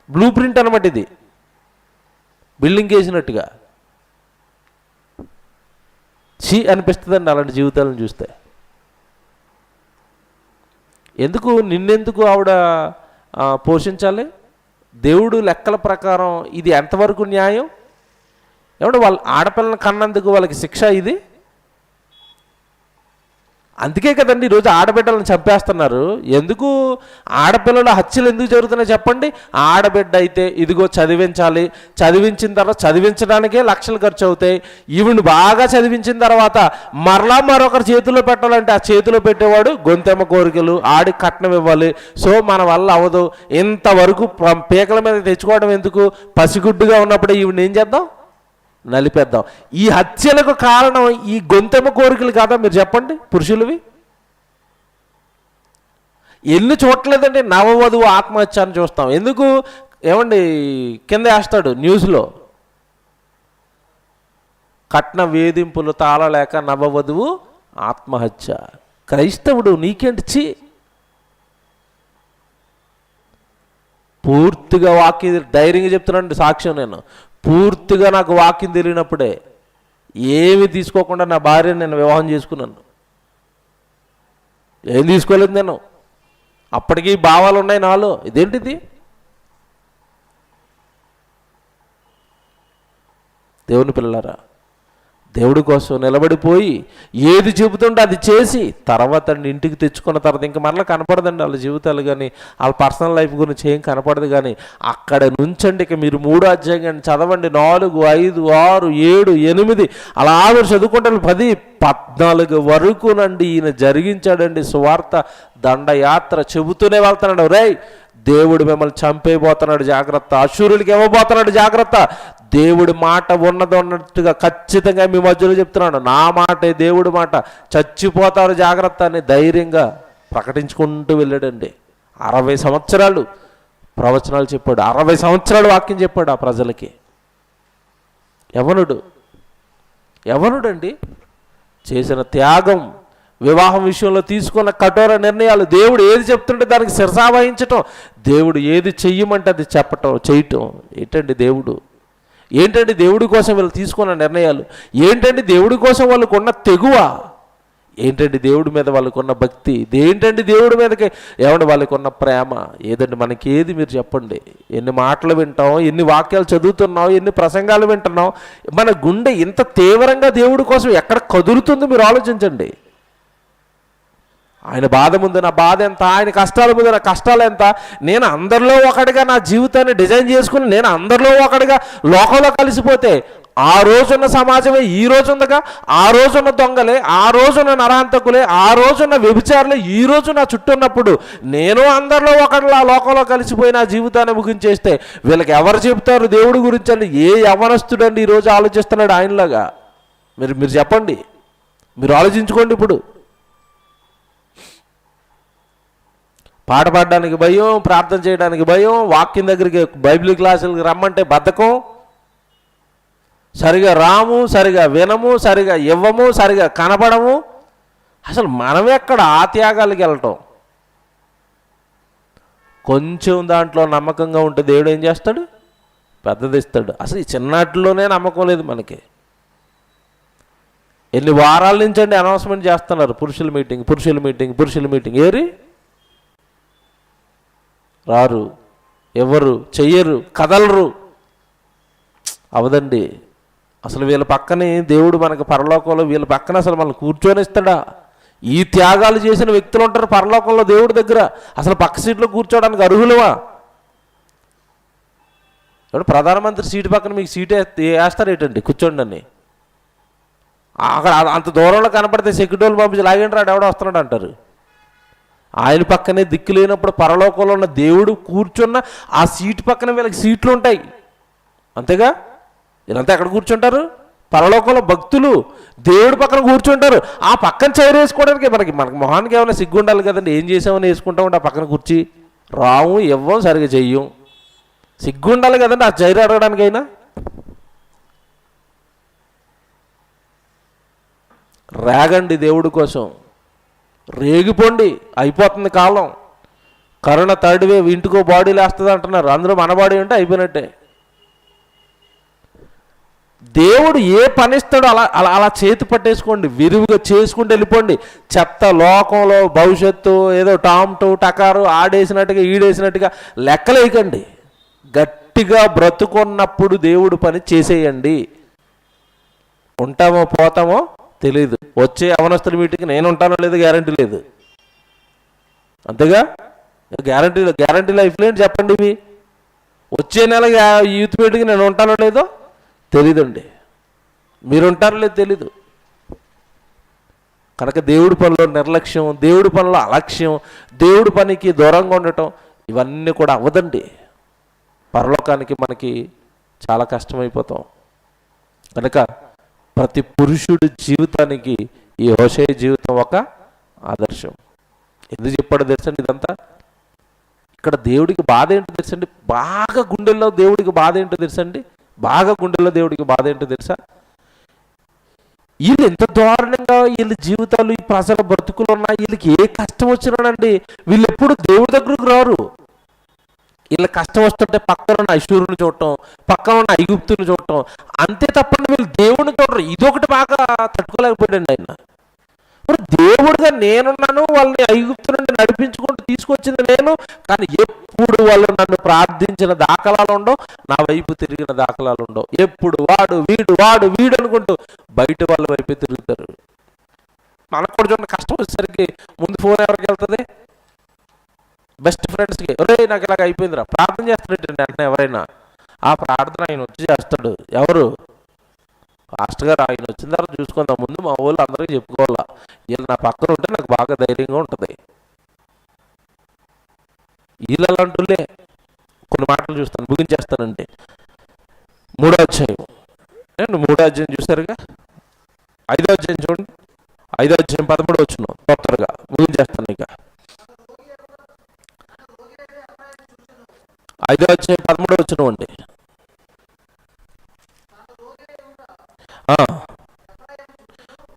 బ్లూ ప్రింట్ అనమాట ఇది, బిల్డింగ్ వేసినట్టుగా. చీ అనిపిస్తుందండి అలాంటి జీవితాలను చూస్తే. ఎందుకు నిన్నెందుకు ఆవిడ పోషించాలి? దేవుడు లెక్కల ప్రకారం ఇది ఎంతవరకు న్యాయం? ఏమంటే వాళ్ళ ఆడపిల్లని కన్నందుకు వాళ్ళకి శిక్ష ఇది? అందుకే కదండి ఈరోజు ఆడబిడ్డలను చంపేస్తున్నారు. ఎందుకు ఆడపిల్లల హత్యలు ఎందుకు జరుగుతున్నాయి చెప్పండి? ఆడబిడ్డ అయితే ఇదిగో చదివించాలి, చదివించిన తర్వాత చదివించడానికే లక్షలు ఖర్చు అవుతాయి. ఈవిని బాగా చదివించిన తర్వాత మరలా మరొకరి చేతిలో పెట్టాలంటే ఆ చేతిలో పెట్టేవాడు గొంతెమ్మ కోరికలు, ఆడి కట్నం ఇవ్వాలి. సో మన వల్ల అవ్వదు. ఇంతవరకు పీకల మీద తెచ్చుకోవడం ఎందుకు? పసిగుడ్డుగా ఉన్నప్పుడే ఈవిని ఏం చేద్దాం? నలిపేద్దాం. ఈ హత్యలకు కారణం ఈ గొంతెమ్మ కోరికలు కాదా? మీరు చెప్పండి. పురుషులవి ఎన్ని చూడలేదండి. నవవధువు ఆత్మహత్య అని చూస్తాం. ఎందుకు? ఏమండి కింద వేస్తాడు న్యూస్లో, కట్న వేధింపులు తాళలేక నవవధువు ఆత్మహత్య. క్రైస్తవుడు నీకేంటి? పూర్తిగా వాక్యం ధైర్యంగా చెప్తున్నాను, సాక్ష్యం. నేను పూర్తిగా నాకు వాక్యం తెలియనప్పుడే ఏమి తీసుకోకుండా నా భార్యను నేను వివాహం చేసుకున్నాను. ఏం తీసుకోలేదు నేను. అప్పటికీ భావాలు ఉన్నాయి నాలో. ఇదేంటిది? దేవుని పిల్లలారా, దేవుడి కోసం నిలబడిపోయి ఏది చెబుతుంటే అది చేసి తర్వాత ఇంటికి తెచ్చుకున్న తర్వాత ఇంకా మరలా కనపడదండి వాళ్ళ జీవితాలు కానీ వాళ్ళ పర్సనల్ లైఫ్ గురించి ఏం కనపడదు. కానీ అక్కడ నుంచండి ఇక మీరు 3వ అధ్యాయం చదవండి. 4, 5, 6, 7, 8 అలా మీరు చదువుకుంటారు. 10, 14 వరకునండి ఈయన జరిగించాడండి సువార్త దండయాత్ర. చెబుతూనే వెళ్తున్నాడు, రేయ్ దేవుడు మిమ్మల్ని చంపేయబోతున్నాడు జాగ్రత్త, అశూరులకి ఇవ్వబోతున్నాడు జాగ్రత్త. దేవుడి మాట ఉన్నట్టుగా ఖచ్చితంగా మీ మధ్యలో చెప్తున్నాడు. నా మాటే దేవుడి మాట, చచ్చిపోతారు జాగ్రత్త అని ధైర్యంగా ప్రకటించుకుంటూ వెళ్ళాడండి. 60 సంవత్సరాలు ప్రవచనాలు చెప్పాడు, 60 సంవత్సరాలు వాక్యం చెప్పాడు ఆ ప్రజలకి. ఎవనుడండి చేసిన త్యాగం, వివాహం విషయంలో తీసుకున్న కఠోర నిర్ణయాలు, దేవుడు ఏది చెప్తుంటే దానికి శిరసావహించటం, దేవుడు ఏది చెయ్యమంటే అది చెప్పటం చేయటం. ఏంటండి దేవుడి కోసం వీళ్ళు తీసుకున్న నిర్ణయాలు? ఏంటండి దేవుడి కోసం వాళ్ళకు ఉన్న తెగువ? ఏంటండి దేవుడి మీద వాళ్ళకు ఉన్న భక్తి? ఏంటండి దేవుడి మీదకి ఏమంటే వాళ్ళకు ఉన్న ప్రేమ? ఏదండి మనకి ఏది? మీరు చెప్పండి. ఎన్ని మాటలు వింటాం, ఎన్ని వాక్యాలు చదువుతున్నాం, ఎన్ని ప్రసంగాలు వింటున్నాం, మన గుండె ఇంత తీవ్రంగా దేవుడి కోసం ఎక్కడ కదులుతుంది? మీరు ఆలోచించండి. ఆయన బాధ ముందు నా బాధ ఎంత, ఆయన కష్టాల ముందు నా కష్టాలు ఎంత. నేను అందరిలో ఒకటిగా నా జీవితాన్ని డిజైన్ చేసుకుని నేను అందరిలో ఒకటిగా లోకంలో కలిసిపోతే ఆ రోజున్న సమాజమే ఈ రోజు ఉందగా. ఆ రోజున్న దొంగలే, ఆ రోజున్న నరహంతకులే, ఆ రోజున్న వ్యభిచారులే ఈ రోజు నా చుట్టూ ఉన్నప్పుడు నేను అందరిలో ఒకటిలా లోకంలో కలిసిపోయి నా జీవితాన్ని ముగించేస్తే వీళ్ళకి ఎవరు చెప్తారు దేవుడి గురించి అండి? ఏ యవనస్తుడండి ఈరోజు ఆలోచిస్తున్నాడు ఆయనలాగా? మీరు చెప్పండి. మీరు ఆలోచించుకోండి. ఇప్పుడు పాట పాడడానికి భయం, ప్రార్థన చేయడానికి భయం, వాక్యం దగ్గరికి బైబిల్ క్లాసులకి రమ్మంటే బద్ధకం, సరిగా రాము, సరిగా వినము, సరిగా ఇవ్వము, సరిగా కనపడము. అసలు మనం ఎక్కడ ఆ త్యాగాలకి వెళ్ళటం? కొంచెం దాంట్లో నమ్మకంగా ఉంటే దేవుడు ఏం చేస్తాడు? పెద్దది ఇస్తాడు. అసలు ఈ చిన్నట్లోనే నమ్మకం లేదు మనకి. ఎన్ని వారాల నుంచి అండి అనౌన్స్మెంట్ చేస్తున్నారు, పురుషుల మీటింగ్. ఏరి రారు, ఎవరు చెయ్యరు, కదలరు. అవదండి. అసలు వీళ్ళ పక్కనే దేవుడు మనకు పరలోకంలో వీళ్ళ పక్కన అసలు మనల్ని కూర్చొనిస్తాడా? ఈ త్యాగాలు చేసిన వ్యక్తులు ఉంటారు పరలోకంలో దేవుడి దగ్గర. అసలు పక్క సీట్లో కూర్చోవడానికి అర్హులవా? ప్రధానమంత్రి సీటు పక్కన మీకు సీటు వేస్తారేటండి కూర్చోండి అని. అక్కడ అంత దూరంలో కనపడితే సెక్యూరిటీలు పంపించి లాగండి రాడు ఎవడో వస్తున్నాడు అంటారు. ఆయన పక్కనే దిక్కు లేనప్పుడు పరలోకంలో ఉన్న దేవుడు కూర్చున్న ఆ సీటు పక్కన వీళ్ళకి సీట్లు ఉంటాయి. అంతేగా? వీళ్ళంతా ఎక్కడ కూర్చుంటారు? పరలోకంలో భక్తులు దేవుడి పక్కన కూర్చుంటారు. ఆ పక్కన చైర్ వేసుకోవడానికి మనకి మొహానికి ఏమైనా సిగ్గు ఉండాలి కదండి. ఏం చేసామని వేసుకుంటామంటే ఆ పక్కన కూర్చి రాము, ఇవ్వం, సరిగా చెయ్యం. సిగ్గు ఉండాలి కదండి ఆ చైర్ అడగడానికైనా. రాగండి దేవుడి కోసం, రేగిపోండి. అయిపోతుంది కాలం. కరోనా థర్డ్ వేవ్, ఇంటికో బాడీ లేస్తుంది అంటున్నారు. అందులో మన బాడీ ఉంటే అయిపోయినట్టే. దేవుడు ఏ పనిస్తాడో అలా అలా అలా చేతి పట్టేసుకోండి, విరివిగా చేసుకుంటూ వెళ్ళిపోండి. చెత్త లోకంలో భవిష్యత్తు ఏదో టామ్టో టకారు ఆడేసినట్టుగా ఈడేసినట్టుగా లెక్కలేయకండి. గట్టిగా బ్రతుకున్నప్పుడు దేవుడు పని చేసేయండి. ఉంటామో పోతామో తెలియదు. వచ్చే అవనస్తుల మీటింగ్కి నేను ఉంటానో లేదో గ్యారంటీ లేదు. అంతేగా, గ్యారంటీ లైఫ్ లేని చెప్పండి. ఇవి వచ్చే నెల యూత్ మీటింగ్కి నేను ఉంటానో లేదో తెలీదండి. మీరు ఉంటారో లేదో తెలీదు. కనుక దేవుడి పనిలో నిర్లక్ష్యం, దేవుడి పనిలో అలక్ష్యం, దేవుడి పనికి దూరంగా ఉండటం, ఇవన్నీ కూడా అవ్వదండి. పరలోకానికి మనకి చాలా కష్టమైపోతాం. కనుక ప్రతి పురుషుడి జీవితానికి ఈ హోషేయ జీవితం ఒక ఆదర్శం. ఎందుకు చెప్పాడో తెలుసండి ఇదంతా? ఇక్కడ దేవుడికి బాధ ఏంటో తెలుసండి? బాగా గుండెల్లో దేవుడికి బాధ ఏంటో తెలుసండి? దేవుడికి బాధ ఏంటో తెలుసా? వీళ్ళు ఎంత దారుణంగా వీళ్ళ జీవితాలు, ఈ ప్రజల బ్రతుకులు ఉన్నాయి. వీళ్ళకి ఏ కష్టం వచ్చినానండి, వీళ్ళు ఎప్పుడు దేవుడి దగ్గరకు రారు. వీళ్ళ కష్టం వస్తుంటే పక్కన ఉన్న ఐశ్వర్యుని చూడటం, పక్కన ఉన్న ఐగుప్తుని చూడటం, అంతే తప్పని వీళ్ళు దేవుడిని చూడరు. ఇదొకటి బాగా తట్టుకోలేకపోయాడండి ఆయన. మరి దేవుడిగా నేనున్నాను, వాళ్ళని ఐగుప్తు నుండి నడిపించుకుంటూ తీసుకొచ్చింది నేను, కానీ ఎప్పుడు వాళ్ళు నన్ను ప్రార్థించిన దాఖలాలు ఉండవు, నా వైపు తిరిగిన దాఖలాలు ఉండవు. ఎప్పుడు వాడు వీడు అనుకుంటూ బయట వాళ్ళ వైపే తిరుగుతారు. మనకు కూడా చూడండి, కష్టం వచ్చేసరికి ముందు ఫోన్ ఎవరికి వెళ్తుంది? బెస్ట్ ఫ్రెండ్స్కి. ఒరే నాకు ఇలాగ అయిపోయిందిరా, ప్రార్థన చేస్తాడండి అంటే ఎవరైనా. ఆ ప్రార్థన ఆయన వచ్చి చేస్తాడు. ఎవరు? పాస్టర్ గారు. ఆయన వచ్చిన తర్వాత చూసుకుందాం, ముందు మా ఊళ్ళు అందరికీ చెప్పుకోవాలా, వీళ్ళు నా పక్కన ఉంటే నాకు బాగా ధైర్యంగా ఉంటుంది. వీళ్ళు అలాంటిలే. కొన్ని మాటలు చూస్తాను, ముగించేస్తానండి. 3వ అధ్యాయం, 3వ అధ్యాయం చూసారుగా. 5వ అధ్యాయం చూడండి, 5వ అధ్యాయం 13 వచ్చిన త్వరగా ముగించేస్తాను. ఇక 5వ అధ్యాయం 13 వచ్చిన అండి.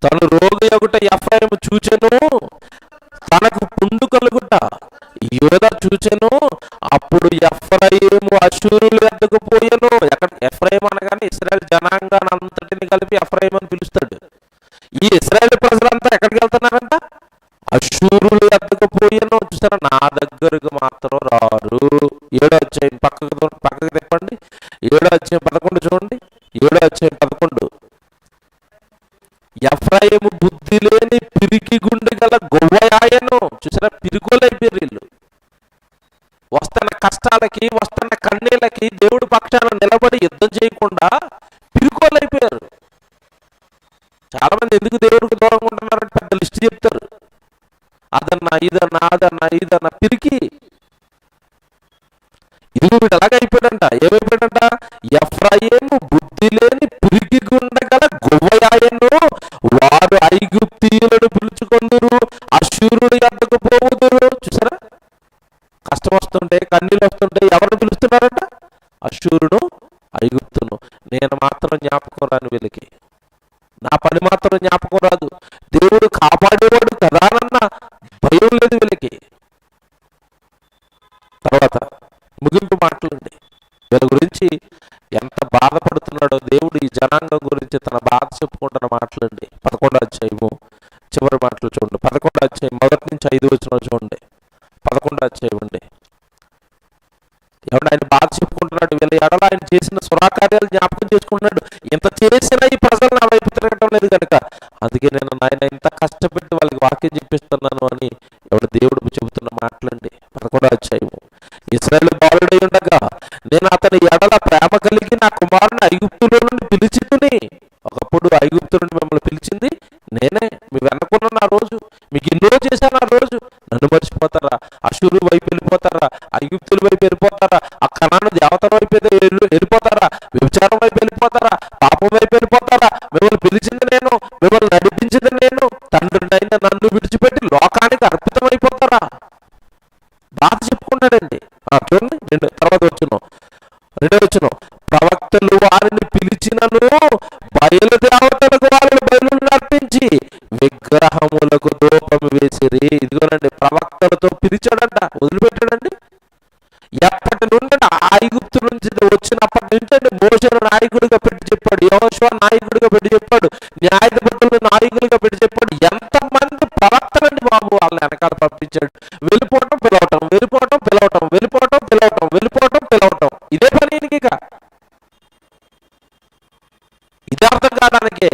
తను రోగి యొగుట ఎఫ్రాయిము చూచెను, తనకు పుండు కలుగుట యోదా చూచెను. అప్పుడు ఎఫ్రాయిము అశూరుల వద్దకు పోయెను. ఎక్కడ ఎఫ్రాయిం అనగానే ఇశ్రాయేల్ జనాంగాన్ని అంతటిని కలిపి ఎఫ్రాయిం అని పిలుస్తాడు. ఈ ఇశ్రాయేల్ ప్రజలంతా ఎక్కడికి వెళ్తున్నారంట? అశూరుల వద్దకు పోయెను. చూసారా, నా దగ్గరకు మాత్రం రారు. 7వ అధ్యాయం పక్కకు తిప్పండి. 7వ అధ్యాయం 11 చూడండి. 7వ అధ్యాయం 11. ఎఫ్రాయిము బుద్ధి లేని పిరికి గుండె గల గొవ్వయాయను. చూసారా, పిరుకోలైపోయారు వీళ్ళు. వస్తున్న కష్టాలకి, వస్తున్న కన్నీళ్ళకి దేవుడి పక్షాన నిలబడి యుద్ధం చేయకుండా పిరుకోలైపోయారు. చాలా మంది ఎందుకు దేవుడికి దూరంగా ఉంటున్నారంటే పెద్ద లిస్ట్ చెప్తారు. అదన్నా పిరికి. ఇదిగో వీడు ఎలాగైపోయాడంట, ఏమైపోయాడంట? ఎఫ్రాయిము బుద్ధి లేని పిరికి గుండె గల గొవ్వయాయను, వారు ఐగుప్తీయులను పిలుచుకొందురు, అశూరుడి వద్దకు పోవుదురు. చూసారా, కష్టం వస్తుంటే, కన్నీళ్ళు వస్తుంటే ఎవరిని పిలుస్తున్నారంట? అశూరును, ఐగుప్తును. నేను మాత్రం జ్ఞాపకం రాను వీళ్ళకి, నా పని మాత్రం జ్ఞాపకం రాదు. దేవుడు కాపాడేవాడు కదానన్న భయం లేదు వీళ్ళకి. తర్వాత ముగింపు మాటలండి. వీళ్ళ గురించి ఎంత బాధపడుతున్నాడో దేవుడు ఈ జనాంగం గురించి తన బాధ చెప్పుకుంటున్న మాటలండి. 11వ అధ్యాయము చివరి మాటలు చూడండి. 11వ అధ్యాయం 1 నుంచి 5 వచనాలు చూడండి. 11వ అధ్యాయం అండి. ఎవడు ఆయన బాధ చెప్పుకుంటున్నాడు, వీళ్ళ ఎడల ఆయన చేసిన సురాకార్యాలు జ్ఞాపకం చేసుకుంటున్నాడు. ఇంత చేసిన ఈ ప్రజలు నా వైపు తిరగటం లేదు కనుక, అందుకే నేను నాయన ఇంత కష్టపెట్టి వాళ్ళకి వాక్యం చెప్పిస్తున్నాను అని ఎవడు దేవుడు చెబుతున్న మాటలండి. 11వ అధ్యాయము. ఇశ్రాయేలు బాలుడై ఉండగా నేను అతని ఎడల ప్రేమ కలిగి నా కుమారుని ఐగుప్తులో నుండి పిలిచితిని. ఒకప్పుడు ఐగుప్తు నుండి మిమ్మల్ని పిలిచింది నేనే. మీ వెనకున్న నా రోజు, మీకు ఎన్నో చేశాను ఆ రోజు. నన్ను మర్చిపోతారా? అశూరు వైపు వెళ్ళిపోతారా? ఐగుప్తుల వైపు వెళ్ళిపోతారా? ఆ కనాను దేవతల వైపు వెళ్ళిపోతారా? వ్యభిచారం వైపు వెళ్ళిపోతారా? పాపం వైపు వెళ్ళిపోతారా? మిమ్మల్ని పిలిచింది నేను, మిమ్మల్ని నడిపించింది నేను. తండ్రినైనా నన్ను విడిచిపెట్టి లోకానికి అర్పితమైపోతారా? బాధ చెప్పుకున్నాడండి. చూడండి, తర్వాత వచ్చిన 2వ వచనం. ప్రవక్తలు వారిని పిలిచినను బయలుదేవతలకు వారిని బయలు నర్పించి విగ్రహములకు ధూపం వేసిరి. ఇదిగోనండి, ప్రవక్తలతో పిలిచాడంట, వదిలిపెట్టాడండి. ఎప్పటి నుండి ఐగుప్తు నుంచి వచ్చినప్పటి నుంచి మోషేను నాయకుడిగా పెట్టి చెప్పాడు, యెహోషువ నాయకుడిగా పెట్టి చెప్పాడు, న్యాయాధిపతులను నాయకులుగా పెట్టి చెప్పాడు. ఎంతమంది ప్రవక్తలండి బాబు వాళ్ళని వెనకాల పంపించాడు. వెళ్ళిపోవటం పిలవటం, వెళ్ళిపోవటం పిలవటం, వెళ్ళిపోవటం పిలవటం, వెళ్ళిపోవటం పిలవటం, ఇదే పని. ఇక ఇదే అర్థం కావడానికి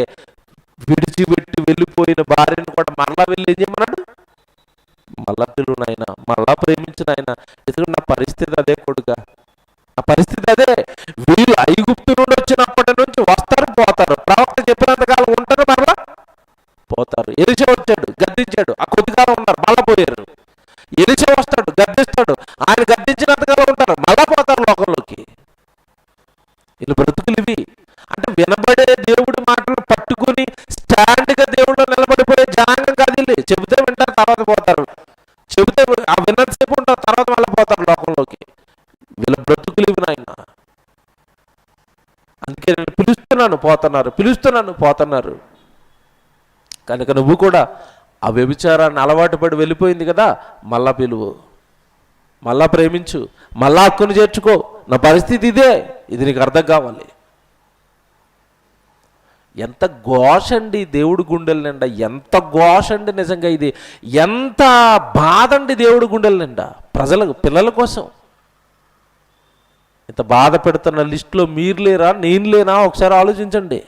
విడిచిపెట్టి భార్యను కూడా మరలా వెళ్ళి ఏం చేయమన్నాడు? మళ్ళా పిలువు నాయన, మళ్ళా ప్రేమించిన ఆయన. ఎందుకంటే నా పరిస్థితి అదే కొడుక, నా పరిస్థితి అదే. వీళ్ళు ఐగుప్తు నుండి వచ్చినప్పటి నుంచి వస్తారు పోతారు, ప్రవక్త చెప్పినంత కాలం ఉంటారు, మరలా పోతారు. ఎలిషా వచ్చాడు, గద్దించాడు, ఆ కొద్దికాలం ఉన్నారు, మళ్ళా పోయారు. ఎలిషా వస్తాడు, గద్దిస్తాడు, ఆయన గద్దించినంత కాలం ఉంటారు, మళ్ళా పోతారు లోకంలోకి. వీళ్ళు బ్రతుకులు ఇవి. అంటే వినబడే దేవుడి మాటలు పట్టుకుని స్టాండ్గా దేవుడు నిలబడిపోయే జనాంగం కాదు వీళ్ళు. చెబితే వింటారు, తర్వాత పోతారు. చెబితే ఆ విన్నంతసేపు ఉంటారు, తర్వాత మళ్ళీ పోతారు లోకంలోకి. వీళ్ళ బ్రతుకులు ఇవి నాయన. అందుకే నేను పిలుస్తున్నాను పోతున్నారు, పిలుస్తున్నాను పోతున్నారు. కనుక నువ్వు కూడా ఆ వ్యభిచారాన్ని అలవాటు పడి వెళ్ళిపోయింది కదా, మళ్ళా పిలువు, మళ్ళా ప్రేమించు, మళ్ళా హక్కును చేర్చుకో. నా పరిస్థితి ఇదే, ఇది నీకు అర్థం కావాలి. ఎంత ఘోష అండి దేవుడి గుండెల నిండా, ఎంత ఘోష అండి నిజంగా. ఇది ఎంత బాధ అండి దేవుడి గుండెల నిండా, ప్రజలకు, పిల్లల కోసం. ఇంత బాధ పెడుతున్న లిస్టులో మీరు లేరా, నేను లేనా? ఒకసారి ఆలోచించండి.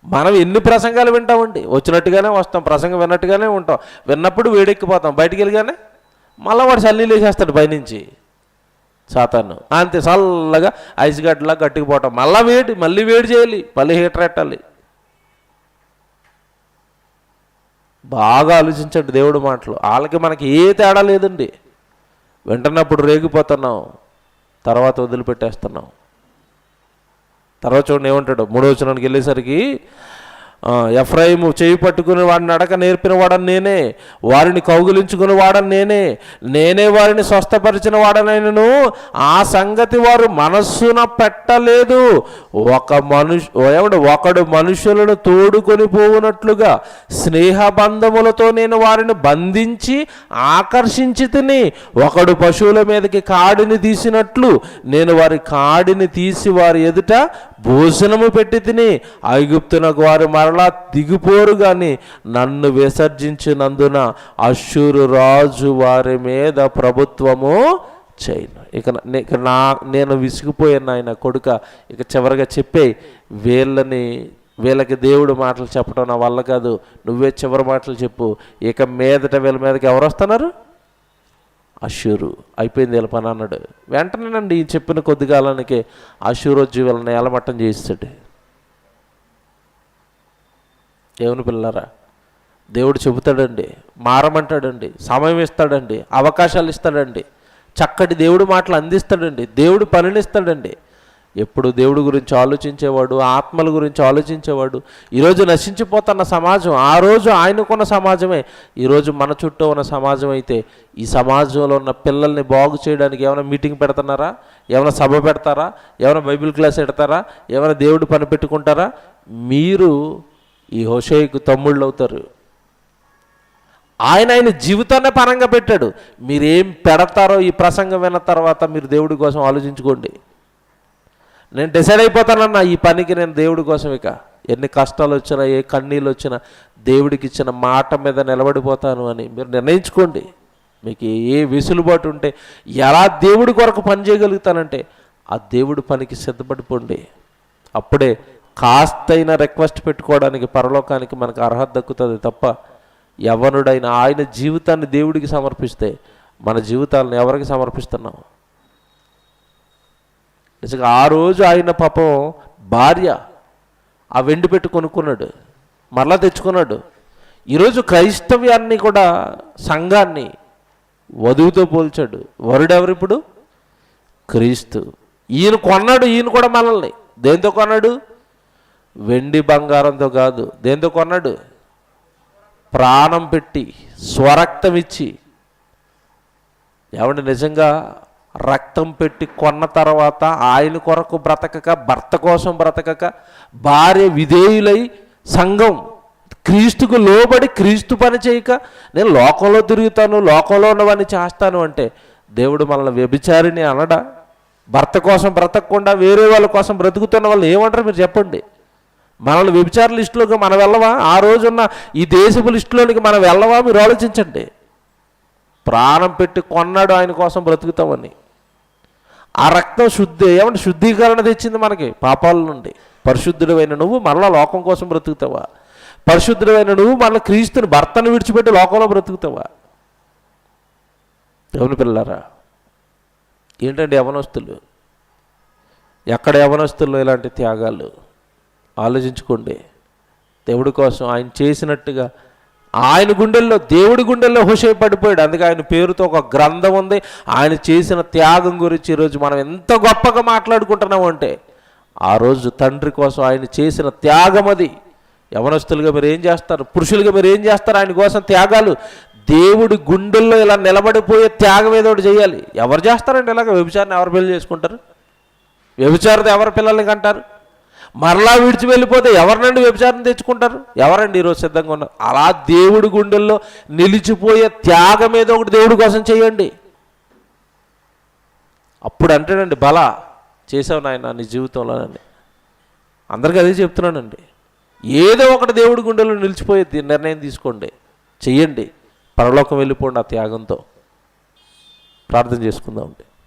మనం ఎన్ని ప్రసంగాలు వింటామండి, వచ్చినట్టుగానే వస్తాం, ప్రసంగం విన్నట్టుగానే ఉంటాం, విన్నప్పుడు వేడెక్కిపోతాం, బయటికి వెళ్ళగానే మళ్ళీ వాడు చల్లీలు వేసేస్తాడు పైనుంచి సాతాను. అంతే, చల్లగా ఐస్ గడ్డలా గట్టికిపోవటం, మళ్ళీ వేడి చేయాలి, మళ్ళీ హీటర్ పెట్టాలి. బాగా ఆలోచించండి దేవుడి మాటలు. వాళ్ళకి మనకి ఏ తేడా లేదండి. వింటున్నప్పుడు రేగిపోతున్నాం, తర్వాత వదిలిపెట్టేస్తున్నాం. తర్వాత చూడండి ఏమంటాడు 3వ వచనానికి వెళ్ళేసరికి, ఎఫ్రాయిము చేయి పట్టుకుని వాడిని నడక నేర్పిన వాడని నేనే, వారిని కౌగిలించుకుని వాడని నేనే వారిని స్వస్థపరిచిన వాడనైనను ఆ సంగతి వారు మనస్సున పెట్టలేదు. ఒకడు మనుషులను తోడుకొని పోవునట్లుగా స్నేహబంధములతో నేను వారిని బంధించి ఆకర్షించి తిని, ఒకడు పశువుల మీదకి కాడిని తీసినట్లు నేను వారి కాడిని తీసి వారి ఎదుట భోజనము పెట్టి తిని, ఐగుప్తునకు వారు మరలా దిగిపోరు గాని నన్ను విసర్జించినందున అష్షూరు రాజు వారి మీద ప్రభుత్వము చేయను. ఇక నేను విసిగిపోయాను ఆయన కొడుక, ఇక చివరిగా చెప్పే, వీళ్ళకి దేవుడు మాటలు చెప్పడం నా వల్ల కాదు, నువ్వే చివరి మాటలు చెప్పు. ఇక మీదట వీళ్ళ మీదకి ఎవరు వస్తున్నారు? అష్షూరు. అయిపోయింది వీళ్ళ పని అన్నాడు. వెంటనేనండి ఈ చెప్పిన కొద్ది కాలానికి అష్షూరు వచ్చి వీళ్ళని ఏలమట్టం చేయిస్తాడు. దేవుని పిల్లరా, దేవుడు చెబుతాడండి, మారమంటాడండి, సమయం ఇస్తాడండి, అవకాశాలు ఇస్తాడండి, చక్కటి దేవుడు మాటలు అందిస్తాడండి, దేవుడు పనినిస్తాడండి. ఎప్పుడు దేవుడి గురించి ఆలోచించేవాడు, ఆత్మల గురించి ఆలోచించేవాడు. ఈరోజు నశించిపోతున్న సమాజం ఆ రోజు ఆయనకున్న సమాజమే ఈరోజు మన చుట్టూ ఉన్న సమాజం అయితే, ఈ సమాజంలో ఉన్న పిల్లల్ని బాగు చేయడానికి ఏమైనా మీటింగ్ పెడుతున్నారా? ఏమైనా సభ పెడతారా? ఏమైనా బైబిల్ క్లాస్ పెడతారా? ఏమైనా దేవుడు పని పెట్టుకుంటారా? మీరు ఈ హోషేయకు తమ్ముళ్ళు అవుతారు. ఆయన జీవితాన్నే పరంగా పెట్టాడు. మీరేం పెడతారో ఈ ప్రసంగం విన్న తర్వాత మీరు దేవుడి కోసం ఆలోచించుకోండి. నేను డిసైడ్ అయిపోతానన్నా ఈ పనికి నేను దేవుడి కోసం, ఇక ఎన్ని కష్టాలు వచ్చినా, ఏ కన్నీళ్ళు వచ్చినా దేవుడికి ఇచ్చిన మాట మీద నిలబడిపోతాను అని మీరు నిర్ణయించుకోండి. మీకు ఏ వెసులుబాటు ఉంటే, ఎలా దేవుడి కొరకు పని చేయగలుగుతానంటే ఆ దేవుడి పనికి సిద్ధపడిపోండి. అప్పుడే కాస్తైనా రిక్వెస్ట్ పెట్టుకోవడానికి పరలోకానికి మనకు అర్హత దక్కుతుంది తప్ప, యవ్వనుడైన ఆయన జీవితాన్ని దేవుడికి సమర్పిస్తే మన జీవితాలను ఎవరికి సమర్పిస్తున్నాం? నిజంగా ఆ రోజు ఆయన పాపం భార్య ఆ వెండి పెట్టి కొనుక్కున్నాడు, మరలా తెచ్చుకున్నాడు. ఈరోజు క్రైస్తవ్యాన్ని కూడా, సంఘాన్ని వధువుతో పోల్చాడు. వరుడెవరిప్పుడు? క్రీస్తు. ఈయన కొన్నాడు, ఈయన కూడా మనల్ని దేంతో కొన్నాడు? వెండి బంగారంతో కాదు. దేంతో కొన్నాడు? ప్రాణం పెట్టి, స్వరక్తం ఇచ్చి. ఏమంటే నిజంగా రక్తం పెట్టి కొన్న తర్వాత ఆయన కొరకు బ్రతకక, భర్త కోసం బ్రతకక, భార్య విధేయులై సంఘం క్రీస్తుకు లోబడి క్రీస్తు పని చేయక, నేను లోకంలో తిరుగుతాను, లోకంలో ఉన్నవన్నీ చేస్తాను అంటే దేవుడు మనల్ని వ్యభిచారిని అనడా? భర్త కోసం బ్రతకకుండా వేరే వాళ్ళ కోసం బ్రతుకుతున్న వాళ్ళు ఏమంటారు మీరు చెప్పండి? మనల్ని వ్యభిచార లిస్టులోకి మనం వెళ్ళవా? ఆ రోజున్న ఈ దేశపు లిస్టులోనికి మనం వెళ్ళవా? మీరు ఆలోచించండి. ప్రాణం పెట్టి కొన్నాడు ఆయన కోసం బ్రతుకుతామని. ఆ రక్తం ఏమంటే శుద్ధీకరణ తెచ్చింది మనకి పాపాల నుండి. పరిశుద్ధుడైన నువ్వు మరలా లోకం కోసం బ్రతుకుతావా? పరిశుద్ధుడైన నువ్వు మన క్రీస్తుని భర్తను విడిచిపెట్టి లోకంలో బ్రతుకుతావా? దేవుని పిల్లలారా, ఏంటండి యవనస్తులు, ఎక్కడ యవనస్తుల్లో ఇలాంటి త్యాగాలు? ఆలోచించుకోండి. దేవుడి కోసం ఆయన చేసినట్టుగా ఆయన గుండెల్లో, దేవుడి గుండెల్లో హోషే పడిపోయాడు. అందుకే ఆయన పేరుతో ఒక గ్రంథం ఉంది. ఆయన చేసిన త్యాగం గురించి ఈరోజు మనం ఎంత గొప్పగా మాట్లాడుకుంటున్నాం అంటే, ఆ రోజు తండ్రి కోసం ఆయన చేసిన త్యాగం అది. యవనస్తులుగా మీరు ఏం చేస్తారు? పురుషులుగా మీరు ఏం చేస్తారు? ఆయన కోసం త్యాగాలు. దేవుడి గుండెల్లో ఇలా నిలబడిపోయే త్యాగం ఏదో ఒకటి చేయాలి. ఎవరు చేస్తారండి ఇలాగ? వ్యభిచారిని ఎవరు పెళ్లి చేసుకుంటారు? వ్యభిచారితో ఎవరు పిల్లల్ని కంటారు? మరలా విడిచి వెళ్ళిపోతే ఎవరినండి వ్యభిచారం తెచ్చుకుంటారు? ఎవరండి ఈరోజు సిద్ధంగా ఉన్నారు? అలా దేవుడి గుండెల్లో నిలిచిపోయే త్యాగం ఏదో ఒకటి దేవుడి కోసం చేయండి. అప్పుడు అంటేనండి, బల చేసావు నాయన నీ జీవితంలోనండి. అందరికీ అదే చెప్తున్నానండి. ఏదో ఒకటి దేవుడి గుండెల్లో నిలిచిపోయే నిర్ణయం తీసుకోండి, చెయ్యండి. పరలోకం వెళ్ళిపోండి ఆ త్యాగంతో. ప్రార్థన చేసుకుందామండి.